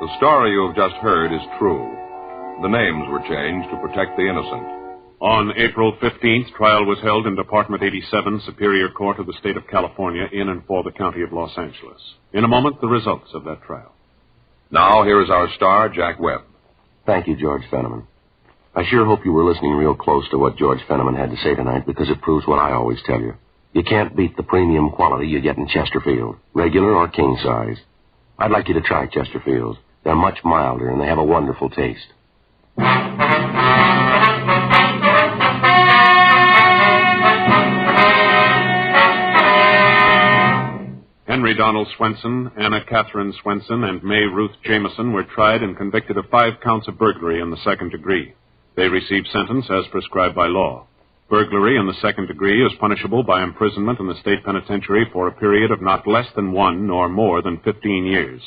The story you have just heard is true. The names were changed to protect the innocent. On April 15th, trial was held in Department 87, Superior Court of the State of California, in and for the County of Los Angeles. In a moment, the results of that trial. Now, here is our star, Jack Webb. Thank you, George Fenneman. I sure hope you were listening real close to what George Fenneman had to say tonight, because it proves what I always tell you. You can't beat the premium quality you get in Chesterfield, regular or king size. I'd like you to try Chesterfields. They're much milder, and they have a wonderful taste. Henry Donald Swenson, Anna Catherine Swenson, and May Ruth Jameson were tried and convicted of 5 counts of burglary in the second degree. They received sentence as prescribed by law. Burglary in the second degree is punishable by imprisonment in the state penitentiary for a period of not less than 1 nor more than 15 years.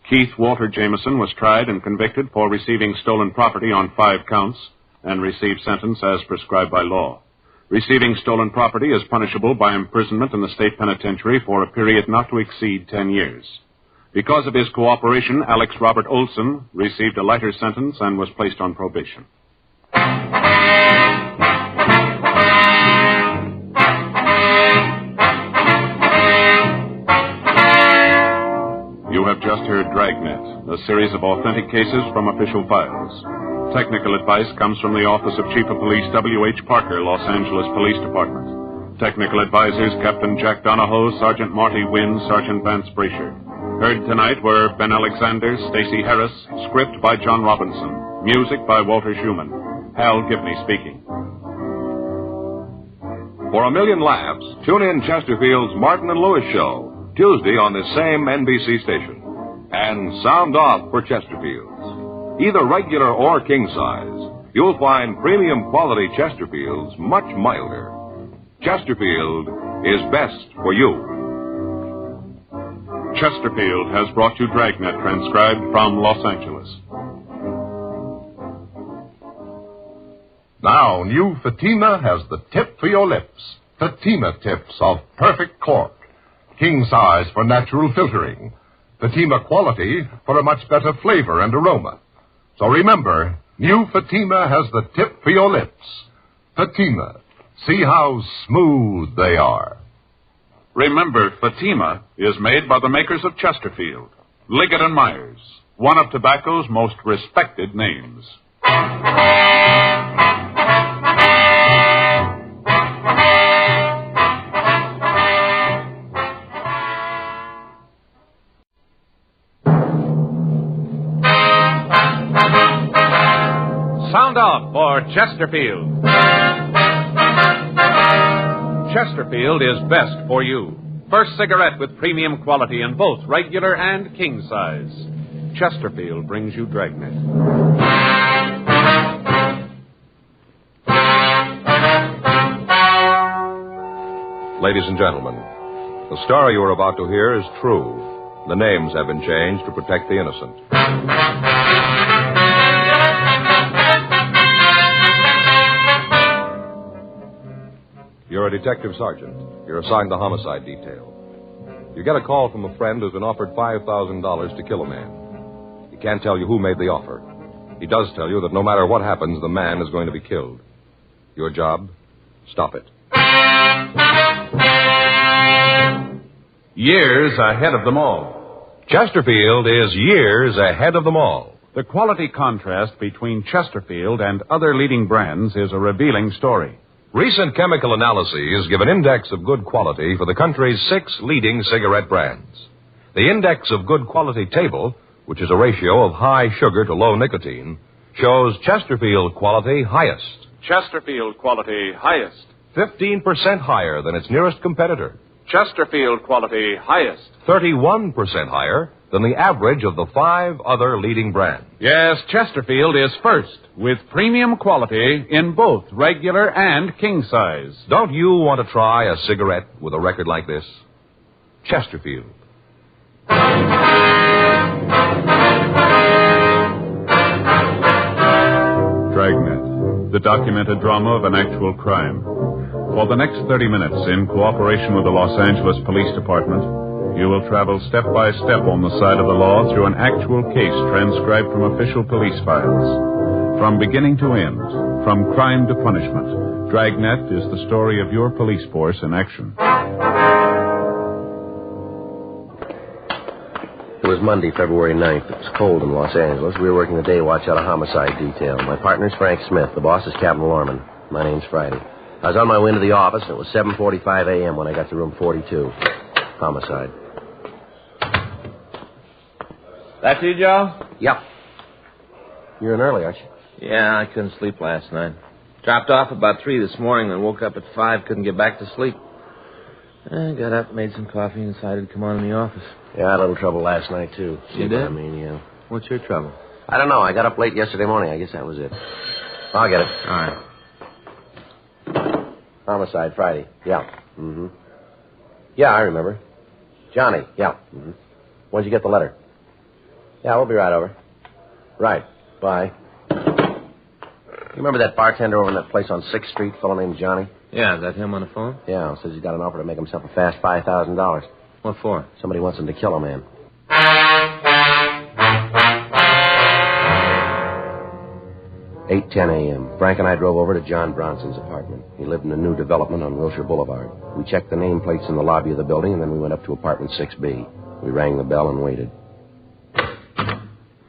Keith Walter Jameson was tried and convicted for receiving stolen property on 5 counts and received sentence as prescribed by law. Receiving stolen property is punishable by imprisonment in the state penitentiary for a period not to exceed 10 years. Because of his cooperation, Alex Robert Olson received a lighter sentence and was placed on probation. You have just heard Dragnet, a series of authentic cases from official files. Technical advice comes from the Office of Chief of Police W.H. Parker, Los Angeles Police Department. Technical advisors Captain Jack Donahoe, Sergeant Marty Wynn, Sergeant Vance Brasher. Heard tonight were Ben Alexander, Stacey Harris, script by John Robinson, music by Walter Schumann. Hal Gibney speaking. For a million laughs, tune in Chesterfield's Martin and Lewis Show, Tuesday on this same NBC station. And sound off for Chesterfield's. Either regular or king size, you'll find premium quality Chesterfields much milder. Chesterfield is best for you. Chesterfield has brought you Dragnet, transcribed from Los Angeles. Now, new Fatima has the tip for your lips. Fatima tips of perfect cork. King size for natural filtering. Fatima quality for a much better flavor and aroma. So remember, new Fatima has the tip for your lips. Fatima. See how smooth they are. Remember, Fatima is made by the makers of Chesterfield, Liggett & Myers, one of tobacco's most respected names. Sound off for Chesterfield. Chesterfield is best for you. First cigarette with premium quality in both regular and king size. Chesterfield brings you Dragnet. Ladies and gentlemen, the story you are about to hear is true. The names have been changed to protect the innocent. You're a detective sergeant. You're assigned the homicide detail. You get a call from a friend who's been offered $5,000 to kill a man. He can't tell you who made the offer. He does tell you that no matter what happens, the man is going to be killed. Your job? Stop it. Years ahead of them all. Chesterfield is years ahead of them all. The quality contrast between Chesterfield and other leading brands is a revealing story. Recent chemical analyses give an index of good quality for the country's 6 leading cigarette brands. The index of good quality table, which is a ratio of high sugar to low nicotine, shows Chesterfield quality highest. Chesterfield quality highest. 15% higher than its nearest competitor. Chesterfield quality highest. 31% higher than the average of the 5 other leading brands. Yes, Chesterfield is first with premium quality in both regular and king size. Don't you want to try a cigarette with a record like this? Chesterfield. Dragnet, the documented drama of an actual crime. For the next 30 minutes, in cooperation with the Los Angeles Police Department, you will travel step by step on the side of the law through an actual case transcribed from official police files. From beginning to end, from crime to punishment, Dragnet is the story of your police force in action. It was Monday, February 9th. It was cold in Los Angeles. We were working the day watch out of homicide detail. My partner's Frank Smith. The boss is Captain Lorman. My name's Friday. I was on my way into the office, and it was 7:45 a.m. when I got to room 42. Homicide. That's you, Joe? Yep. You're in early, aren't you? Yeah, I couldn't sleep last night. Dropped off about 3 this morning, then woke up at 5, couldn't get back to sleep. I got up, made some coffee, and decided to come on in the office. Yeah, I had a little trouble last night, too. You did? I mean, yeah. What's your trouble? I don't know. I got up late yesterday morning. I guess that was it. I'll get it. All right. Homicide, Friday. Yeah. Mm-hmm. Yeah, I remember. Johnny. Yeah. Mm-hmm. When'd you get the letter? Yeah, we'll be right over. Right. Bye. You remember that bartender over in that place on 6th Street, fellow named Johnny? Yeah, is that him on the phone? Yeah, says he's got an offer to make himself a fast $5,000. What for? Somebody wants him to kill a man. 8:10 a.m. Frank and I drove over to John Bronson's apartment. He lived in a new development on Wilshire Boulevard. We checked the nameplates in the lobby of the building, and then we went up to apartment 6B. We rang the bell and waited.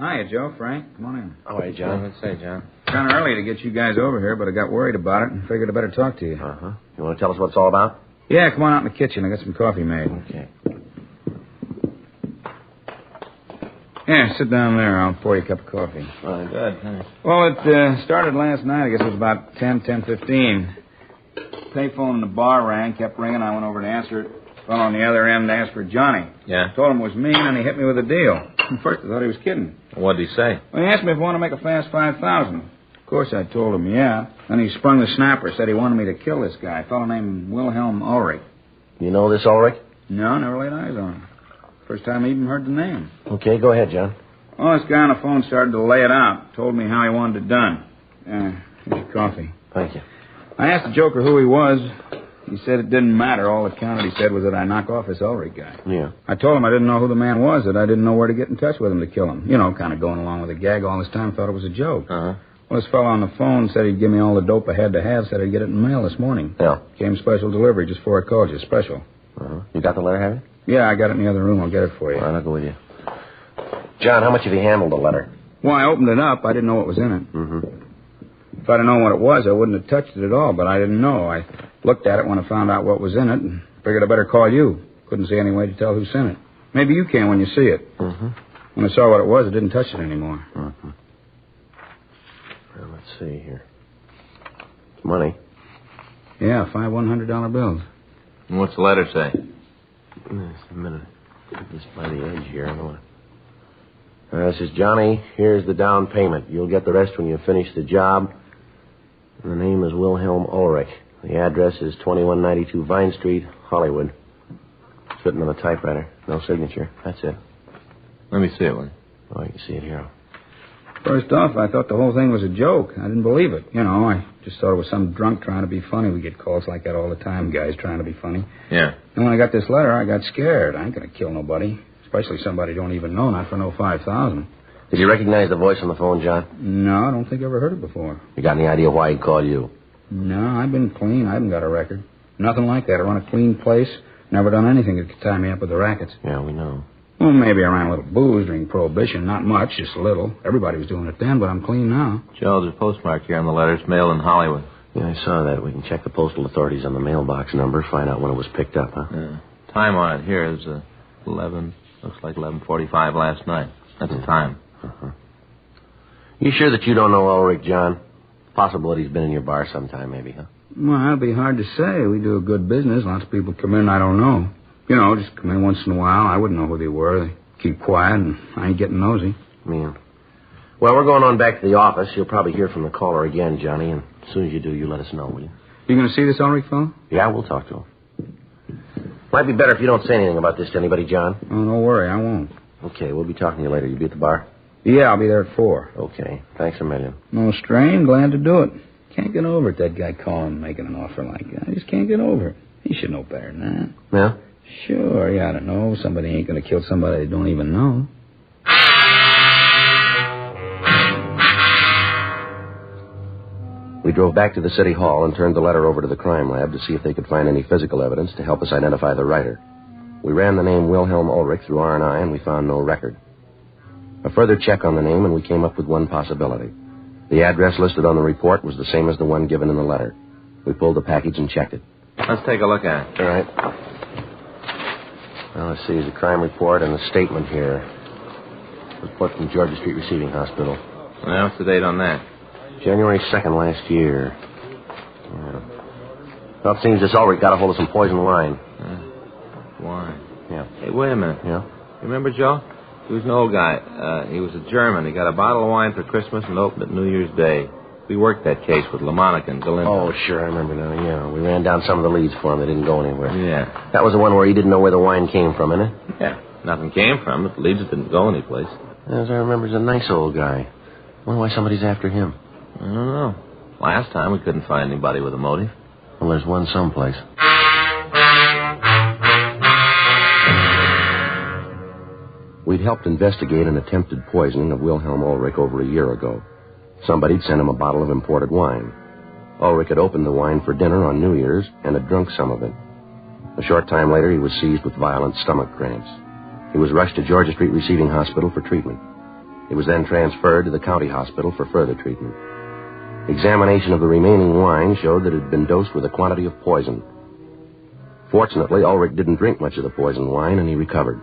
Hiya, Joe, Frank. Come on in. All right, John. Let's say, John. Kind of early to get you guys over here, but I got worried about it and figured I better talk to you. Uh-huh. You want to tell us what it's all about? Yeah, come on out in the kitchen. I got some coffee made. Okay. Yeah, sit down there. I'll pour you a cup of coffee. Fine. Good, thanks. Well, it started last night. I guess it was about 10:15. Payphone in the bar rang, kept ringing. I went over to answer it. Fellow on the other end asked for Johnny. Yeah? Told him it was me, and he hit me with a deal. At first, I thought he was kidding. What'd he say? Well, he asked me if I want to make a fast $5,000. Of course, I told him, yeah. Then he sprung the snapper, said he wanted me to kill this guy, a fellow named Wilhelm Ulrich. You know this Ulrich? No, never laid eyes on him. First time I even heard the name. Okay, go ahead, John. Well, this guy on the phone started to lay it out. Told me how he wanted it done. Here's your coffee. Thank you. I asked the joker who he was. He said it didn't matter. All that counted, he said, was that I knock off this Ulrich guy. Yeah. I told him I didn't know who the man was, that I didn't know where to get in touch with him to kill him. You know, kind of going along with the gag all this time, thought it was a joke. Uh-huh. Well, this fellow on the phone said he'd give me all the dope I had to have, said I'd get it in the mail this morning. Yeah. Came special delivery just before I called you, special. Uh-huh. You got the letter, have you? Yeah, I got it in the other room. I'll get it for you. All right, I'll go with you. John, how much have you handled the letter? Well, I opened it up. I didn't know what was in it. Mm-hmm. If I'd have known what it was, I wouldn't have touched it at all, but I didn't know. I looked at it when I found out what was in it and figured I better call you. Couldn't see any way to tell who sent it. Maybe you can when you see it. Mm-hmm. When I saw what it was, I didn't touch it anymore. Mm-hmm. Well, let's see here. It's money. Yeah, 5 $100 bills. And what's the letter say? Just a minute. Get this by the edge here. I don't want to... This is Johnny. Here's the down payment. You'll get the rest when you finish the job. And the name is Wilhelm Ulrich. The address is 2192 Vine Street, Hollywood. It's written on a typewriter. No signature. That's it. Let me see it, will you? Oh, you can see it here. First off, I thought the whole thing was a joke. I didn't believe it. You know, I just thought it was some drunk trying to be funny. We get calls like that all the time, guys trying to be funny. Yeah. And when I got this letter, I got scared. I ain't going to kill nobody, especially somebody I don't even know, not for no 5,000. Did you recognize the voice on the phone, John? No, I don't think I ever heard it before. You got any idea why he called you? No, I've been clean. I haven't got a record. Nothing like that. I run a clean place. Never done anything that could tie me up with the rackets. Yeah, we know. Well, maybe I ran a little booze during Prohibition. Not much, just a little. Everybody was doing it then, but I'm clean now. Joe, there's a postmark here on the letter. It's mailed in Hollywood. Yeah, I saw that. We can check the postal authorities on the mailbox number, find out when it was picked up, huh? Yeah. Time on it here is 11, looks like 11:45 last night. That's the time. Uh-huh. You sure that you don't know Ulrich, John? Possible that he's been in your bar sometime, maybe, huh? Well, it'd be hard to say. We do a good business. Lots of people come in I don't know. You know, just come in once in a while. I wouldn't know who they were. They keep quiet, and I ain't getting nosy. Yeah. Well, we're going on back to the office. You'll probably hear from the caller again, Johnny, and as soon as you do, you let us know, will you? You going to see this Ulrich fellow? Yeah, we'll talk to him. Might be better if you don't say anything about this to anybody, John. Oh, don't worry, I won't. Okay, we'll be talking to you later. You be at the bar? Yeah, I'll be there at 4. Okay, thanks a million. No strain, glad to do it. Can't get over it, that guy calling and making an offer like that. I just can't get over it. He should know better than that. Yeah? Sure, he ought to know. Somebody ain't going to kill somebody they don't even know. We drove back to the city hall and turned the letter over to the crime lab to see if they could find any physical evidence to help us identify the writer. We ran the name Wilhelm Ulrich through R&I, and we found no record. A further check on the name, and we came up with one possibility. The address listed on the report was the same as the one given in the letter. We pulled the package and checked it. Let's take a look at it. All right. Well, let's see. There's a crime report and a statement here. Report from Georgia Street Receiving Hospital. Well, what's the date on that? January 2nd last year. Yeah. Well, it seems this Ulrich got a hold of some poison wine. Wine? Yeah. Hey, wait a minute. Yeah? You remember Joe? He was an old guy. He was a German. He got a bottle of wine for Christmas and opened it New Year's Day. We worked that case with LaMonica and Galindo. Oh, sure, I remember now, yeah. We ran down some of the leads for him. They didn't go anywhere. Yeah. That was the one where he didn't know where the wine came from, isn't it? Yeah. Nothing came from it. The leads didn't go anyplace. As I remember, he's a nice old guy. I wonder why somebody's after him. I don't know. Last time we couldn't find anybody with a motive. Well, there's one someplace. We'd helped investigate an attempted poisoning of Wilhelm Ulrich over a year ago. Somebody'd sent him a bottle of imported wine. Ulrich had opened the wine for dinner on New Year's and had drunk some of it. A short time later, he was seized with violent stomach cramps. He was rushed to Georgia Street Receiving Hospital for treatment. He was then transferred to the county hospital for further treatment. Examination of the remaining wine showed that it had been dosed with a quantity of poison. Fortunately, Ulrich didn't drink much of the poisoned wine, and he recovered.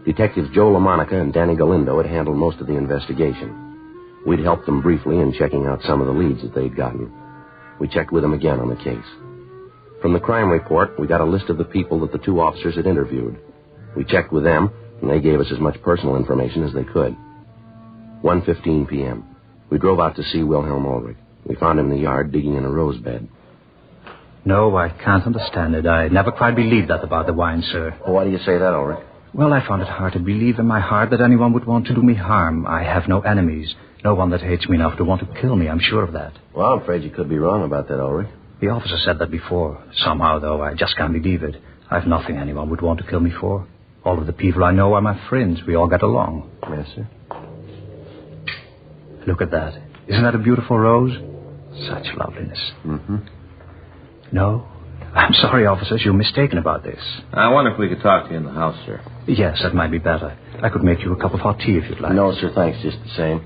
Detectives Joe LaMonica and Danny Galindo had handled most of the investigation. We'd helped them briefly in checking out some of the leads that they'd gotten. We checked with them again on the case. From the crime report, we got a list of the people that the two officers had interviewed. We checked with them, and they gave us as much personal information as they could. 1:15 p.m. We drove out to see Wilhelm Ulrich. We found him in the yard digging in a rose bed. No, I can't understand it. I never quite believed that about the wine, sir. Well, why do you say that, Ulrich? Well, I found it hard to believe in my heart that anyone would want to do me harm. I have no enemies. No one that hates me enough to want to kill me. I'm sure of that. Well, I'm afraid you could be wrong about that, Ulrich. The officer said that before. Somehow, though, I just can't believe it. I've nothing anyone would want to kill me for. All of the people I know are my friends. We all get along. Yes, sir. Look at that. Isn't that a beautiful rose? Such loveliness. Mm-hmm. No? I'm sorry, officers. You're mistaken about this. I wonder if we could talk to you in the house, sir. Yes, that might be better. I could make you a cup of hot tea if you'd like. No, sir, thanks. Just the same.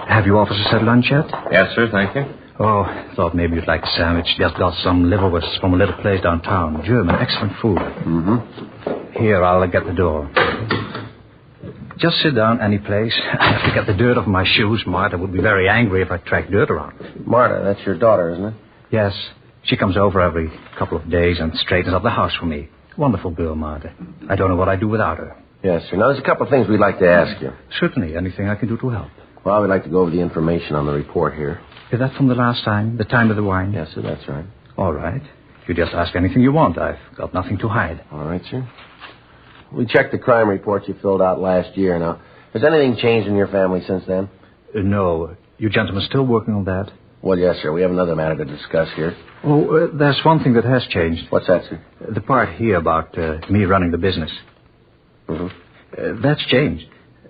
Have you officers had lunch yet? Yes, sir, thank you. Oh, thought maybe you'd like a sandwich. Just got some liverwursts from a little place downtown. German, excellent food. Mm-hmm. Here, I'll get the door. Just sit down any place. I have to get the dirt off my shoes. Martha would be very angry if I tracked dirt around. Martha, that's your daughter, isn't it? Yes. She comes over every couple of days and straightens up the house for me. Wonderful girl, Martha. I don't know what I'd do without her. Yes, sir. Now, there's a couple of things we'd like to ask you. Certainly. Anything I can do to help. Well, we'd like to go over the information on the report here. Is that from the last time? The time of the wine? Yes, sir, that's right. All right. You just ask anything you want. I've got nothing to hide. All right, sir. We checked the crime report you filled out last year. Now, has anything changed in your family since then? No. You gentlemen still working on that? Well, yes, sir. We have another matter to discuss here. Oh, there's one thing that has changed. What's that, sir? The part here about me running the business. Mm-hmm. That's changed.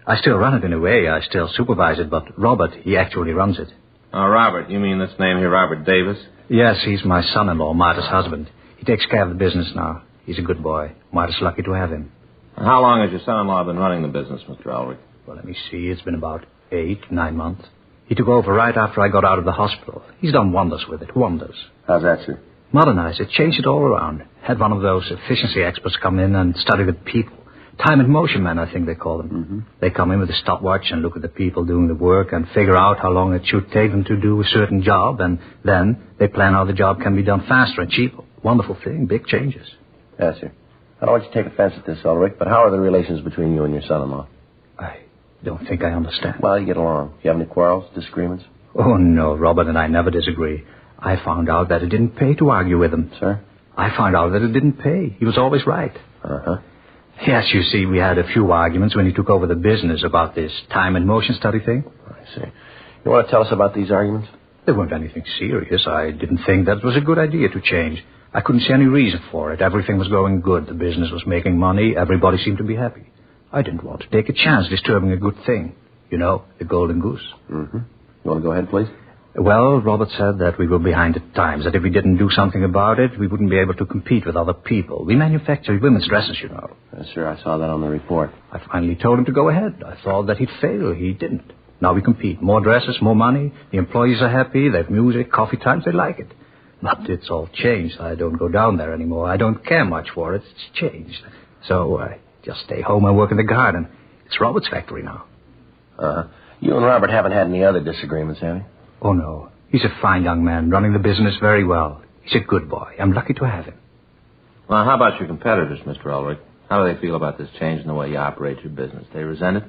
I still run it in a way. I still supervise it, but Robert, he actually runs it. Oh, Robert. You mean this name here, Robert Davis? Yes, he's my son-in-law, Martha's husband. He takes care of the business now. He's a good boy. Martha's lucky to have him. How long has your son-in-law been running the business, Mr. Ulrich? Well, let me see. It's been about 8-9 months. He took over right after I got out of the hospital. He's done wonders with it. Wonders. How's that, sir? Modernized it. Changed it all around. Had one of those efficiency experts come in and study the people. Time and motion men, I think they call them. Mm-hmm. They come in with a stopwatch and look at the people doing the work and figure out how long it should take them to do a certain job, and then they plan how the job can be done faster and cheaper. Wonderful thing, big changes. Yes, sir. I don't want you to take offense at this, Ulrich, but how are the relations between you and your son-in-law? I don't think I understand. Well, you get along. You have any quarrels, disagreements? Oh, no, Robert and I never disagree. I found out that it didn't pay to argue with him. Sir? I found out that it didn't pay. He was always right. Uh-huh. Yes, you see, we had a few arguments when he took over the business about this time and motion study thing. I see. You want to tell us about these arguments? They weren't anything serious. I didn't think that was a good idea to change. I couldn't see any reason for it. Everything was going good. The business was making money. Everybody seemed to be happy. I didn't want to take a chance disturbing a good thing. You know, the golden goose. Mm-hmm. You want to go ahead, please? Well, Robert said that we were behind the times, that if we didn't do something about it, we wouldn't be able to compete with other people. We manufacture women's dresses, you know. Yes, sir, I saw that on the report. I finally told him to go ahead. I thought that he'd fail. He didn't. Now we compete. More dresses, more money. The employees are happy. They have music, coffee times. They like it. But it's all changed. I don't go down there anymore. I don't care much for it. It's changed. So I just stay home and work in the garden. It's Robert's factory now. You and Robert haven't had any other disagreements, have you? Oh, no. He's a fine young man, running the business very well. He's a good boy. I'm lucky to have him. Well, how about your competitors, Mr. Ulrich? How do they feel about this change in the way you operate your business? They resent it?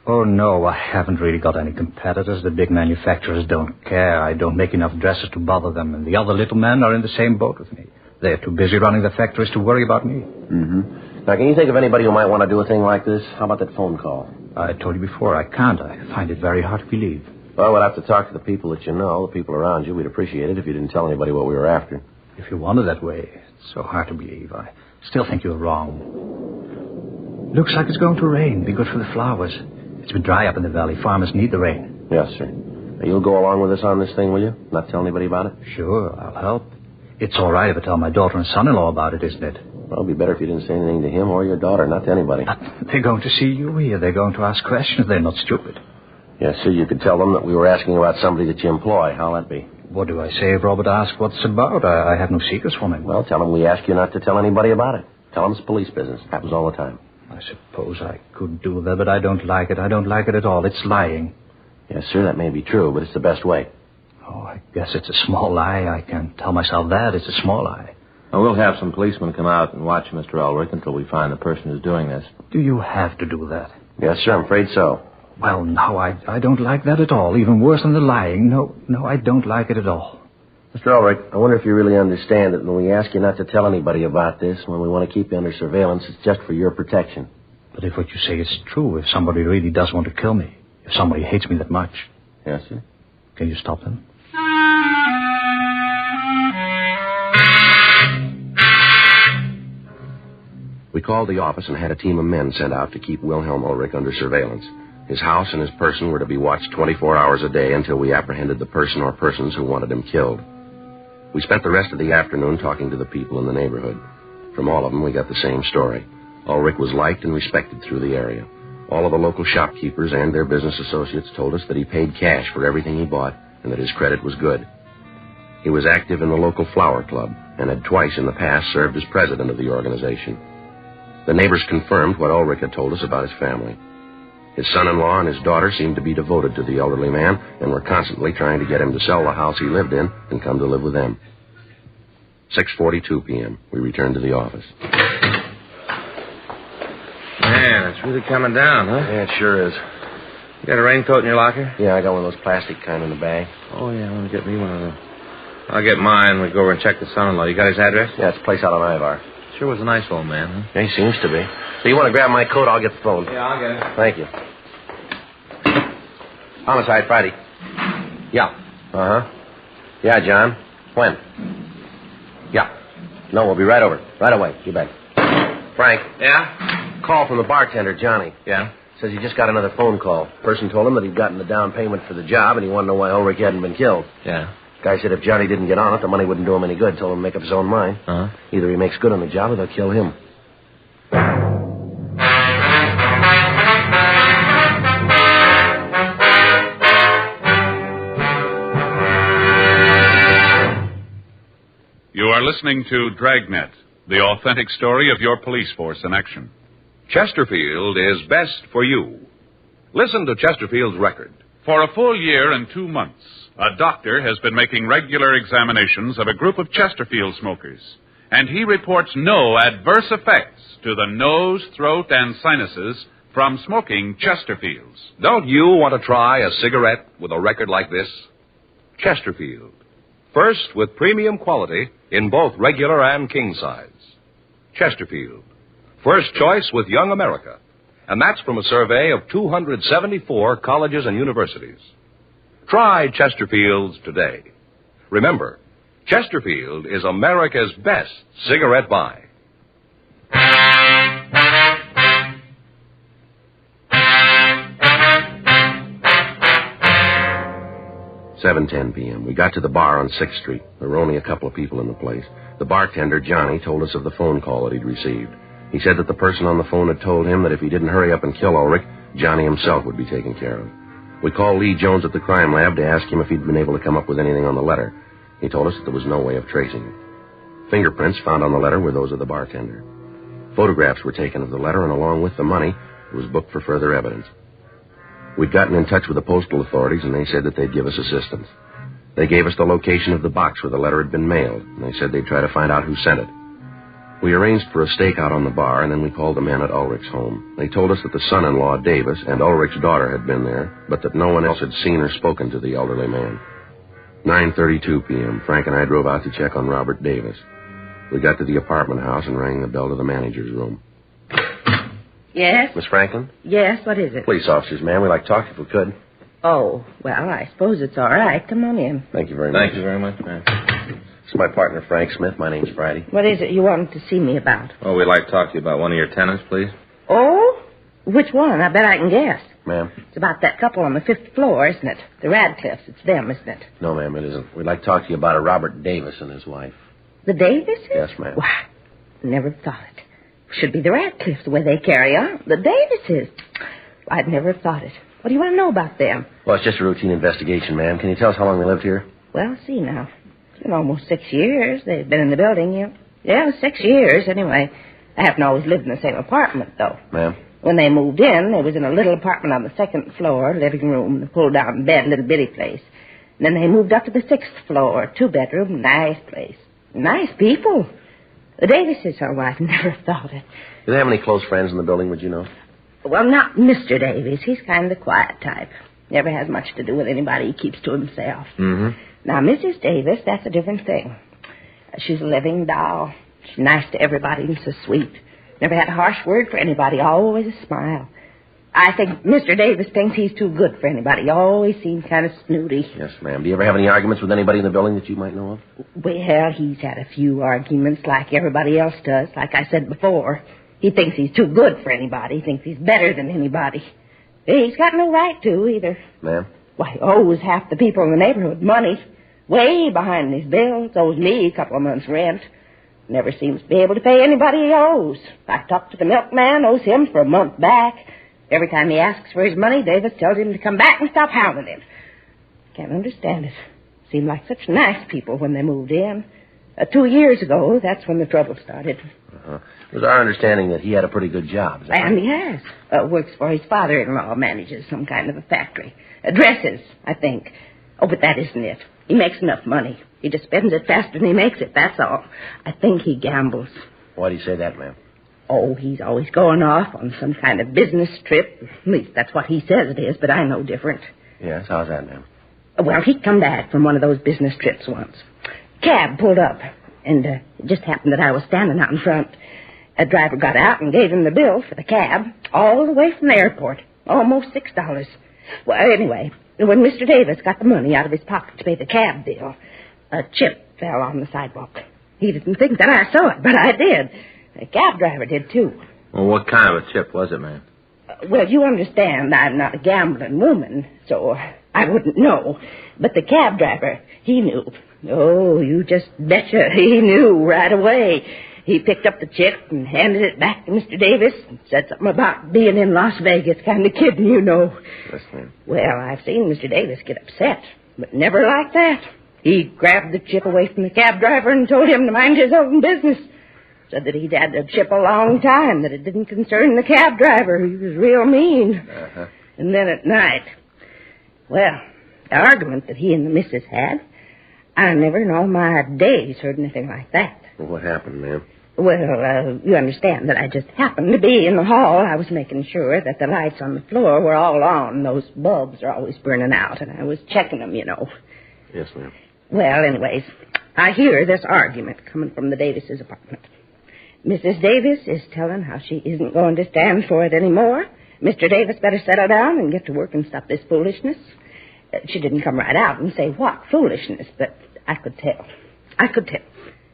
Oh, no, I haven't really got any competitors. The big manufacturers don't care. I don't make enough dresses to bother them, and the other little men are in the same boat with me. They're too busy running the factories to worry about me. Mm-hmm. Now, can you think of anybody who might want to do a thing like this? How about that phone call? I told you before, I can't. I find it very hard to believe. Well, we'll have to talk to the people that you know, the people around you. We'd appreciate it if you didn't tell anybody what we were after. If you want it that way, it's so hard to believe. I still think you're wrong. Looks like it's going to rain. Be good for the flowers. It's been dry up in the valley. Farmers need the rain. Yes, sir. Now, you'll go along with us on this thing, will you? Not tell anybody about it? Sure, I'll help. It's all right if I tell my daughter and son-in-law about it, isn't it? Well, it'd be better if you didn't say anything to him or your daughter, not to anybody. They're going to see you here. They're going to ask questions. They're not stupid. Yes, sir, you could tell them that we were asking about somebody that you employ. How'll that be? What do I say if Robert asks what it's about? I have no secrets from him. Well, tell him we ask you not to tell anybody about it. Tell him it's police business. Happens all the time. I suppose I could do that, but I don't like it. I don't like it at all. It's lying. Yes, sir, that may be true, but it's the best way. Oh, I guess it's a small lie. I can tell myself that. It's a small lie. Well, we'll have some policemen come out and watch Mr. Ulrich until we find the person who's doing this. Do you have to do that? Yes, sir, I'm afraid so. Well, no, I don't like that at all. Even worse than the lying. No, I don't like it at all. Mr. Ulrich, I wonder if you really understand that when we ask you not to tell anybody about this, when we want to keep you under surveillance, it's just for your protection. But if what you say is true, if somebody really does want to kill me, if somebody hates me that much... Yes, sir? Can you stop them? We called the office and had a team of men sent out to keep Wilhelm Ulrich under surveillance. His house and his person were to be watched 24 hours a day until we apprehended the person or persons who wanted him killed. We spent the rest of the afternoon talking to the people in the neighborhood. From all of them, we got the same story. Ulrich was liked and respected through the area. All of the local shopkeepers and their business associates told us that he paid cash for everything he bought and that his credit was good. He was active in the local flower club and had twice in the past served as president of the organization. The neighbors confirmed what Ulrich had told us about his family. His son-in-law and his daughter seemed to be devoted to the elderly man and were constantly trying to get him to sell the house he lived in and come to live with them. 6:42 p.m. We returned to the office. Man, it's really coming down, huh? Yeah, it sure is. You got a raincoat in your locker? Yeah, I got one of those plastic kind in the bag. Oh, yeah, I want to get me one of them. I'll get mine. We go over and check the son-in-law. You got his address? Yeah, it's a place out on Ivar. Sure was a nice old man, huh? Yeah, he seems to be. So you want to grab my coat, I'll get the phone. Yeah, I'll get it. Thank you. Homicide Friday. Yeah. Uh-huh. Yeah, John. When? Yeah. No, we'll be right over. Right away. You bet. Frank. Yeah? Call from the bartender, Johnny. Yeah? Says he just got another phone call. Person told him that he'd gotten the down payment for the job and he wanted to know why Ulrich hadn't been killed. Yeah. Guy said if Johnny didn't get on it, the money wouldn't do him any good. Told him to make up his own mind. Uh-huh. Either he makes good on the job or they'll kill him. You are listening to Dragnet, the authentic story of your police force in action. Chesterfield is best for you. Listen to Chesterfield's record. For a full year and 2 months, a doctor has been making regular examinations of a group of Chesterfield smokers, and he reports no adverse effects to the nose, throat, and sinuses from smoking Chesterfields. Don't you want to try a cigarette with a record like this? Chesterfield. First with premium quality in both regular and king size. Chesterfield. First choice with Young America. And that's from a survey of 274 colleges and universities. Try Chesterfields today. Remember, Chesterfield is America's best cigarette buy. 7:10 p.m. We got to the bar on 6th Street. There were only a couple of people in the place. The bartender, Johnny, told us of the phone call that he'd received. He said that the person on the phone had told him that if he didn't hurry up and kill Ulrich, Johnny himself would be taken care of. We called Lee Jones at the crime lab to ask him if he'd been able to come up with anything on the letter. He told us that there was no way of tracing it. Fingerprints found on the letter were those of the bartender. Photographs were taken of the letter, and along with the money, it was booked for further evidence. We'd gotten in touch with the postal authorities, and they said that they'd give us assistance. They gave us the location of the box where the letter had been mailed, and they said they'd try to find out who sent it. We arranged for a stakeout on the bar, and then we called the men at Ulrich's home. They told us that the son-in-law, Davis, and Ulrich's daughter had been there, but that no one else had seen or spoken to the elderly man. 9:32 p.m., Frank and I drove out to check on Robert Davis. We got to the apartment house and rang the bell to the manager's room. Yes? Miss Franklin? Yes, what is it? Police officers, ma'am. We'd like to talk if we could. Oh, well, I suppose it's all right. Come on in. Thank you very much. Thank you very much, ma'am. This is my partner, Frank Smith. My name's Friday. What is it you wanted to see me about? Oh, we'd like to talk to you about one of your tenants, please. Oh? Which one? I bet I can guess. Ma'am? It's about that couple on the 5th floor, isn't it? The Radcliffes. It's them, isn't it? No, ma'am, it isn't. We'd like to talk to you about a Robert Davis and his wife. The Davises? Yes, ma'am. Why, never thought it. Should be the Radcliffes, the way they carry on. The Davises. I'd never have thought it. What do you want to know about them? Well, it's just a routine investigation, ma'am. Can you tell us how long they lived here? Well, see now. It's been almost 6 years they've been in the building. Yeah, 6 years, anyway. I haven't always lived in the same apartment, though. Ma'am? When they moved in, they was in a little apartment on the 2nd floor, living room, the pull-down bed, little bitty place. And then they moved up to the 6th floor, 2-bedroom, nice place. Nice people. The Davises, oh, I've never thought it. Do they have any close friends in the building, would you know? Well, not Mr. Davies. He's kind of the quiet type. Never has much to do with anybody. He keeps to himself. Mm-hmm. Now, Mrs. Davis, that's a different thing. She's a living doll. She's nice to everybody and so sweet. Never had a harsh word for anybody. Always a smile. I think Mr. Davis thinks he's too good for anybody. He always seems kind of snooty. Yes, ma'am. Do you ever have any arguments with anybody in the building that you might know of? Well, he's had a few arguments like everybody else does. Like I said before, he thinks he's too good for anybody. He thinks he's better than anybody. He's got no right to, either. Ma'am? Why, he owes half the people in the neighborhood money. Way behind his bills. Owes me a couple of months' rent. Never seems to be able to pay anybody he owes. I talked to the milkman, owes him for a month back. Every time he asks for his money, Davis tells him to come back and stop hounding him. Can't understand it. Seemed like such nice people when they moved in. 2 years ago, that's when the trouble started. Uh-huh. It was our understanding that he had a pretty good job. Is that And right? he has. Works for his father-in-law, manages some kind of a factory. Dresses, I think. Oh, but that isn't it. He makes enough money. He just spends it faster than he makes it, that's all. I think he gambles. Why do you say that, ma'am? Oh, he's always going off on some kind of business trip. At least that's what he says it is, but I know different. Yes, how's that, ma'am? Well, he'd come back from one of those business trips once. Cab pulled up, and it just happened that I was standing out in front. A driver got out and gave him the bill for the cab, all the way from the airport. Almost $6. Well, anyway, when Mr. Davis got the money out of his pocket to pay the cab bill, a chip fell on the sidewalk. He didn't think that I saw it, but I did. The cab driver did, too. Well, what kind of a chip was it, man? Well, you understand I'm not a gambling woman, so I wouldn't know. But the cab driver, he knew. Oh, you just betcha he knew right away. He picked up the chip and handed it back to Mr. Davis and said something about being in Las Vegas, kind of kidding, you know. Yes, ma'am. Well, I've seen Mr. Davis get upset, but never like that. He grabbed the chip away from the cab driver and told him to mind his own business. Said that he'd had the chip a long time, that it didn't concern the cab driver. He was real mean. Uh-huh. And then at night, well, the argument that he and the missus had, I never in all my days heard anything like that. Well, what happened, ma'am? Well, you understand that I just happened to be in the hall. I was making sure that the lights on the floor were all on. Those bulbs are always burning out, and I was checking them, you know. Yes, ma'am. Well, anyways, I hear this argument coming from the Davises' apartment. Mrs. Davis is telling how she isn't going to stand for it anymore. Mr. Davis better settle down and get to work and stop this foolishness. She didn't come right out and say what foolishness, but I could tell.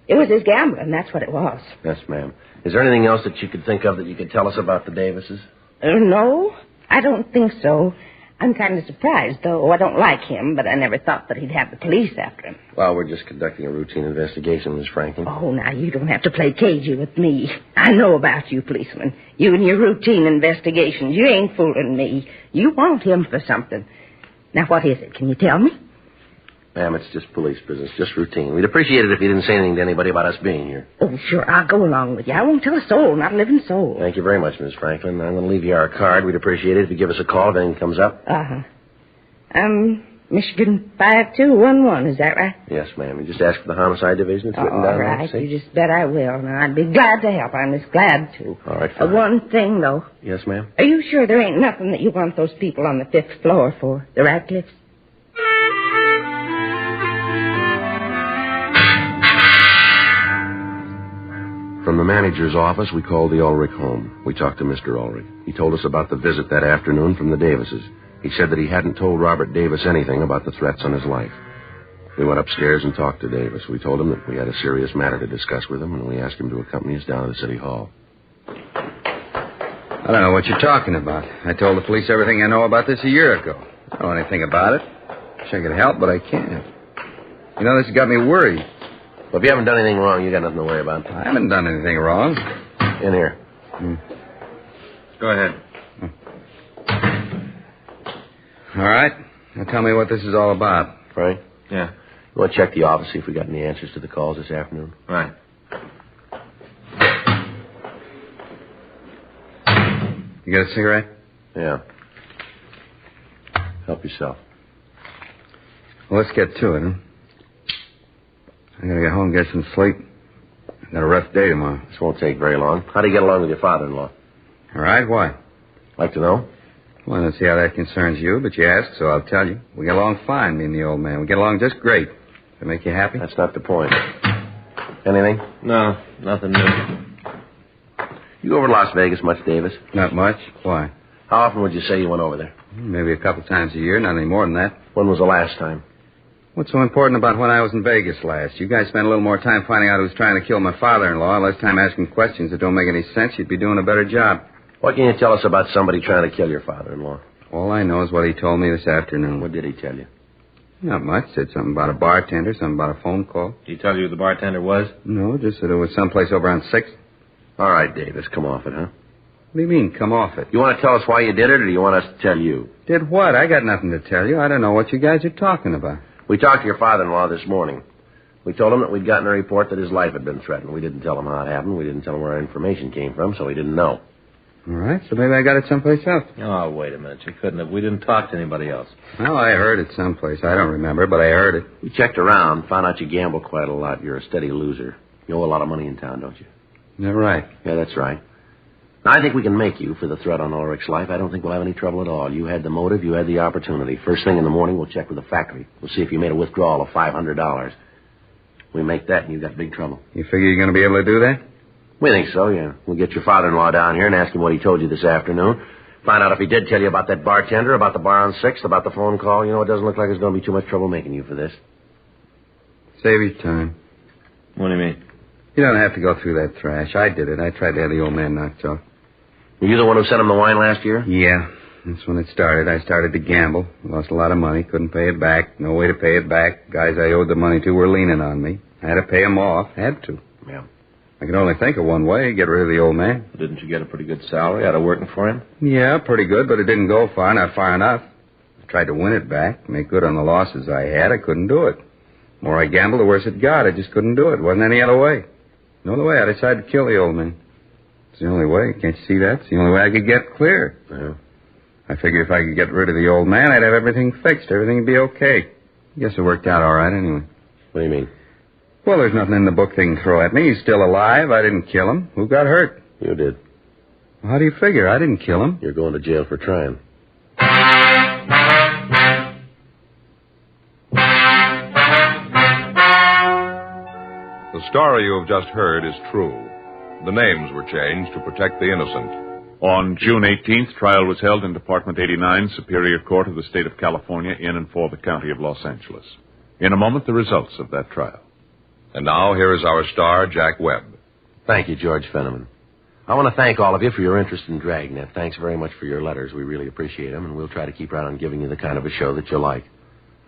It was his gambling, that's what it was. Yes, ma'am. Is there anything else that you could think of that you could tell us about the Davises? No, I don't think so. I'm kind of surprised, though. I don't like him, but I never thought that he'd have the police after him. Well, we're just conducting a routine investigation, Miss Franklin. Oh, now, you don't have to play cagey with me. I know about you, policeman. You and your routine investigations. You ain't fooling me. You want him for something. Now, what is it? Can you tell me? Ma'am, it's just police business, just routine. We'd appreciate it if you didn't say anything to anybody about us being here. Oh, sure, I'll go along with you. I won't tell a soul, not a living soul. Thank you very much, Miss Franklin. I'm going to leave you our card. We'd appreciate it if you give us a call if anything comes up. Uh-huh. Michigan 5211, is that right? Yes, ma'am. You just ask for the homicide division. It's written down all right. there. You just bet I will. Now, I'd be glad to help. I'm just glad to. All right, fine. One thing, though. Yes, ma'am? Are you sure there ain't nothing that you want those people on the 5th floor for? The Radcliffes? From the manager's office, we called the Ulrich home. We talked to Mr. Ulrich. He told us about the visit that afternoon from the Davises. He said that he hadn't told Robert Davis anything about the threats on his life. We went upstairs and talked to Davis. We told him that we had a serious matter to discuss with him, and we asked him to accompany us down to the city hall. I don't know what you're talking about. I told the police everything I know about this a year ago. I don't know anything about it. Wish I could help, but I can't. You know, this has got me worried. Well, if you haven't done anything wrong, you got nothing to worry about. I haven't done anything wrong. In here. Go ahead. All right. Now tell me what this is all about. Frank? Yeah. You want to check the office, see if we got any answers to the calls this afternoon? Right. You got a cigarette? Yeah. Help yourself. Well, let's get to it, huh? I gotta get home and get some sleep. I got a rough day tomorrow. This won't take very long. How do you get along with your father-in-law? All right, why? Like to know? Well, I don't see how that concerns you, but you asked, so I'll tell you. We get along fine, me and the old man. We get along just great. Does that make you happy? That's not the point. Anything? No, nothing new. You go over to Las Vegas much, Davis? Not much. Why? How often would you say you went over there? Maybe a couple times a year, not any more than that. When was the last time? What's so important about when I was in Vegas last? You guys spent a little more time finding out who was trying to kill my father-in-law, less time asking questions that don't make any sense. You'd be doing a better job. What can you tell us about somebody trying to kill your father-in-law? All I know is what he told me this afternoon. What did he tell you? Not much. Said something about a bartender, something about a phone call. Did he tell you who the bartender was? No, just that it was someplace over on 6th. All right, Davis, come off it, huh? What do you mean, come off it? You want to tell us why you did it, or do you want us to tell you? Did what? I got nothing to tell you. I don't know what you guys are talking about. We talked to your father-in-law this morning. We told him that we'd gotten a report that his life had been threatened. We didn't tell him how it happened. We didn't tell him where our information came from, so he didn't know. All right, so maybe I got it someplace else. Oh, wait a minute. You couldn't have. We didn't talk to anybody else. Well, I heard it someplace. I don't remember, but I heard it. We checked around, found out you gamble quite a lot. You're a steady loser. You owe a lot of money in town, don't you? Is that right? Yeah, that's right. Now, I think we can make you for the threat on Ulrich's life. I don't think we'll have any trouble at all. You had the motive. You had the opportunity. First thing in the morning, we'll check with the factory. We'll see if you made a withdrawal of $500. We make that, and you got big trouble. You figure you're going to be able to do that? We think so, yeah. We'll get your father-in-law down here and ask him what he told you this afternoon. Find out if he did tell you about that bartender, about the bar on 6th, about the phone call. You know, it doesn't look like there's going to be too much trouble making you for this. Save your time. What do you mean? You don't have to go through that trash. I did it. I tried to have the old man knocked off. Were you the one who sent him the wine last year? Yeah. That's when it started. I started to gamble. Lost a lot of money. Couldn't pay it back. No way to pay it back. Guys I owed the money to were leaning on me. I had to pay them off. Had to. Yeah. I could only think of one way, get rid of the old man. Didn't you get a pretty good salary out of working for him? Yeah, pretty good, but it didn't go far, not far enough. I tried to win it back, make good on the losses I had. I couldn't do it. The more I gambled, the worse it got. I just couldn't do it. Wasn't any other way. No other way. I decided to kill the old man. It's the only way. Can't you see that? It's the only way I could get clear. Yeah. I figured if I could get rid of the old man, I'd have everything fixed. Everything would be okay. I guess it worked out all right anyway. What do you mean? Well, there's nothing in the book they can throw at me. He's still alive. I didn't kill him. Who got hurt? You did. Well, how do you figure? I didn't kill him. You're going to jail for trying. The story you have just heard is true. The names were changed to protect the innocent. On June 18th, trial was held in Department 89, Superior Court of the State of California, in and for the County of Los Angeles. In a moment, the results of that trial. And now, here is our star, Jack Webb. Thank you, George Fenneman. I want to thank all of you for your interest in Dragnet. Thanks very much for your letters. We really appreciate them, and we'll try to keep right on giving you the kind of a show that you like.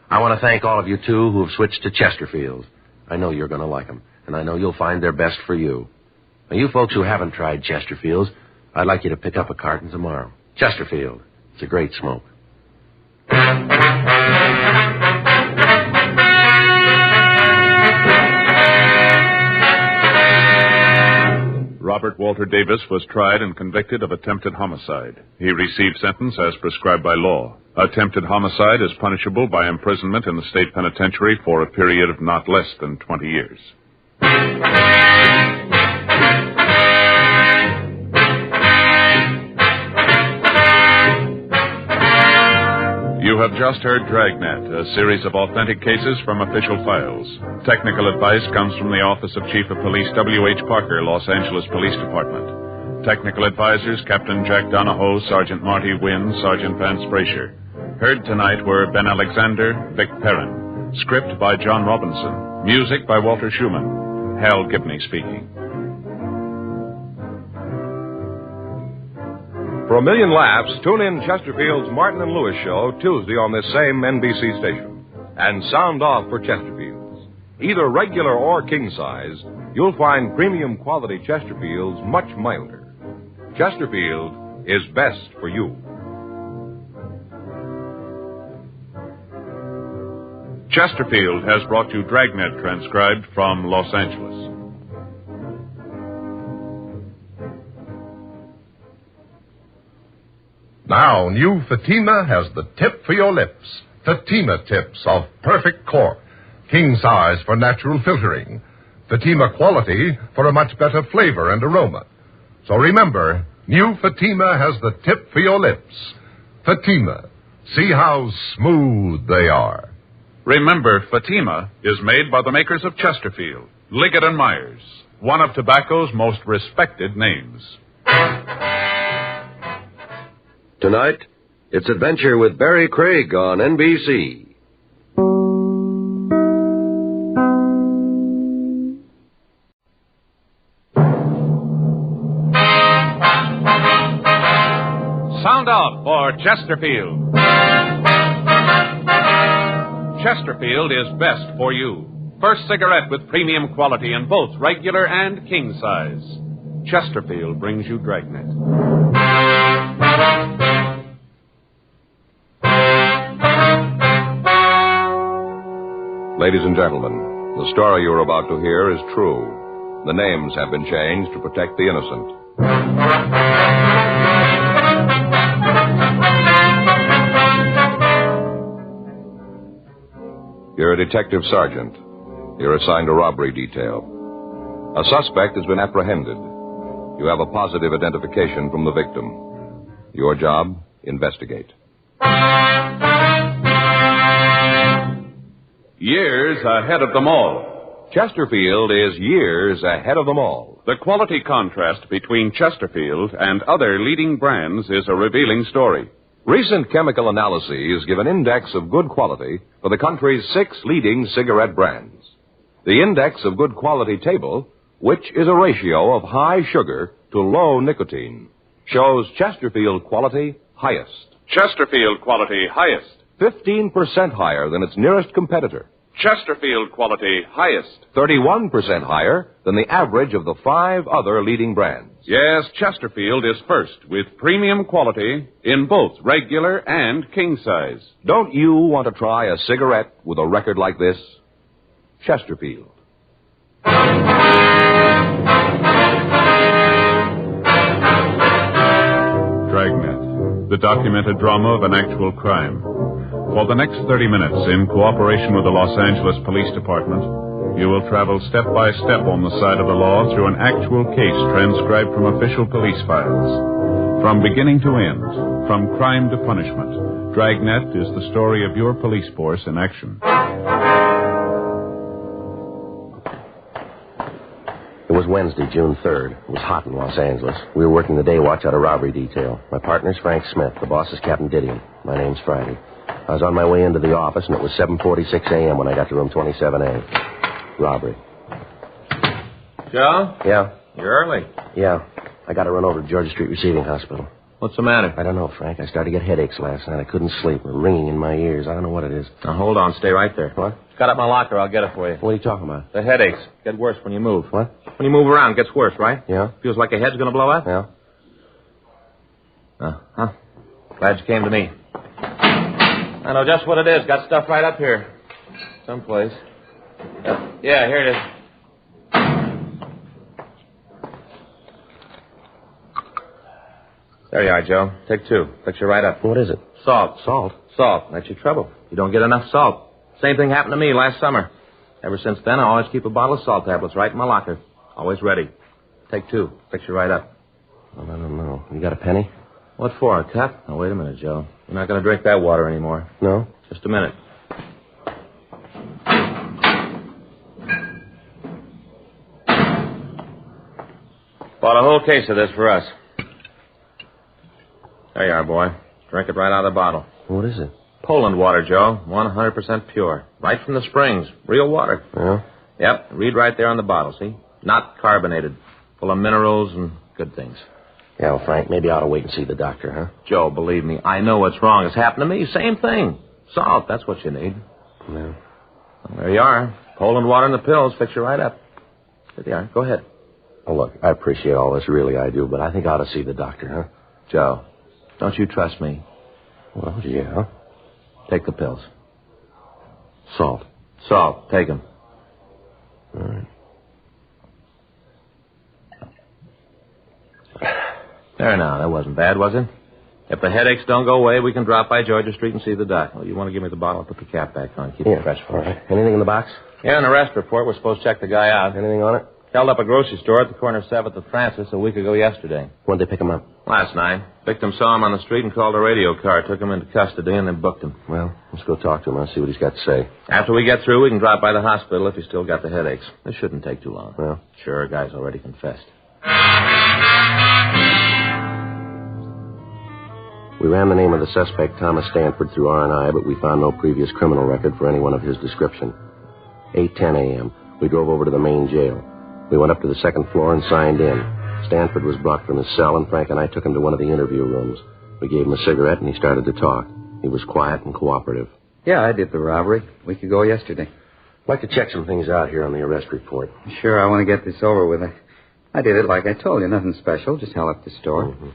I want to thank all of you, too, who have switched to Chesterfields. I know you're going to like them, and I know you'll find they're best for you. Now, you folks who haven't tried Chesterfields, I'd like you to pick up a carton tomorrow. Chesterfield. It's a great smoke. Robert Walter Davis was tried and convicted of attempted homicide. He received sentence as prescribed by law. Attempted homicide is punishable by imprisonment in the state penitentiary for a period of not less than 20 years. You have just heard Dragnet, a series of authentic cases from official files. Technical advice comes from the Office of Chief of Police W.H. Parker, Los Angeles Police Department. Technical advisors Captain Jack Donahoe, Sergeant Marty Wynn, Sergeant Vance Brasher. Heard tonight were Ben Alexander, Vic Perrin. Script by John Robinson. Music by Walter Schumann. Hal Gibney speaking. For a million laughs, tune in Chesterfield's Martin and Lewis show Tuesday on this same NBC station. And sound off for Chesterfields. Either regular or king size, you'll find premium quality Chesterfields much milder. Chesterfield is best for you. Chesterfield has brought you Dragnet, transcribed from Los Angeles. Now, new Fatima has the tip for your lips. Fatima tips of perfect cork. King size for natural filtering. Fatima quality for a much better flavor and aroma. So remember, new Fatima has the tip for your lips. Fatima. See how smooth they are. Remember, Fatima is made by the makers of Chesterfield, Liggett & Myers, one of tobacco's most respected names. Tonight, it's Adventure with Barry Craig on NBC. Sound out for Chesterfield. Chesterfield is best for you. First cigarette with premium quality in both regular and king size. Chesterfield brings you Dragnet. Ladies and gentlemen, the story you're about to hear is true. The names have been changed to protect the innocent. You're a detective sergeant. You're assigned a robbery detail. A suspect has been apprehended. You have a positive identification from the victim. Your job, investigate. Years ahead of them all. Chesterfield is years ahead of them all. The quality contrast between Chesterfield and other leading brands is a revealing story. Recent chemical analyses give an index of good quality for the country's 6 leading cigarette brands. The index of good quality table, which is a ratio of high sugar to low nicotine, shows Chesterfield quality highest. Chesterfield quality highest. 15% higher than its nearest competitor. Chesterfield quality highest. 31% higher than the average of the 5 other leading brands. Yes, Chesterfield is first with premium quality in both regular and king size. Don't you want to try a cigarette with a record like this? Chesterfield. the documented drama of an actual crime. For the next 30 minutes, in cooperation with the Los Angeles Police Department, you will travel step by step on the side of the law through an actual case transcribed from official police files. From beginning to end, from crime to punishment, Dragnet is the story of your police force in action. It was Wednesday, June 3rd. It was hot in Los Angeles. We were working the day watch out of robbery detail. My partner's Frank Smith. The boss is Captain Didion. My name's Friday. I was on my way into the office, and it was 7:46 a.m. when I got to room 27A. Robbery. Joe? Yeah? You're early. Yeah. I got to run over to Georgia Street Receiving Hospital. What's the matter? I don't know, Frank. I started to get headaches last night. I couldn't sleep. They were ringing in my ears. I don't know what it is. Now, hold on. Stay right there. What? Got up my locker. I'll get it for you. What are you talking about? The headaches get worse when you move. What? When you move around, it gets worse, right? Yeah. Feels like your head's going to blow up? Yeah. Huh. Glad you came to me. I know just what it is. Got stuff right up here. Someplace. Yeah, here it is. There you are, Joe. Take two. Fix you right up. What is it? Salt. Salt? Salt. That's your trouble. You don't get enough salt. Same thing happened to me last summer. Ever since then, I always keep a bottle of salt tablets right in my locker. Always ready. Take two. Fix you right up. Well, I don't know. You got a penny? What for, a cup? Oh, wait a minute, Joe. You're not going to drink that water anymore. No? Just a minute. Bought a whole case of this for us. There you are, boy. Drink it right out of the bottle. What is it? Poland water, Joe. 100% pure. Right from the springs. Real water. Yeah? Yep. Read right there on the bottle, see? Not carbonated. Full of minerals and good things. Yeah, well, Frank, maybe I ought to wait and see the doctor, huh? Joe, believe me, I know what's wrong. It's happened to me. Same thing. Salt, that's what you need. Yeah. Well, there you are. Poland water and the pills fix you right up. There you are. Go ahead. Oh, look, I appreciate all this, really I do, but I think I ought to see the doctor, huh? Joe, don't you trust me? Well, yeah. Take the pills. Salt. Salt. Take them. All right. There now. That wasn't bad, was it? If the headaches don't go away, we can drop by Georgia Street and see the doc. Well, you want to give me the bottle? I'll put the cap back on. Keep it fresh for all right. Anything in the box? Yeah, in the arrest report, we're supposed to check the guy out. Anything on it? Held up a grocery store at the corner of 7th and Francis a week ago yesterday. When'd they pick him up? Last night. Victim saw him on the street and called a radio car, took him into custody, and then booked him. Well, let's go talk to him. I'll see what he's got to say. After we get through, we can drop by the hospital if he's still got the headaches. This shouldn't take too long. Well? Sure, guy's already confessed. We ran the name of the suspect, Thomas Stanford, through R&I, but we found no previous criminal record for anyone of his description. 8:10 a.m. We drove over to the main jail. We went up to the second floor and signed in. Stanford was brought from his cell, and Frank and I took him to one of the interview rooms. We gave him a cigarette, and he started to talk. He was quiet and cooperative. Yeah, I did the robbery. A week ago yesterday. I'd like to check some things out here on the arrest report. Sure, I want to get this over with. I did it like I told you. Nothing special. Just held up the store. Mm-hmm.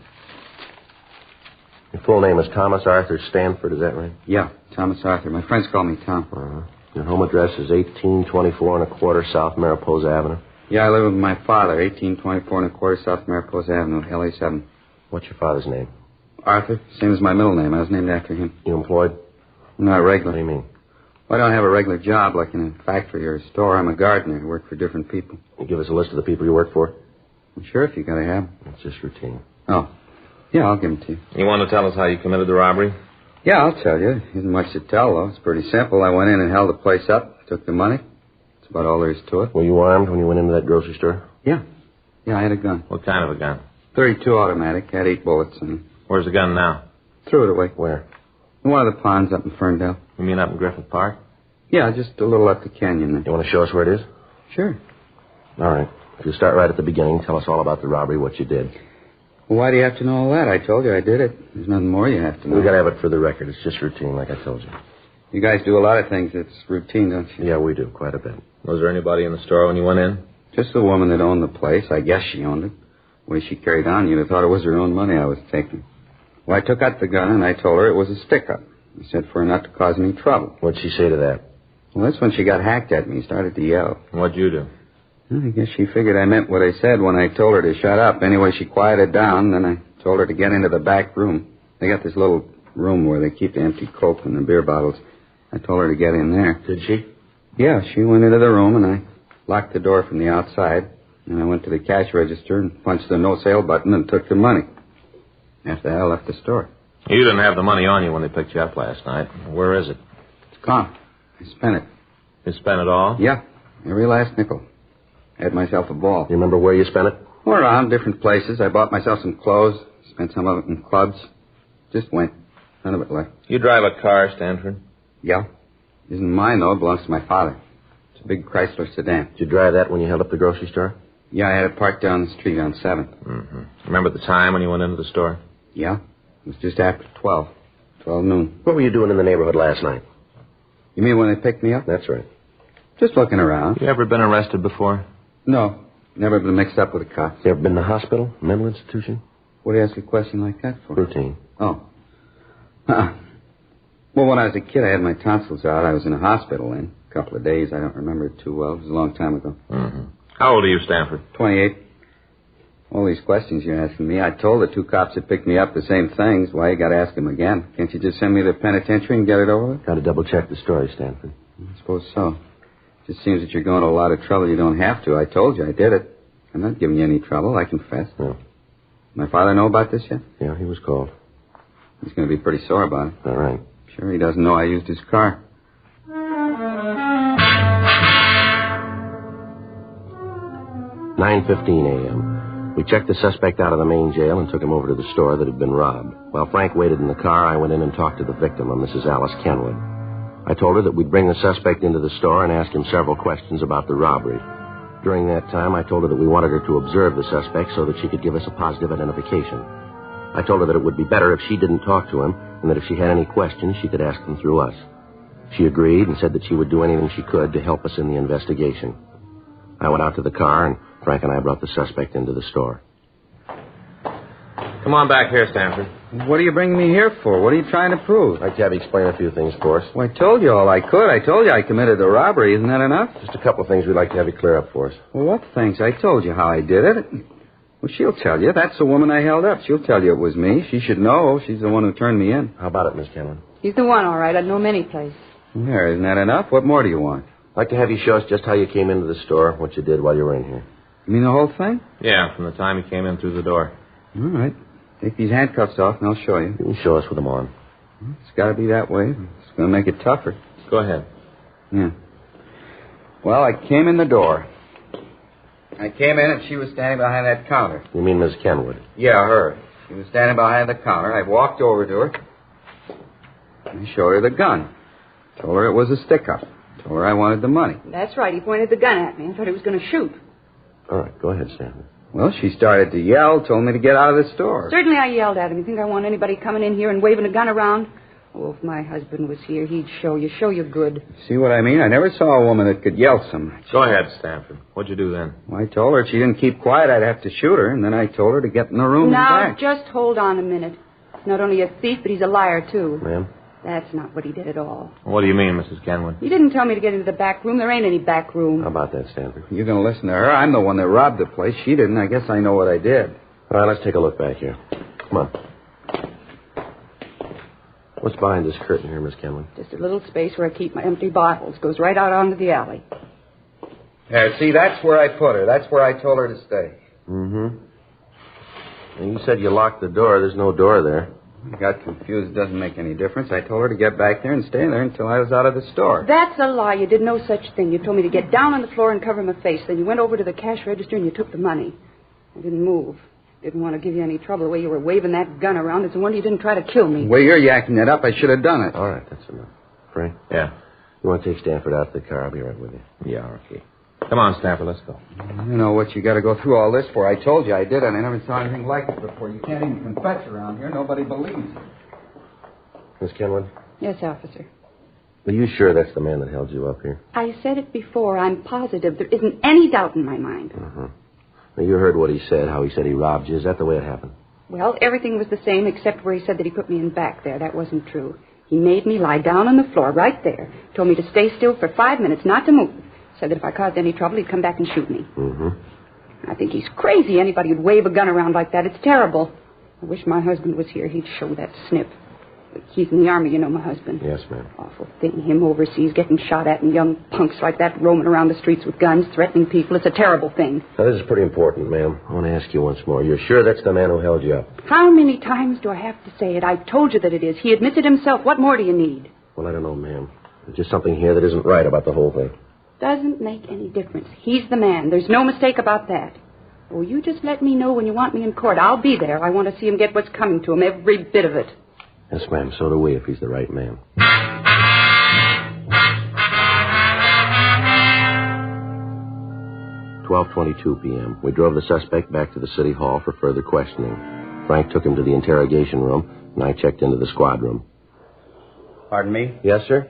Your full name is Thomas Arthur Stanford, is that right? Yeah, Thomas Arthur. My friends call me Tom. Uh-huh. Your home address is 1824 South Mariposa Avenue? Yeah, I live with my father, 1824 South Mariposa Avenue, LA7. What's your father's name? Arthur, same as my middle name. I was named after him. You employed? Not regular. What do you mean? Well, I don't have a regular job like in a factory or a store. I'm a gardener. I work for different people. You give us a list of the people you work for? Well, sure, if you got to have them. It's just routine. Oh. Yeah, I'll give them to you. You want to tell us how you committed the robbery? Yeah, I'll tell you. Isn't much to tell, though. It's pretty simple. I went in and held the place up, took the money. That's about all there is to it. Were you armed when you went into that grocery store? Yeah. Yeah, I had a gun. What kind of a gun? .32 automatic. Had 8 bullets in it. Where's the gun now? Threw it away. Where? In one of the ponds up in Ferndale. You mean up in Griffith Park? Yeah, just a little up the canyon there. You want to show us where it is? Sure. All right. If you start right at the beginning, tell us all about the robbery, what you did. Well, why do you have to know all that? I told you I did it. There's nothing more you have to know. We've got to have it for the record. It's just routine, like I told you. You guys do a lot of things that's routine, don't you? Yeah, we do, quite a bit. Was there anybody in the store when you went in? Just the woman that owned the place. I guess she owned it. The way she carried on, you'd have thought it was her own money I was taking. Well, I took out the gun, and I told her it was a stick-up. I said for her not to cause any trouble. What'd she say to that? Well, that's when she got hacked at me and started to yell. What'd you do? Well, I guess she figured I meant what I said when I told her to shut up. Anyway, she quieted down, then I told her to get into the back room. They got this little room where they keep the empty Coke and the beer bottles. I told her to get in there. Did she? Yeah, she went into the room, and I locked the door from the outside. And I went to the cash register and punched the no-sale button and took the money. After that, I left the store. You didn't have the money on you when they picked you up last night. Where is it? It's gone. I spent it. You spent it all? Yeah, every last nickel. I had myself a ball. You remember where you spent it? Well, around different places. I bought myself some clothes, spent some of it in clubs. Just went. None of it left. You drive a car, Stanford? Yeah. Isn't mine, though. It belongs to my father. It's a big Chrysler sedan. Did you drive that when you held up the grocery store? Yeah, I had it parked down the street on 7th. Mm-hmm. Remember the time when you went into the store? Yeah. It was just after 12 noon. What were you doing in the neighborhood last night? You mean when they picked me up? That's right. Just looking around. You ever been arrested before? No. Never been mixed up with the cops. You ever been to the hospital? Mental institution? What do you ask a question like that for? Routine. Oh. Well, when I was a kid, I had my tonsils out. I was in a hospital in a couple of days. I don't remember it too well. It was a long time ago. Mm-hmm. How old are you, Stanford? 28. All these questions you're asking me. I told the two cops that picked me up the same things. Why you got to ask them again? Can't you just send me to the penitentiary and get it over with? Got to double-check the story, Stanford. I suppose so. It just seems that you're going to a lot of trouble you don't have to. I told you I did it. I'm not giving you any trouble. I confess. No. My father know about this yet? Yeah, he was called. He's going to be pretty sore about it. All right. Sure he doesn't know I used his car. 9:15 a.m. We checked the suspect out of the main jail and took him over to the store that had been robbed. While Frank waited in the car, I went in and talked to the victim, a Mrs. Alice Kenwood. I told her that we'd bring the suspect into the store and ask him several questions about the robbery. During that time, I told her that we wanted her to observe the suspect so that she could give us a positive identification. I told her that it would be better if she didn't talk to him, and that if she had any questions, she could ask them through us. She agreed and said that she would do anything she could to help us in the investigation. I went out to the car, and Frank and I brought the suspect into the store. Come on back here, Stanford. What are you bringing me here for? What are you trying to prove? I'd like to have you explain a few things for us. Well, I told you all I could. I told you I committed the robbery. Isn't that enough? Just a couple of things we'd like to have you clear up for us. Well, what things? I told you how I did it. Well, she'll tell you. That's the woman I held up. She'll tell you it was me. She should know. She's the one who turned me in. How about it, Miss Kenwood? He's the one, all right. I'd know him any place. There, isn't that enough? What more do you want? I'd like to have you show us just how you came into the store, what you did while you were in here. You mean the whole thing? Yeah, from the time he came in through the door. All right. Take these handcuffs off and I'll show you. You can show us with them on. It's got to be that way. It's going to make it tougher. Go ahead. Yeah. Well, I came in the door. I came in and she was standing behind that counter. You mean Miss Kenwood? Yeah, her. She was standing behind the counter. I walked over to her. I showed her the gun. Told her it was a stick-up. Told her I wanted the money. That's right. He pointed the gun at me. I thought he was going to shoot. All right, go ahead, Stanford. Well, she started to yell, told me to get out of the store. Certainly I yelled at him. You think I want anybody coming in here and waving a gun around? Oh, if my husband was here, he'd show you good. See what I mean? I never saw a woman that could yell so much. Go ahead, Stanford. What'd you do then? Well, I told her if she didn't keep quiet, I'd have to shoot her, and then I told her to get in the room Now, and back. just hold on a minute. He's not only a thief, but he's a liar, too. Ma'am? That's not what he did at all. What do you mean, Mrs. Kenwood? He didn't tell me to get into the back room. There ain't any back room. How about that, Stanford? You're going to listen to her? I'm the one that robbed the place. She didn't. I guess I know what I did. All right, let's take a look back here. Come on. What's behind this curtain here, Miss Kenwood? Just a little space where I keep my empty bottles. Goes right out onto the alley. There, see, that's where I put her. That's where I told her to stay. Mm-hmm. And you said you locked the door. There's no door there. I got confused. It doesn't make any difference. I told her to get back there and stay there until I was out of the store. That's a lie. You did no such thing. You told me to get down on the floor and cover my face. Then you went over to the cash register and you took the money. I didn't move. Didn't want to give you any trouble. The way you were waving that gun around, it's a wonder you didn't try to kill me. The way you're yakking it up, I should have done it. All right, that's enough. Frank? Yeah. You want to take Stanford out to the car? I'll be right with you. Yeah, okay. Come on, Stanford, let's go. You know what you got to go through all this for. I told you I did it. I never saw anything like it before. You can't even confess around here. Nobody believes you. Miss Kenwood? Yes, officer. Are you sure that's the man that held you up here? I said it before. I'm positive. There isn't any doubt in my mind. Uh-huh. Now, you heard what he said, how he said he robbed you. Is that the way it happened? Well, everything was the same except where he said that he put me in back there. That wasn't true. He made me lie down on the floor right there. Told me to stay still for 5 minutes, not to move. Said that if I caused any trouble, he'd come back and shoot me. Mm-hmm. I think he's crazy. Anybody who'd wave a gun around like that, it's terrible. I wish my husband was here. He'd show that snip. He's in the army, you know, my husband. Yes, ma'am. Awful thing. Him overseas getting shot at and young punks like that roaming around the streets with guns, threatening people. It's a terrible thing. Now, this is pretty important, ma'am. I want to ask you once more. You're sure that's the man who held you up? How many times do I have to say it? I've told you that it is. He admits it himself. What more do you need? Well, I don't know, ma'am. There's just something here that isn't right about the whole thing. Doesn't make any difference. He's the man. There's no mistake about that. Oh, you just let me know when you want me in court. I'll be there. I want to see him get what's coming to him, every bit of it. Yes, ma'am. So do we, if he's the right man. 12:22 p.m. We drove the suspect back to the city hall for further questioning. Frank took him to the interrogation room, and I checked into the squad room. Pardon me? Yes, sir?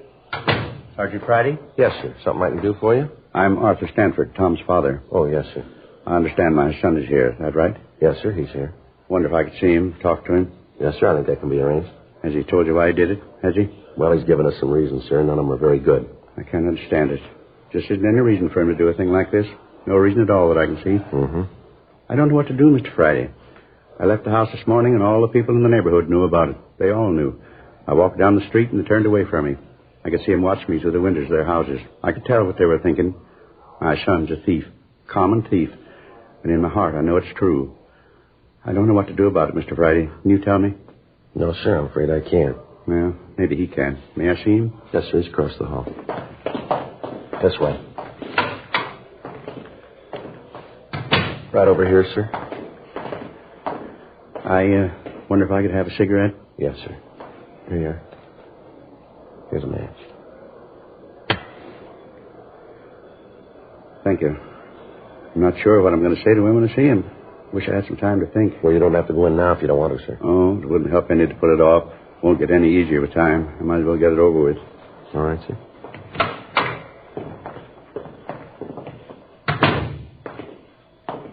Sergeant Friday? Yes, sir. Something I can do for you? I'm Arthur Stanford, Tom's father. Oh, yes, sir. I understand my son is here. Is that right? Yes, sir. He's here. Wonder if I could see him, talk to him. Yes, sir. I think that can be arranged. Has he told you why he did it? Has he? Well, he's given us some reasons, sir. None of them are very good. I can't understand it. Just isn't any reason for him to do a thing like this. No reason at all that I can see. Mm-hmm. I don't know what to do, Mr. Friday. I left the house this morning, and all the people in the neighborhood knew about it. They all knew. I walked down the street, and they turned away from me. I could see them watch me through the windows of their houses. I could tell what they were thinking. My son's a thief. Common thief. And in my heart, I know it's true. I don't know what to do about it, Mr. Friday. Can you tell me? No, sir. I'm afraid I can't. Well, maybe he can. May I see him? Yes, sir. He's across the hall. This way. Right over here, sir. I wonder if I could have a cigarette? Yes, sir. Here you are. Here's a match. Thank you. I'm not sure what I'm going to say to him when I see him. Wish I had some time to think. Well, you don't have to go in now if you don't want to, sir. Oh, it wouldn't help any to put it off. Won't get any easier with time. I might as well get it over with. All right, sir.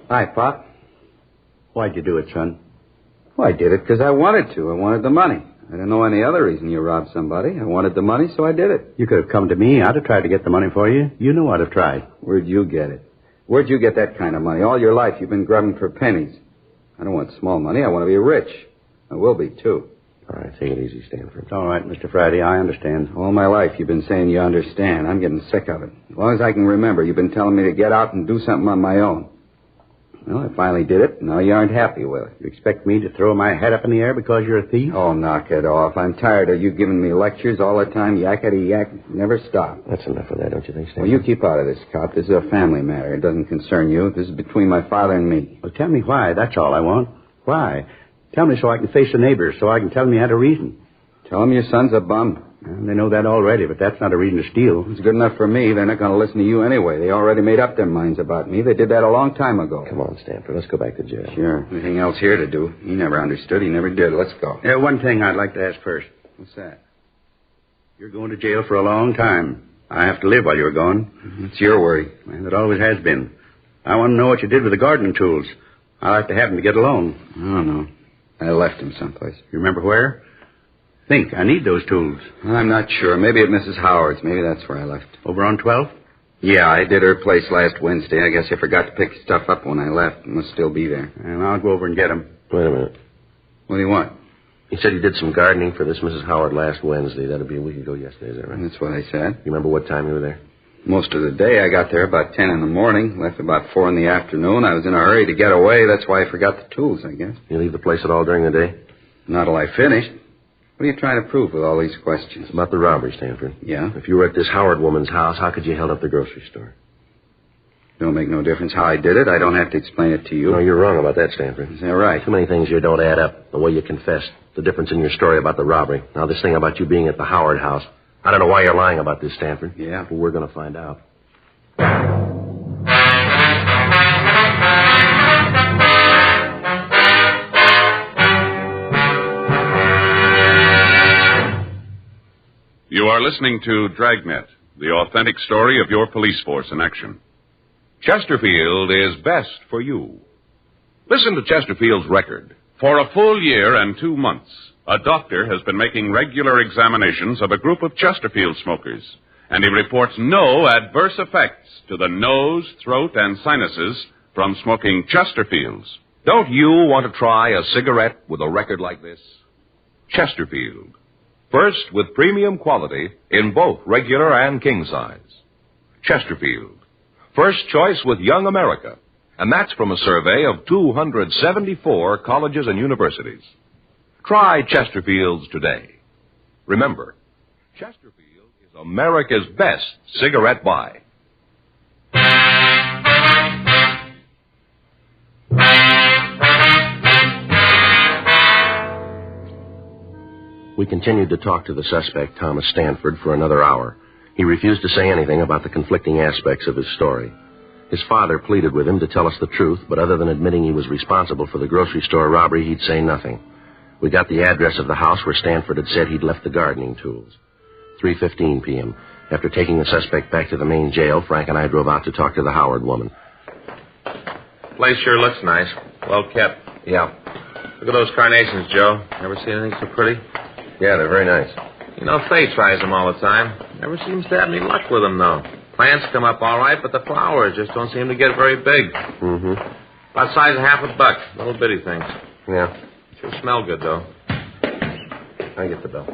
Hi, Pop. Why'd you do it, son? Well, I did it because I wanted to. I wanted the money. I didn't know any other reason you robbed somebody. I wanted the money, so I did it. You could have come to me. I'd have tried to get the money for you. You know I'd have tried. Where'd you get it? Where'd you get that kind of money? All your life you've been grubbing for pennies. I don't want small money. I want to be rich. I will be, too. All right, take it easy, Stanford. It's all right, Mr. Friday. I understand. All my life you've been saying you understand. I'm getting sick of it. As long as I can remember, you've been telling me to get out and do something on my own. Well, I finally did it. Now you aren't happy with it. You expect me to throw my head up in the air because you're a thief? Oh, knock it off. I'm tired of you giving me lectures all the time. Yakety-yak. Never stop. That's enough of that, don't you think, Stanford? Well, you keep out of this, cop. This is a family matter. It doesn't concern you. This is between my father and me. Well, tell me why. That's all I want. Why? Tell me so I can face the neighbors, so I can tell them you had a reason. Tell them your son's a bum. Well, they know that already, but that's not a reason to steal. It's good enough for me. They're not going to listen to you anyway. They already made up their minds about me. They did that a long time ago. Come on, Stanford. Let's go back to jail. Sure. Anything else here to do? He never understood. He never did. Let's go. Yeah, one thing I'd like to ask first. What's that? You're going to jail for a long time. I have to live while you're gone. It's your worry. And it always has been. I want to know what you did with the gardening tools. I like to have them to get along. I don't know. I left them someplace. You remember where? Think. I need those tools. I'm not sure. Maybe at Mrs. Howard's. Maybe that's where I left. Over on 12th? Yeah, I did her place last Wednesday. I guess I forgot to pick stuff up when I left. It must still be there. And I'll go over and get them. Wait a minute. What do you want? You said you did some gardening for this Mrs. Howard last Wednesday. That'd be a week ago yesterday, is that right? That's what I said. You remember what time you were there? Most of the day. I got there about 10 in the morning. Left about 4 in the afternoon. I was in a hurry to get away. That's why I forgot the tools, I guess. You leave the place at all during the day? Not till I finished. What are you trying to prove with all these questions? It's about the robbery, Stanford. Yeah? If you were at this Howard woman's house, how could you held up the grocery store? Don't make no difference how I did it. I don't have to explain it to you. No, you're wrong about that, Stanford. Is that right? Too many things here don't add up. The way you confessed, the difference in your story about the robbery. Now, this thing about you being at the Howard house. I don't know why you're lying about this, Stanford. Yeah? But we're going to find out. You are listening to Dragnet, the authentic story of your police force in action. Chesterfield is best for you. Listen to Chesterfield's record. For a full year and 2 months, a doctor has been making regular examinations of a group of Chesterfield smokers, and he reports no adverse effects to the nose, throat, and sinuses from smoking Chesterfields. Don't you want to try a cigarette with a record like this? Chesterfield. First with premium quality in both regular and king size. Chesterfield. First choice with Young America. And that's from a survey of 274 colleges and universities. Try Chesterfields today. Remember, Chesterfield is America's best cigarette buy. We continued to talk to the suspect, Thomas Stanford, for another hour. He refused to say anything about the conflicting aspects of his story. His father pleaded with him to tell us the truth, but other than admitting he was responsible for the grocery store robbery, he'd say nothing. We got the address of the house where Stanford had said he'd left the gardening tools. 3:15 p.m. After taking the suspect back to the main jail, Frank and I drove out to talk to the Howard woman. Place sure looks nice. Well kept. Yeah. Look at those carnations, Joe. Ever seen anything so pretty? Yeah, they're very nice. You know, Faye tries them all the time. Never seems to have any luck with them, though. Plants come up all right, but the flowers just don't seem to get very big. Mm-hmm. About size of $50. Little bitty things. Yeah. Sure smell good, though. I get the bill.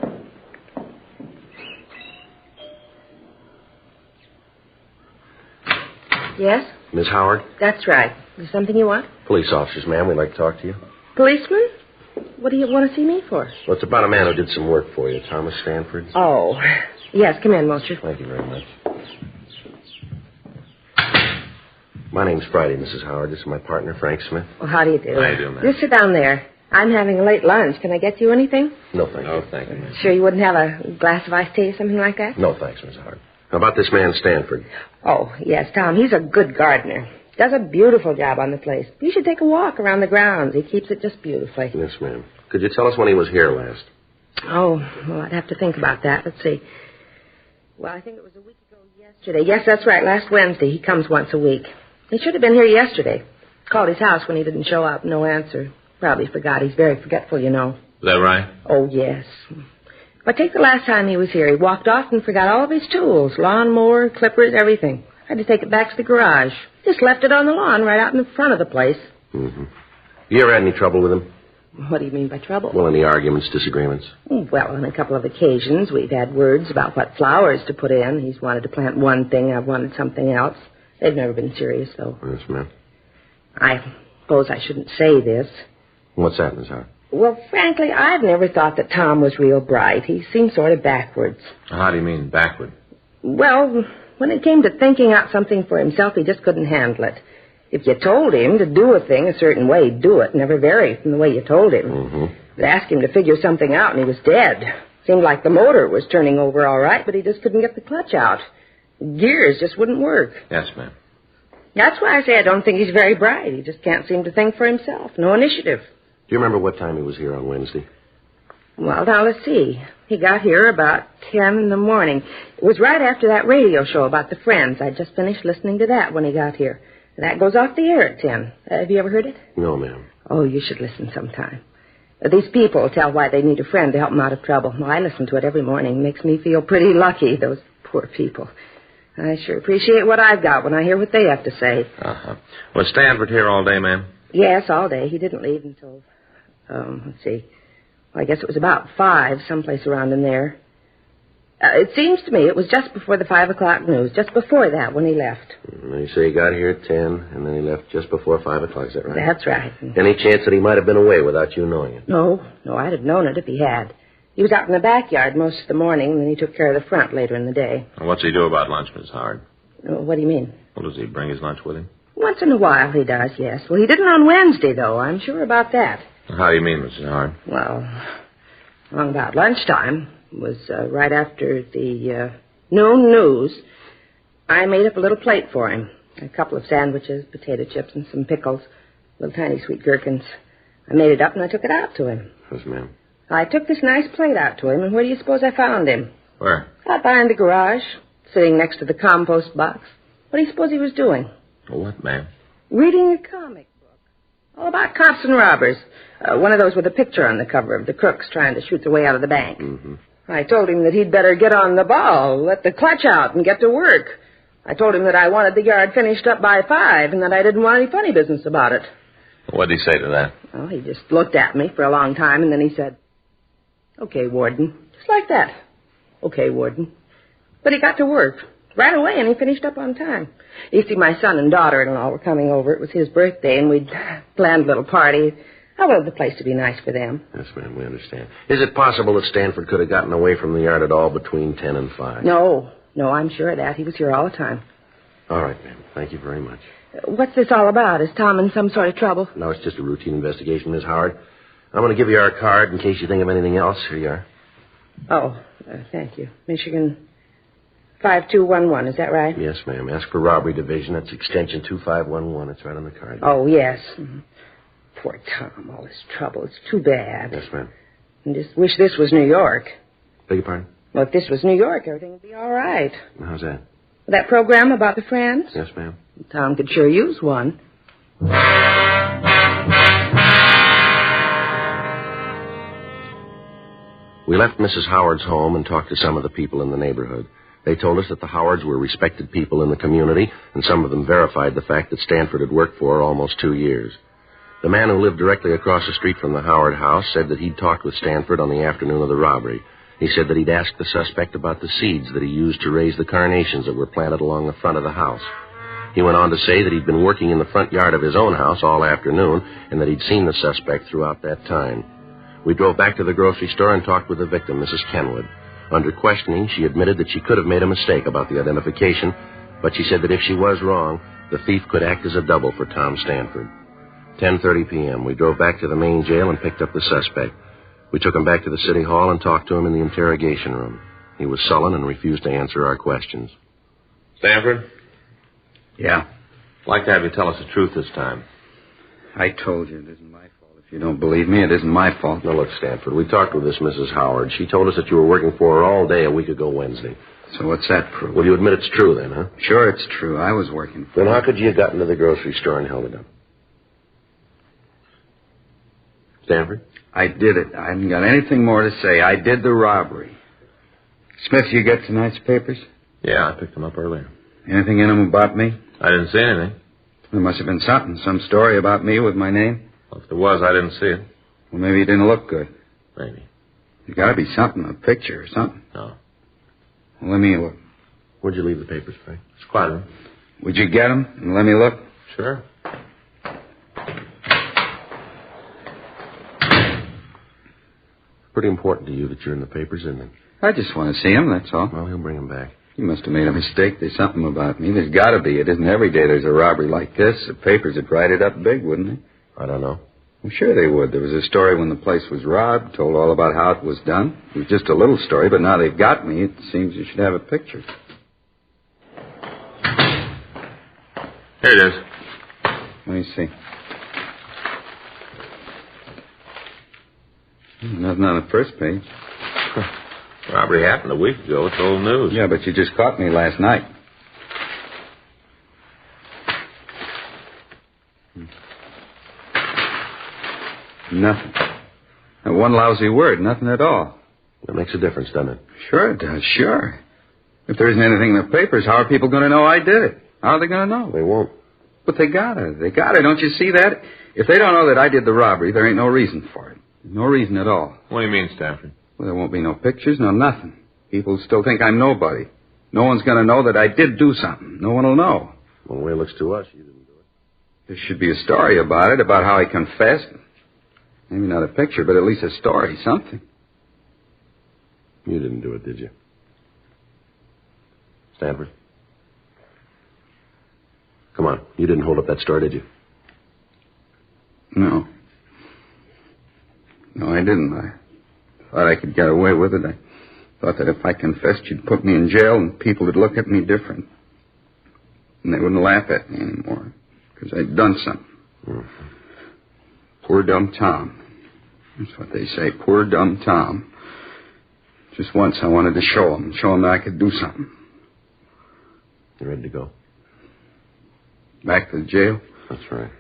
Yes? Miss Howard? That's right. Is there something you want? Police officers, ma'am. We'd like to talk to you. Policeman? What do you want to see me for? Well, it's about a man who did some work for you, Thomas Stanford. Oh. Yes, come in, Mosher. Thank you very much. My name's Friday, Mrs. Howard. This is my partner, Frank Smith. Well, how do you do? How do you do, ma'am? You sit down there. I'm having a late lunch. Can I get you anything? No, thank you. No, thank you, ma'am. Sure you wouldn't have a glass of iced tea or something like that? No, thanks, Miss Howard. How about this man, Stanford? Oh, yes, Tom. He's a good gardener. Does a beautiful job on the place. You should take a walk around the grounds. He keeps it just beautifully. Yes, ma'am. Could you tell us when he was here last? Oh, well, I'd have to think about that. Let's see. Well, I think it was a week ago yesterday. Yes, that's right, last Wednesday. He comes once a week. He should have been here yesterday. Called his house when he didn't show up. No answer. Probably forgot. He's very forgetful, you know. Is that right? Oh, yes. But take the last time he was here. He walked off and forgot all of his tools. Lawnmower, clippers, everything. Had to take it back to the garage. Just left it on the lawn right out in the front of the place. Mm-hmm. You ever had any trouble with him? What do you mean by trouble? Well, any arguments, disagreements? Well, on a couple of occasions, we've had words about what flowers to put in. He's wanted to plant one thing, I've wanted something else. They've never been serious, though. Yes, ma'am. I suppose I shouldn't say this. What's that, Miss Howard? Well, frankly, I've never thought that Tom was real bright. He seemed sort of backwards. How do you mean, backward? Well, when it came to thinking out something for himself, he just couldn't handle it. If you told him to do a thing a certain way, he'd do it. Never vary from the way you told him. Mm-hmm. You'd ask him to figure something out, and he was dead. Seemed like the motor was turning over all right, but he just couldn't get the clutch out. Gears just wouldn't work. Yes, ma'am. That's why I say I don't think he's very bright. He just can't seem to think for himself. No initiative. Do you remember what time he was here on Wednesday? Well, now, let's see. He got here about 10 in the morning. It was right after that radio show about the Friends. I'd just finished listening to that when he got here. That goes off the air at 10. Have you ever heard it? No, ma'am. Oh, you should listen sometime. These people tell why they need a friend to help them out of trouble. Well, I listen to it every morning. It makes me feel pretty lucky, those poor people. I sure appreciate what I've got when I hear what they have to say. Uh-huh. Was Stanford here all day, ma'am? Yes, all day. He didn't leave until, let's see. Well, I guess it was about 5, someplace around in there. It seems to me it was just before the 5 o'clock news, just before that when he left. You say he got here at 10, and then he left just before 5 o'clock, is that right? That's right. Any chance that he might have been away without you knowing it? No, I'd have known it if he had. He was out in the backyard most of the morning, and then he took care of the front later in the day. And what's he do about lunch, Miss Howard? What do you mean? Well, does he bring his lunch with him? Once in a while he does, yes. Well, he didn't on Wednesday, though. I'm sure about that. How do you mean, Mrs. Howard? Well, along about lunchtime. It was right after the noon news. I made up a little plate for him. A couple of sandwiches, potato chips, and some pickles. Little tiny sweet gherkins. I made it up and I took it out to him. Yes, ma'am. I took this nice plate out to him, and where do you suppose I found him? Where? Out behind the garage, sitting next to the compost box. What do you suppose he was doing? What, ma'am? Reading a comic book. All about cops and robbers. One of those with a picture on the cover of the crooks trying to shoot their way out of the bank. Mm-hmm. I told him that he'd better get on the ball, let the clutch out, and get to work. I told him that I wanted the yard finished up by 5, and that I didn't want any funny business about it. What did he say to that? Well, he just looked at me for a long time, and then he said, "Okay, Warden." Just like that. "Okay, Warden." But he got to work right away, and he finished up on time. You see, my son and daughter-in-law were coming over. It was his birthday, and we'd planned a little party. I wanted the place to be nice for them. Yes, ma'am, we understand. Is it possible that Stanford could have gotten away from the yard at all between 10 and 5? No, I'm sure of that. He was here all the time. All right, ma'am. Thank you very much. What's this all about? Is Tom in some sort of trouble? No, it's just a routine investigation, Miss Howard. I'm going to give you our card in case you think of anything else. Here you are. Oh, thank you. Michigan 5211, is that right? Yes, ma'am. Ask for Robbery Division. That's extension 2511. It's right on the card. Oh, yes. Poor Tom, all this trouble. It's too bad. Yes, ma'am. I just wish this was New York. Beg your pardon? Well, if this was New York, everything would be all right. How's that? That program about the friends? Yes, ma'am. Tom could sure use one. We left Mrs. Howard's home and talked to some of the people in the neighborhood. They told us that the Howards were respected people in the community, and some of them verified the fact that Stanford had worked for almost 2 years. The man who lived directly across the street from the Howard house said that he'd talked with Stanford on the afternoon of the robbery. He said that he'd asked the suspect about the seeds that he used to raise the carnations that were planted along the front of the house. He went on to say that he'd been working in the front yard of his own house all afternoon and that he'd seen the suspect throughout that time. We drove back to the grocery store and talked with the victim, Mrs. Kenwood. Under questioning, she admitted that she could have made a mistake about the identification, but she said that if she was wrong, the thief could act as a double for Tom Stanford. 10:30 p.m., we drove back to the main jail and picked up the suspect. We took him back to the city hall and talked to him in the interrogation room. He was sullen and refused to answer our questions. Stanford? Yeah? I'd like to have you tell us the truth this time. I told you it isn't my fault. If you don't believe me, it isn't my fault. Now, look, Stanford, we talked with this Mrs. Howard. She told us that you were working for her all day a week ago Wednesday. So what's that prove? Well, you admit it's true then, huh? Sure, it's true. I was working for her. Then how could you have gotten to the grocery store and held it up? Stanford? I did it. I haven't got anything more to say. I did the robbery. Smith, you get tonight's papers? Yeah, I picked them up earlier. Anything in them about me? I didn't see anything. There must have been something. Some story about me with my name? Well, if there was, I didn't see it. Well, maybe it didn't look good. Maybe. There's got to be something, a picture or something. No. Well, let me look. Where'd you leave the papers, Frank? It's quiet room. Would you get them and let me look? Sure. Pretty important to you that you're in the papers, isn't it? I just want to see him, that's all. Well, he'll bring him back. You must have made a mistake. There's something about me. There's got to be. It isn't every day there's a robbery like this. The papers would write it up big, wouldn't they? I don't know. Well, sure they would. There was a story when the place was robbed, told all about how it was done. It was just a little story, but now they've got me. It seems you should have a picture. Here it is. Let me see. Nothing on the first page. Robbery happened a week ago. It's old news. Yeah, but you just caught me last night. Nothing. Not one lousy word. Nothing at all. That makes a difference, doesn't it? Sure it does. Sure. If there isn't anything in the papers, how are people going to know I did it? How are they going to know? They won't. But they gotta. They gotta. Don't you see that? If they don't know that I did the robbery, there ain't no reason for it. No reason at all. What do you mean, Stanford? Well, there won't be no pictures, no nothing. People still think I'm nobody. No one's going to know that I did do something. No one will know. Well, the way it looks to us, you didn't do it. There should be a story about it, about how I confessed. Maybe not a picture, but at least a story, something. You didn't do it, did you? Stanford? Come on. You didn't hold up that store, did you? No. No, I didn't. I thought I could get away with it. I thought that if I confessed, you'd put me in jail and people would look at me different. And they wouldn't laugh at me anymore because I'd done something. Mm-hmm. Poor dumb Tom. That's what they say, poor dumb Tom. Just once I wanted to show him that I could do something. You ready to go? Back to the jail? That's right.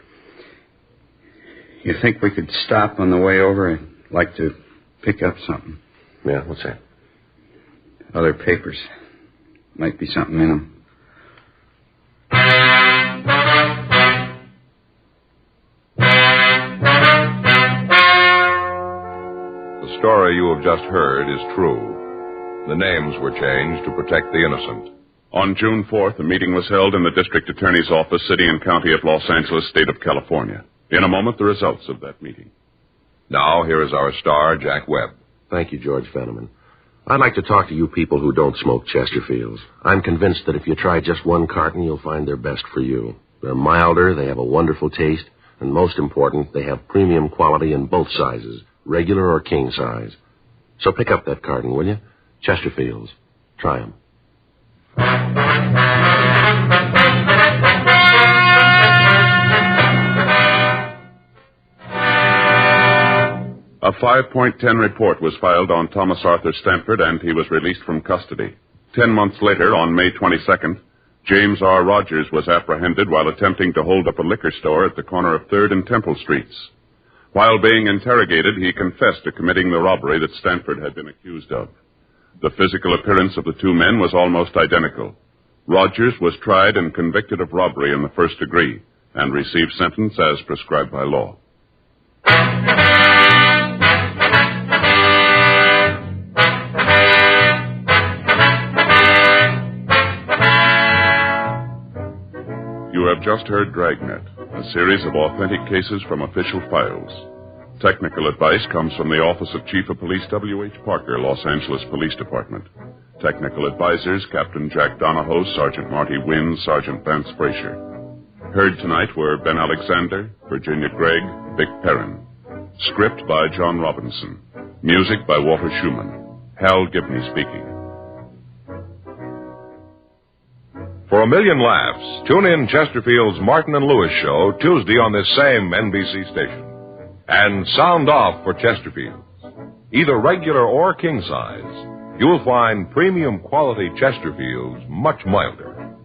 You think we could stop on the way over? I'd like to pick up something. Yeah, what's that? Other papers. Might be something in them. story you have just heard is true. The names were changed to protect the innocent. On June 4th, a meeting was held in the District Attorney's Office, City and County of Los Angeles, State of California. In a moment, the results of that meeting. Now, here is our star, Jack Webb. Thank you, George Fenneman. I'd like to talk to you people who don't smoke Chesterfields. I'm convinced that if you try just one carton, you'll find they're best for you. They're milder, they have a wonderful taste, and most important, they have premium quality in both sizes, regular or king size. So pick up that carton, will you? Chesterfields. Try them. A 5.10 report was filed on Thomas Arthur Stanford, and he was released from custody. 10 months later, on May 22nd, James R. Rogers was apprehended while attempting to hold up a liquor store at the corner of 3rd and Temple Streets. While being interrogated, he confessed to committing the robbery that Stanford had been accused of. The physical appearance of the two men was almost identical. Rogers was tried and convicted of robbery in the first degree and received sentence as prescribed by law. You have just heard Dragnet, a series of authentic cases from official files. Technical advice comes from the Office of Chief of Police W.H. Parker, Los Angeles Police Department. Technical advisors, Captain Jack Donahoe, Sergeant Marty Wynn, Sergeant Vance Frazier. Heard tonight were Ben Alexander, Virginia Gregg, Vic Perrin. Script by John Robinson. Music by Walter Schumann. Hal Gibney speaking. For a million laughs, tune in Chesterfield's Martin and Lewis show Tuesday on this same NBC station. And sound off for Chesterfields. Either regular or king size, you'll find premium quality Chesterfields much milder.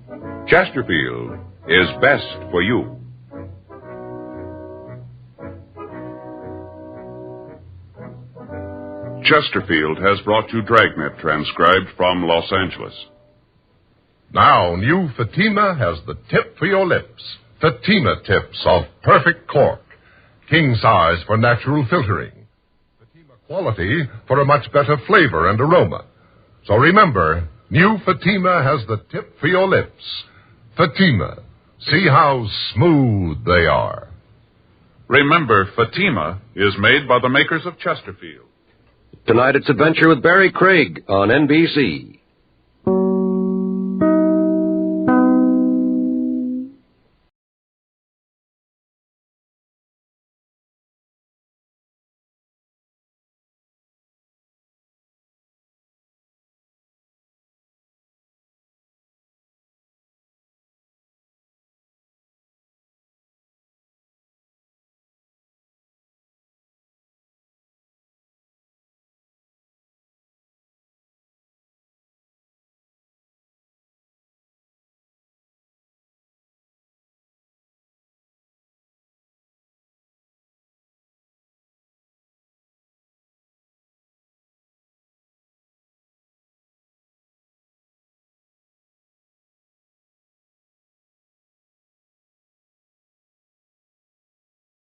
Chesterfield is best for you. Chesterfield has brought you Dragnet, transcribed from Los Angeles. Now, new Fatima has the tip for your lips. Fatima tips of perfect cork. King size for natural filtering. Fatima quality for a much better flavor and aroma. So remember, new Fatima has the tip for your lips. Fatima. See how smooth they are. Remember, Fatima is made by the makers of Chesterfield. Tonight it's Adventure with Barry Craig on NBC.